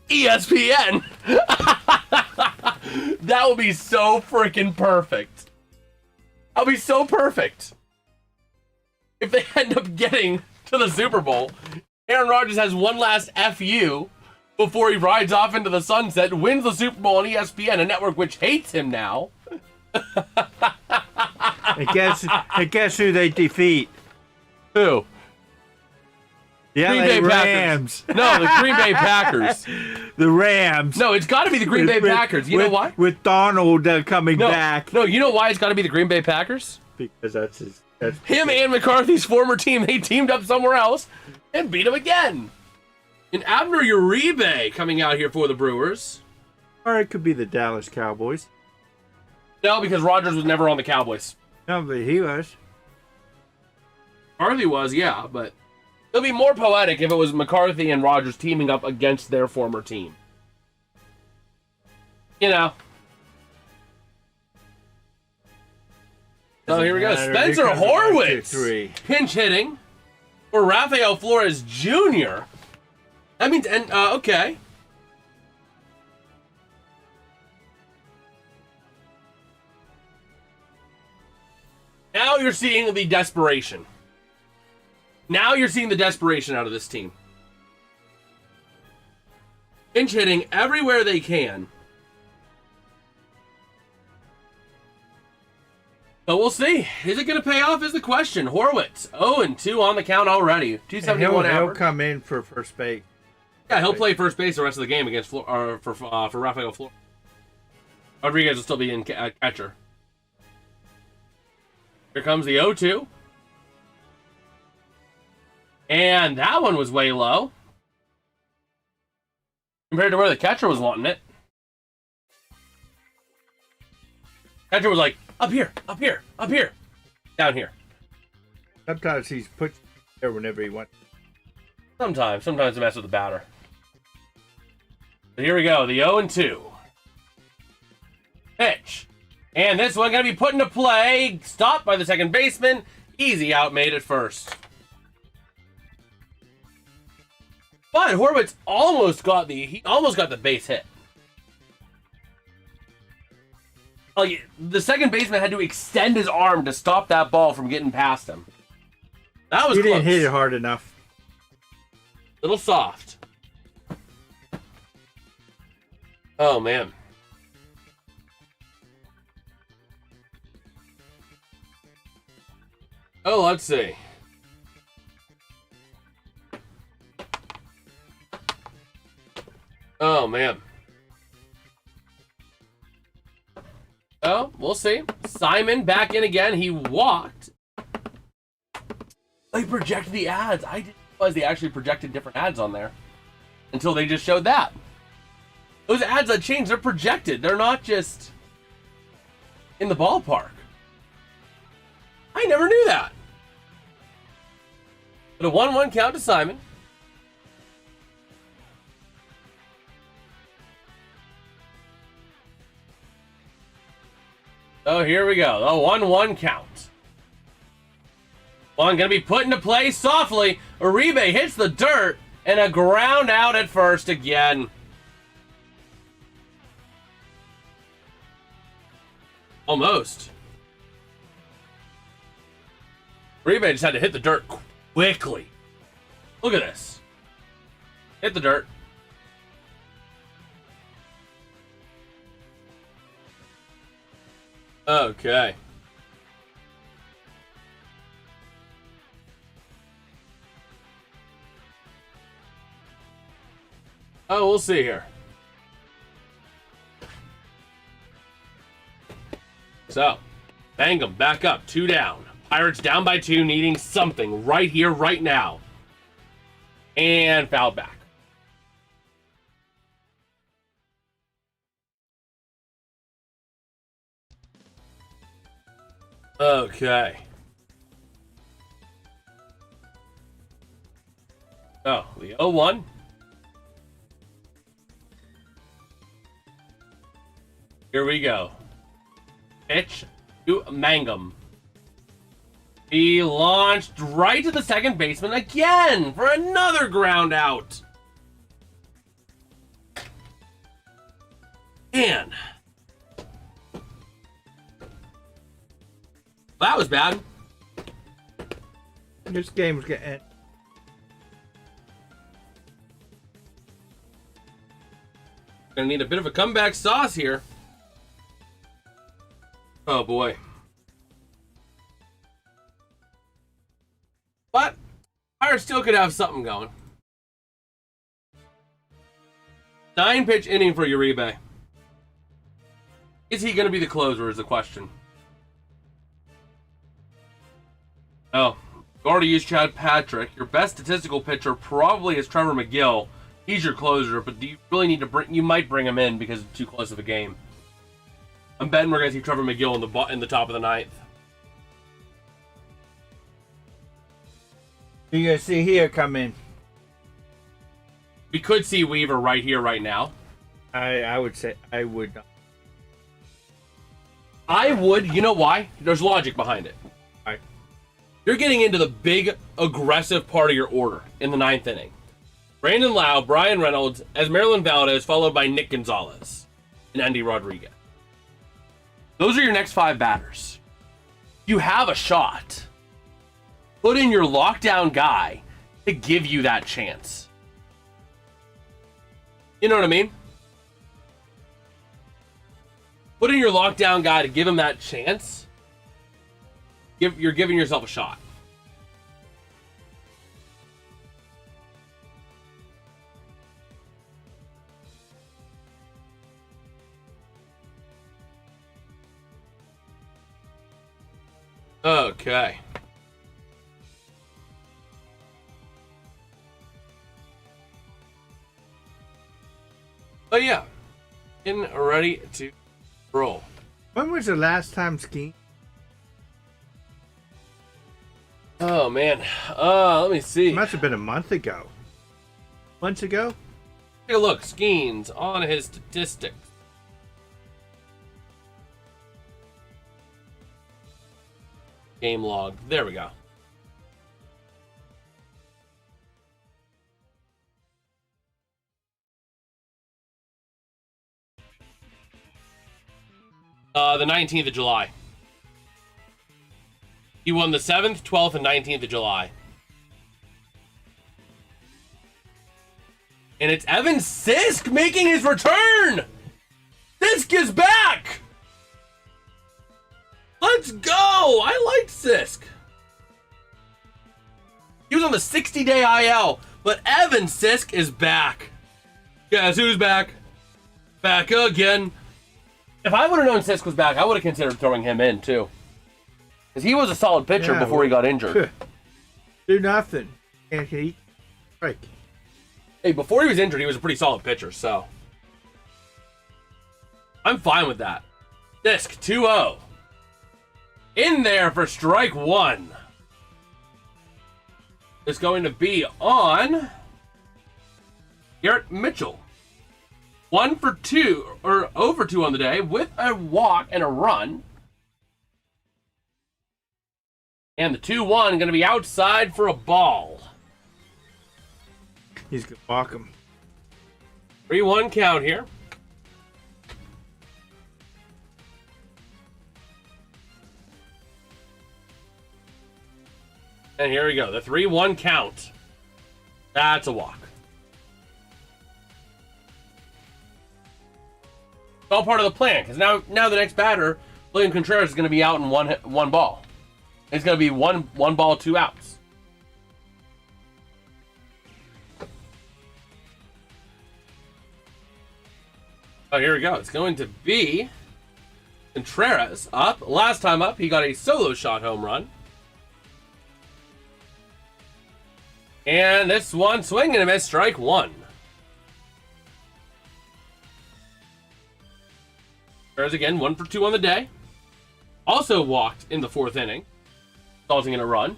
ESPN. That would be so freaking perfect. That would be so perfect. If they end up getting to the Super Bowl, Aaron Rodgers has one last FU before he rides off into the sunset, wins the Super Bowl on ESPN, a network which hates him now. And guess who they defeat? Who? The Green LA Bay Rams. Packers. No, the Green Bay Packers. The Rams. No, it's got to be the Green Bay Packers. You know why? With Donald coming back. No, you know why it's got to be the Green Bay Packers? Because that's his. Him and McCarthy's former team, they teamed up somewhere else and beat him again. And Abner Uribe coming out here for the Brewers. Or it could be the Dallas Cowboys. No, because Rogers was never on the Cowboys. No, but he was. McCarthy was, yeah, but it'll be more poetic if it was McCarthy and Rogers teaming up against their former team. You know. So here we go. Spencer Horwitz. Pinch hitting for Rafael Flores Jr. That means, okay. Now you're seeing the desperation. Now you're seeing the desperation out of this team. Pinch hitting everywhere they can. But we'll see. Is it going to pay off is the question. Horwitz, 0-2 on the count already. 271 average. He'll come in for first base. Yeah, he'll play first base the rest of the game against for Rafael Flores. Rodriguez will still be in catcher. Here comes the 0-2. And that one was way low. Compared to where the catcher was wanting it. Catcher was like, up here, up here, up here. Down here. Sometimes he's put there whenever he wants. Sometimes to mess with the batter. But here we go, the 0-2. Pitch. And this one going to be put into play. Stopped by the second baseman. Easy out made at first. But Horwitz almost got the base hit. Like, the second baseman had to extend his arm to stop that ball from getting past him. That was close. He didn't hit it hard enough. Little soft. Oh, man. Oh, let's see. Oh, man. Oh, we'll see. Simon back in again. He walked. They projected the ads. I didn't realize they actually projected different ads on there until they just showed that. Those ads that change, they're projected. They're not just in the ballpark. I never knew that. But a 1-1 count to Simon. Oh, here we go. The 1-1 count. One going to be put into play softly. Uribe hits the dirt and a ground out at first again. Almost. Uribe just had to hit the dirt quickly. Look at this. Hit the dirt. Okay. Oh, we'll see here. So, Mangum back up, 2 down. Pirates down by 2, needing something right here, right now. And foul back. Okay. Oh, the 0-1. Here we go. Pitch to Mangum. He launched right to the second baseman again for another ground out. Man. That was bad. This game was getting. Gonna need a bit of a comeback sauce here. Oh boy. But Pirates still could have something going. 9-pitch inning for Uribe. Is he going to be the closer is the question. Oh, already used Chad Patrick. Your best statistical pitcher probably is Trevor McGill. He's your closer, but do you really need to bring? You might bring him in because it's too close of a game. I'm betting we're gonna see Trevor McGill in the top of the ninth. You're gonna see here come in. We could see Weaver right here, right now. I would say I would not. I would. You know why? There's logic behind it. Right. You're getting into the big, aggressive part of your order in the ninth inning. Brandon Lau, Brian Reynolds, Esmeralda Valdez, followed by Nick Gonzalez and Andy Rodriguez. Those are your next 5 batters. You have a shot. Put in your lockdown guy to give you that chance. You know what I mean? Put in your lockdown guy to give him that chance. You're giving yourself a shot. Okay. But yeah, getting ready to roll. When was the last time skiing? Oh man, let me see. It must have been a month ago. Months ago? Take a look. Skenes on his statistics. Game log. There we go. The 19th of July. He won the 7th, 12th, and 19th of July. And it's Evan Sisk making his return! Sisk is back! Let's go! I like Sisk. He was on the 60-day IL, but Evan Sisk is back. Guess who's back? Back again. If I would have known Sisk was back, I would have considered throwing him in, too. Because he was a solid pitcher before he got injured. Do nothing. Can't eat. Break. Hey, before he was injured, he was a pretty solid pitcher, so. I'm fine with that. Sisk 2-0. In there for strike 1. It's going to be on Garrett Mitchell. 1 for 2, or over 2 on the day, with a walk and a run. And the 2-1 going to be outside for a ball. He's going to walk him. 3-1 count here. And here we go. The 3-1 count. That's a walk. It's all part of the plan, because now the next batter, William Contreras, is going to be out in one ball. It's going to be one ball, 2 outs. Oh, here we go. It's going to be Contreras up. Last time up, he got a solo shot home run. And this one, swing and a miss, strike 1. Contreras again, 1 for 2 on the day. Also walked in the 4th inning, resulting in a run.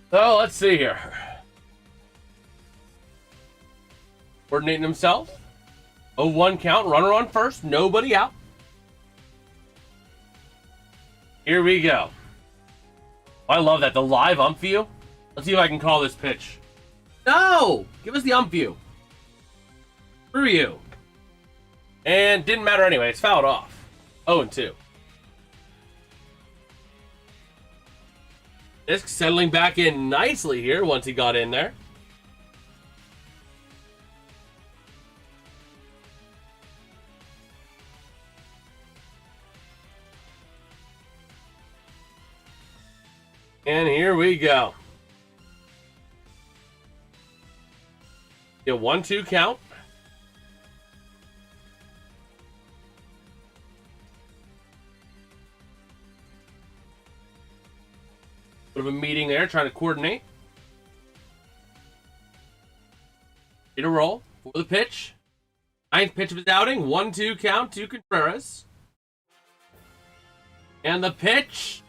So let's see here. Coordinating himself. 0-1 count, runner on first, nobody out. Here we go. I love that, the live ump view. Let's see if I can call this pitch. No! Give us the ump view. Screw you. And didn't matter anyway, it's fouled off. 0-2. Fisk settling back in nicely here once he got in there. And here we go. A 1-2 count. Bit of a meeting there, trying to coordinate. Hit a roll for the pitch. 9th pitch of his outing. 1-2 count to Contreras. And the pitch.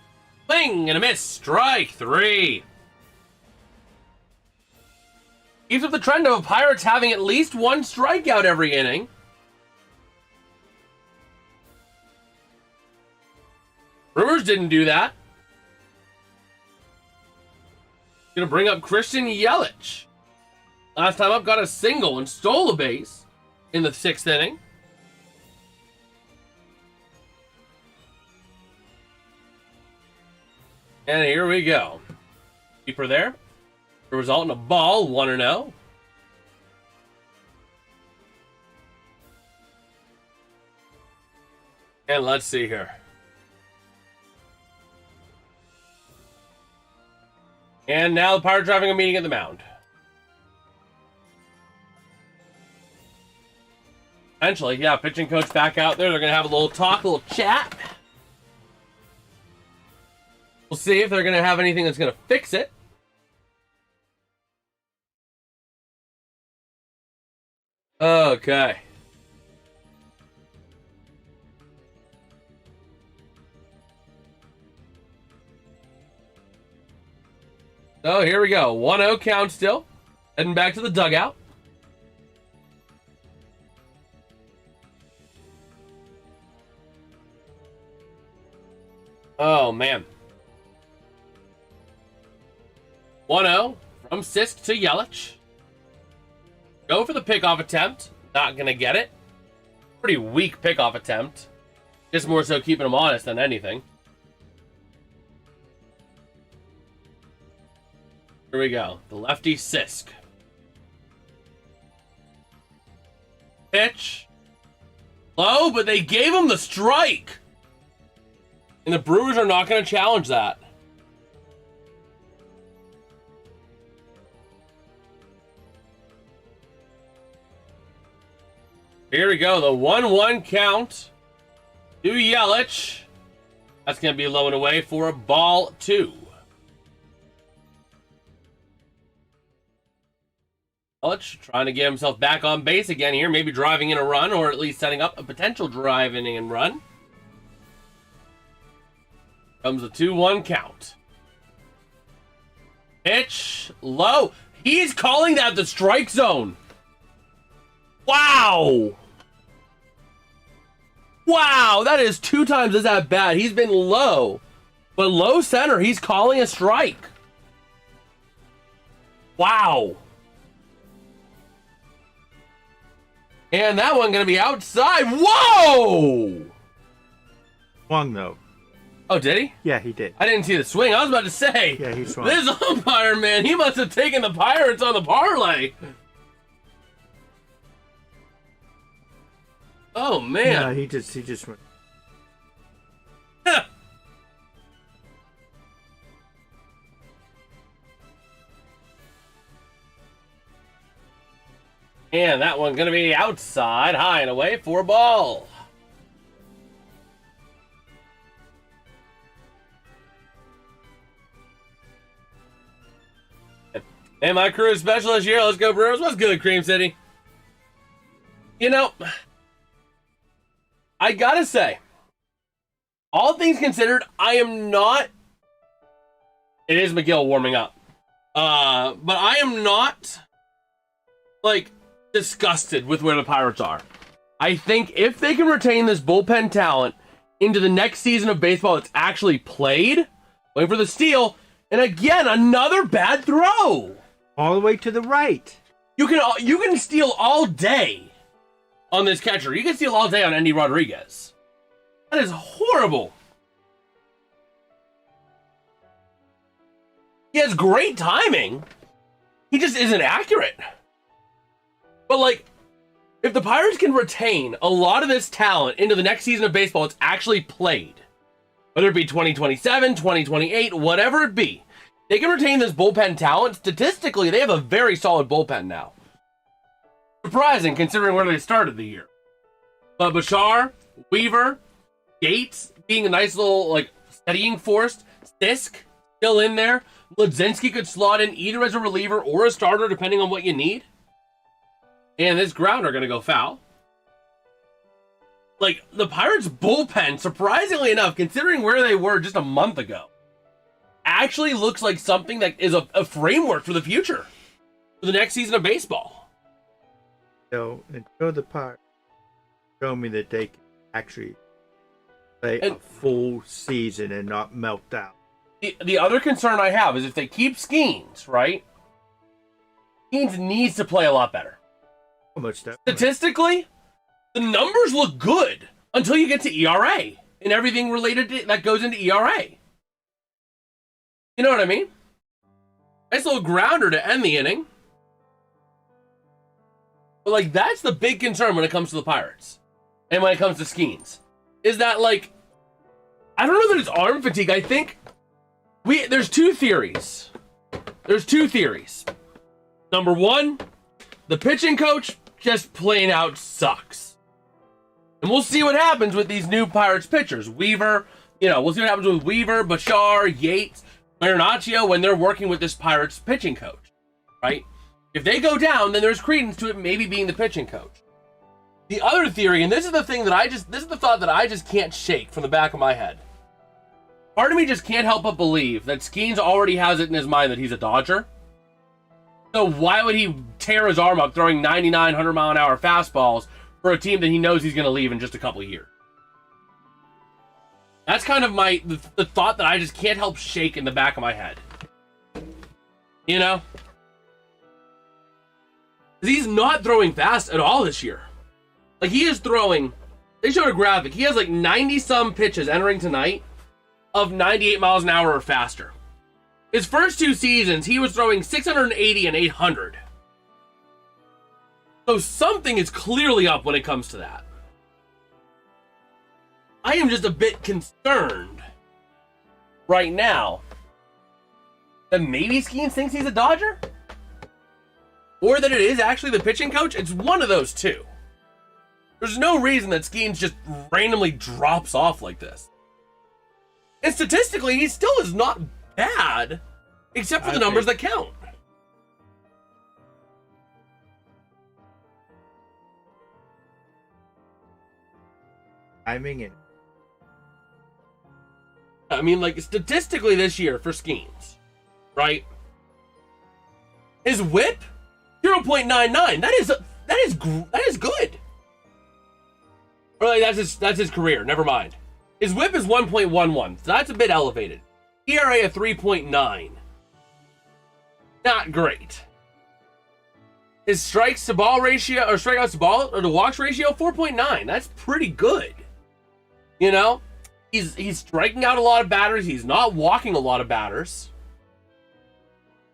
Swing and a miss. Strike 3. Keeps up the trend of Pirates having at least one strikeout every inning. Brewers didn't do that. Gonna bring up Christian Yelich. Last time up, got a single and stole a base in the 6th inning. And here we go. Keeper there. The result in a ball, 1-0. And let's see here. And now the Pirates are having a meeting at the mound. Eventually, yeah, pitching coach back out there. They're going to have a little talk, a little chat. We'll see if they're going to have anything that's going to fix it. Okay. So here we go. 1-0 count still. Heading back to the dugout. Oh, man. 1-0 from Sisk to Yelich. Go for the pickoff attempt. Not going to get it. Pretty weak pickoff attempt. Just more so keeping him honest than anything. Here we go. The lefty Sisk. Pitch. Low, but they gave him the strike. And the Brewers are not going to challenge that. Here we go. The 1-1 count to Yelich. That's going to be low and away for a ball 2. Yelich trying to get himself back on base again here. Maybe driving in a run or at least setting up a potential drive inning and run. Comes a 2-1 count. Pitch low. He's calling that the strike zone. Wow. Wow, that is 2 times as that bad. He's been low. But low center, he's calling a strike. Wow. And that one going to be outside. Whoa! Swung, though. Oh, did he? Yeah, he did. I didn't see the swing. I was about to say. Yeah, he swung. This umpire, man, he must have taken the Pirates on the parlay. Oh, man. No, he just went. And that one's going to be outside, high and away for a ball. Hey, my crew special this year. Let's go, Brewers. What's good, Cream City? You know, I gotta say, all things considered, I am not... It is McGill warming up. But I am not, like, disgusted with where the Pirates are. I think if they can retain this bullpen talent into the next season of baseball that's actually played, waiting for the steal, and again, another bad throw. All the way to the right. You can steal all day on this catcher. You can steal all day on Andy Rodriguez. That is horrible. He has great timing. He just isn't accurate. But, like, if the Pirates can retain a lot of this talent into the next season of baseball it's actually played, whether it be 2027, 2028, whatever it be, they can retain this bullpen talent. Statistically, they have a very solid bullpen now. Surprising, considering where they started the year. But Bachar, Weaver, Yates being a nice little, like, steadying force. Sisk still in there. Ledzinski could slot in either as a reliever or a starter, depending on what you need. And this grounder going to go foul. Like, the Pirates' bullpen, surprisingly enough, considering where they were just a month ago, actually looks like something that is a framework for the future, for the next season of baseball. So, until the Pirates show me that they can actually play a full season and not melt down. The other concern I have is if they keep Skenes, right? Skenes needs to play a lot better. Almost that. Statistically, the numbers look good until you get to ERA and everything related to that goes into ERA. You know what I mean? Nice little grounder to end the inning. But, like, that's the big concern when it comes to the Pirates. And when it comes to Skenes. Is that, like, I don't know that it's arm fatigue. I think there's two theories. Number one, the pitching coach just plain out sucks. And we'll see what happens with these new Pirates pitchers. Weaver, we'll see what happens with Weaver, Bachar, Yates, Marinaccio when they're working with this Pirates pitching coach, right? If they go down, then there's credence to it maybe being the pitching coach. The other theory, and this is the thought that I just can't shake from the back of my head. Part of me just can't help but believe that Skenes already has it in his mind that he's a Dodger. So why would he tear his arm up throwing 99, 100-mile-an-hour fastballs for a team that he knows he's going to leave in just a couple of years? That's kind of the thought that I just can't help shake in the back of my head. You know? He's not throwing fast at all this year. Like, he is throwing... They showed a graphic. He has like 90-some pitches entering tonight of 98 miles an hour or faster. His first two seasons, he was throwing 680 and 800. So something is clearly up when it comes to that. I am just a bit concerned right now that maybe Skenes thinks he's a Dodger? Or that it is actually the pitching coach? It's one of those two. There's no reason that Skenes just randomly drops off like this. And statistically, he still is not bad, except for the numbers that count. Timing and I mean, like, statistically this year for Skenes, right? His whip, 0.99. That is good. Or like that's his career. Never mind. His whip is 1.11. So that's a bit elevated. ERA of 3.9. Not great. His strikes to ball ratio, or strikeouts to ball, or to walks ratio, 4.9. That's pretty good. You know? He's striking out a lot of batters. He's not walking a lot of batters.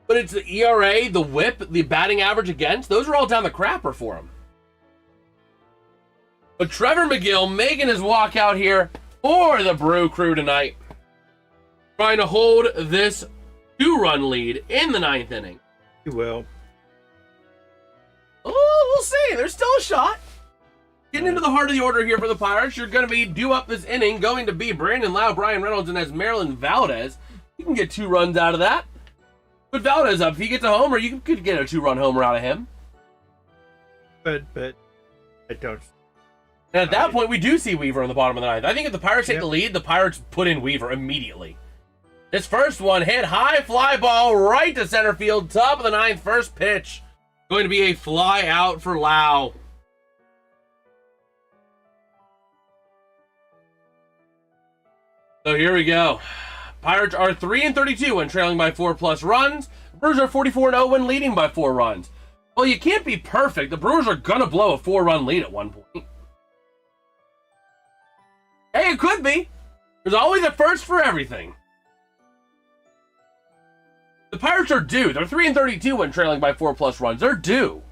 But it's the ERA, the whip, the batting average against. Those are all down the crapper for him. But Trevor McGill making his walk out here for the Brew Crew tonight. Trying to hold this 2-run lead in the 9th inning. He will. Oh, we'll see. There's still a shot. Getting into the heart of the order here for the Pirates. You're going to be due up this inning. Going to be Brandon Lau, Brian Reynolds, and as Marilyn Valdez. You can get 2 runs out of that. Put Valdez up. If he gets a homer, you could get a 2-run homer out of him. But I don't. And at that point, we do see Weaver in the bottom of the 9th. I think if the Pirates take the lead, the Pirates put in Weaver immediately. This first one hit high fly ball right to center field. Top of the 9th, first pitch. Going to be a fly out for Lau. So here we go. Pirates are 3-32 when trailing by 4+ runs. Brewers are 44-0 when leading by 4 runs. Well, you can't be perfect. The Brewers are going to blow a 4-run lead at one point. Hey, it could be. There's always a first for everything. The Pirates are due. They're 3-32 when trailing by 4+ runs. They're due.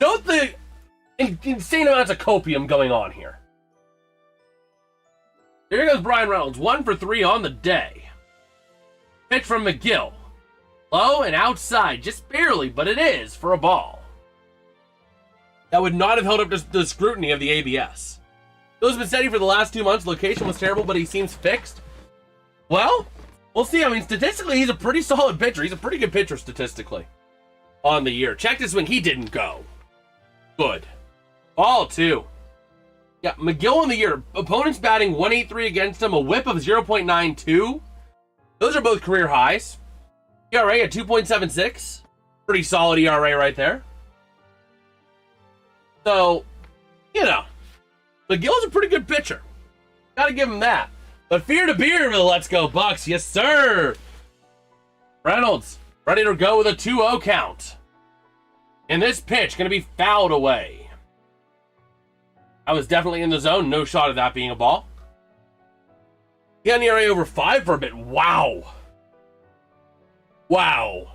Note the insane amounts of copium going on here. Here goes Brian Reynolds, 1 for 3 on the day. Pitch from McGill. Low and outside, just barely, but it is for a ball. That would not have held up to the scrutiny of the ABS. Bill's been steady for the last 2 months. Location was terrible, but he seems fixed. Well, we'll see. I mean, statistically, he's a pretty solid pitcher. He's a pretty good pitcher statistically on the year. Check this when he didn't go. Good. Ball 2. Yeah, McGill on the year. Opponents batting 183 against him, a whip of 0.92. Those are both career highs. ERA at 2.76. Pretty solid ERA right there. So, you know, McGill's a pretty good pitcher. Gotta give him that. But fear to beer for the Let's Go Bucks. Yes, sir. Reynolds ready to go with a 2-0 count. And this pitch going to be fouled away. I was definitely in the zone. No shot of that being a ball. He had an ERA over 5 for a bit. Wow. Wow.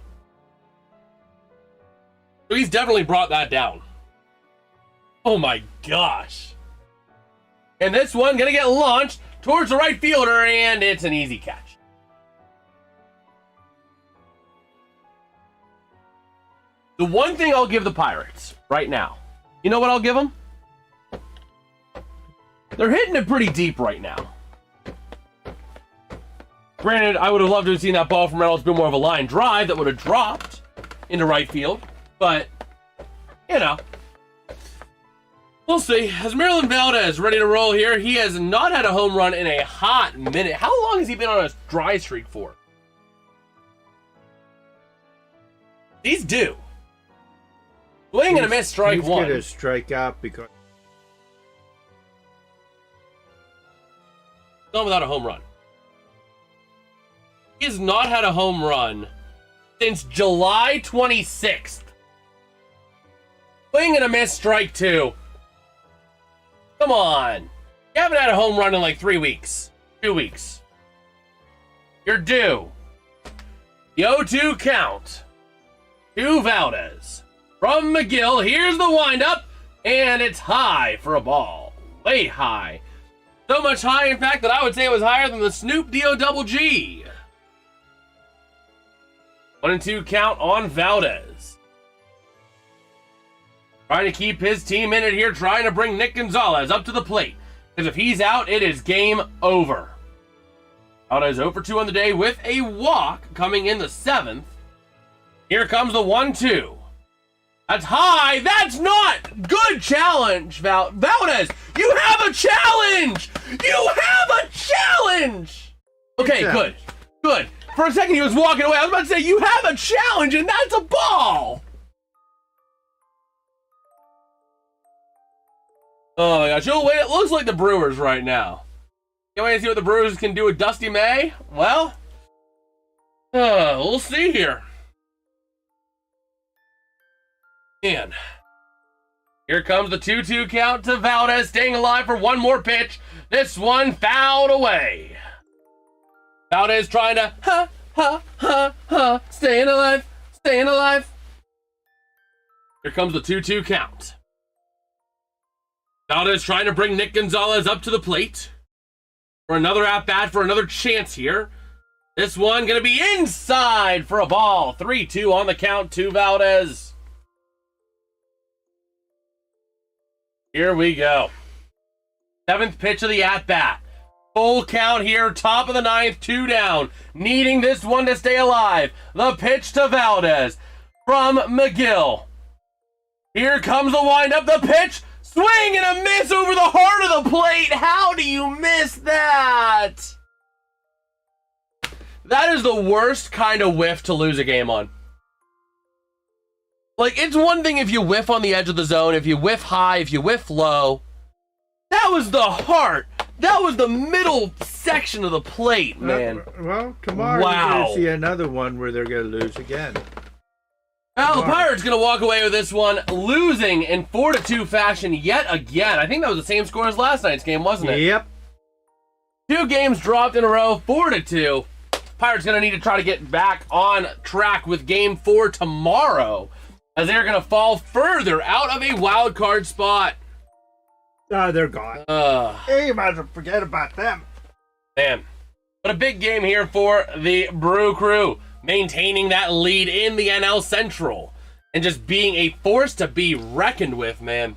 So he's definitely brought that down. Oh my gosh. And this one going to get launched towards the right fielder, and it's an easy catch. The one thing I'll give the Pirates right now, you know what I'll give them? They're hitting it pretty deep right now. Granted, I would have loved to have seen that ball from Reynolds be more of a line drive that would have dropped into right field, but, you know. We'll see. As Maryland Valdez ready to roll here, he has not had a home run in a hot minute. How long has he been on a dry streak for? He's due. Swing and a miss, strike one. He's going to strike out because... Not without a home run. He has not had a home run since July 26th. Swing and a miss, strike 2. Come on. You haven't had a home run in like 3 weeks. 2 weeks. You're due. The 0-2 count. To Valdez. From McGill. Here's the windup. And it's high for a ball. Way high. So much high, in fact, that I would say it was higher than the Snoop D-O-double-G. 1-2 count on Valdez. Trying to keep his team in it here, trying to bring Nick Gonzalez up to the plate. Because if he's out, it is game over. Valdez 0 for 2 on the day with a walk coming in the 7th. Here comes the 1-2. That's high. That's not good challenge, Valdez. You have a challenge. You have a challenge. Okay, good. Good. For a second, he was walking away. I was about to say, you have a challenge, and that's a ball. Oh my gosh. Oh, wait, it looks like the Brewers right now. Can't wait to see what the Brewers can do with Dusty May. Well, we'll see here. And here comes the 2-2 count to Valdez, staying alive for one more pitch. This one fouled away. Valdez trying to, staying alive, staying alive. Here comes the 2-2 count. Valdez trying to bring Nick Gonzalez up to the plate for another at-bat, for another chance here. This one going to be inside for a ball. 3-2 on the count to Valdez. Here we go. 7th pitch of the at-bat. Full count here, top of the 9th, 2 down. Needing this one to stay alive. The pitch to Valdez from McGill. Here comes the windup, the pitch. Swing and a miss over the heart of the plate. How do you miss that? That is the worst kind of whiff to lose a game on. Like, it's one thing if you whiff on the edge of the zone, if you whiff high, if you whiff low. That was the heart. That was the middle section of the plate, man. Well, tomorrow you're going to see another one where they're going to lose again. Well, the Pirates going to walk away with this one, losing in 4-2 fashion yet again. I think that was the same score as last night's game, wasn't it? Yep. 2 games dropped in a row, 4-2. Pirates going to need to try to get back on track with Game 4 tomorrow, as they're going to fall further out of a wild card spot. They're gone. Hey, you might as well forget about them. Man, but a big game here for the Brew Crew, maintaining that lead in the NL Central and just being a force to be reckoned with, man.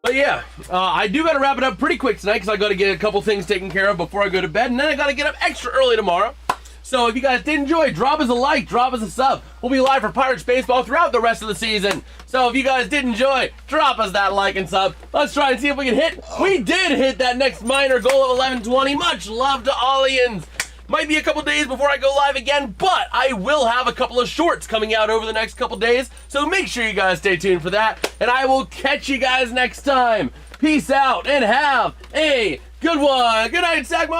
But yeah, I do got to wrap it up pretty quick tonight because I got to get a couple things taken care of before I go to bed, and then I got to get up extra early tomorrow. So if you guys did enjoy, drop us a like, drop us a sub. We'll be live for Pirates baseball throughout the rest of the season. So if you guys did enjoy, drop us that like and sub. Let's try and see if we can hit. We did hit that next minor goal of 1120. Much love to Allians. Might be a couple days before I go live again, but I will have a couple of shorts coming out over the next couple days. So make sure you guys stay tuned for that. And I will catch you guys next time. Peace out and have a good one. Good night, Sagmo.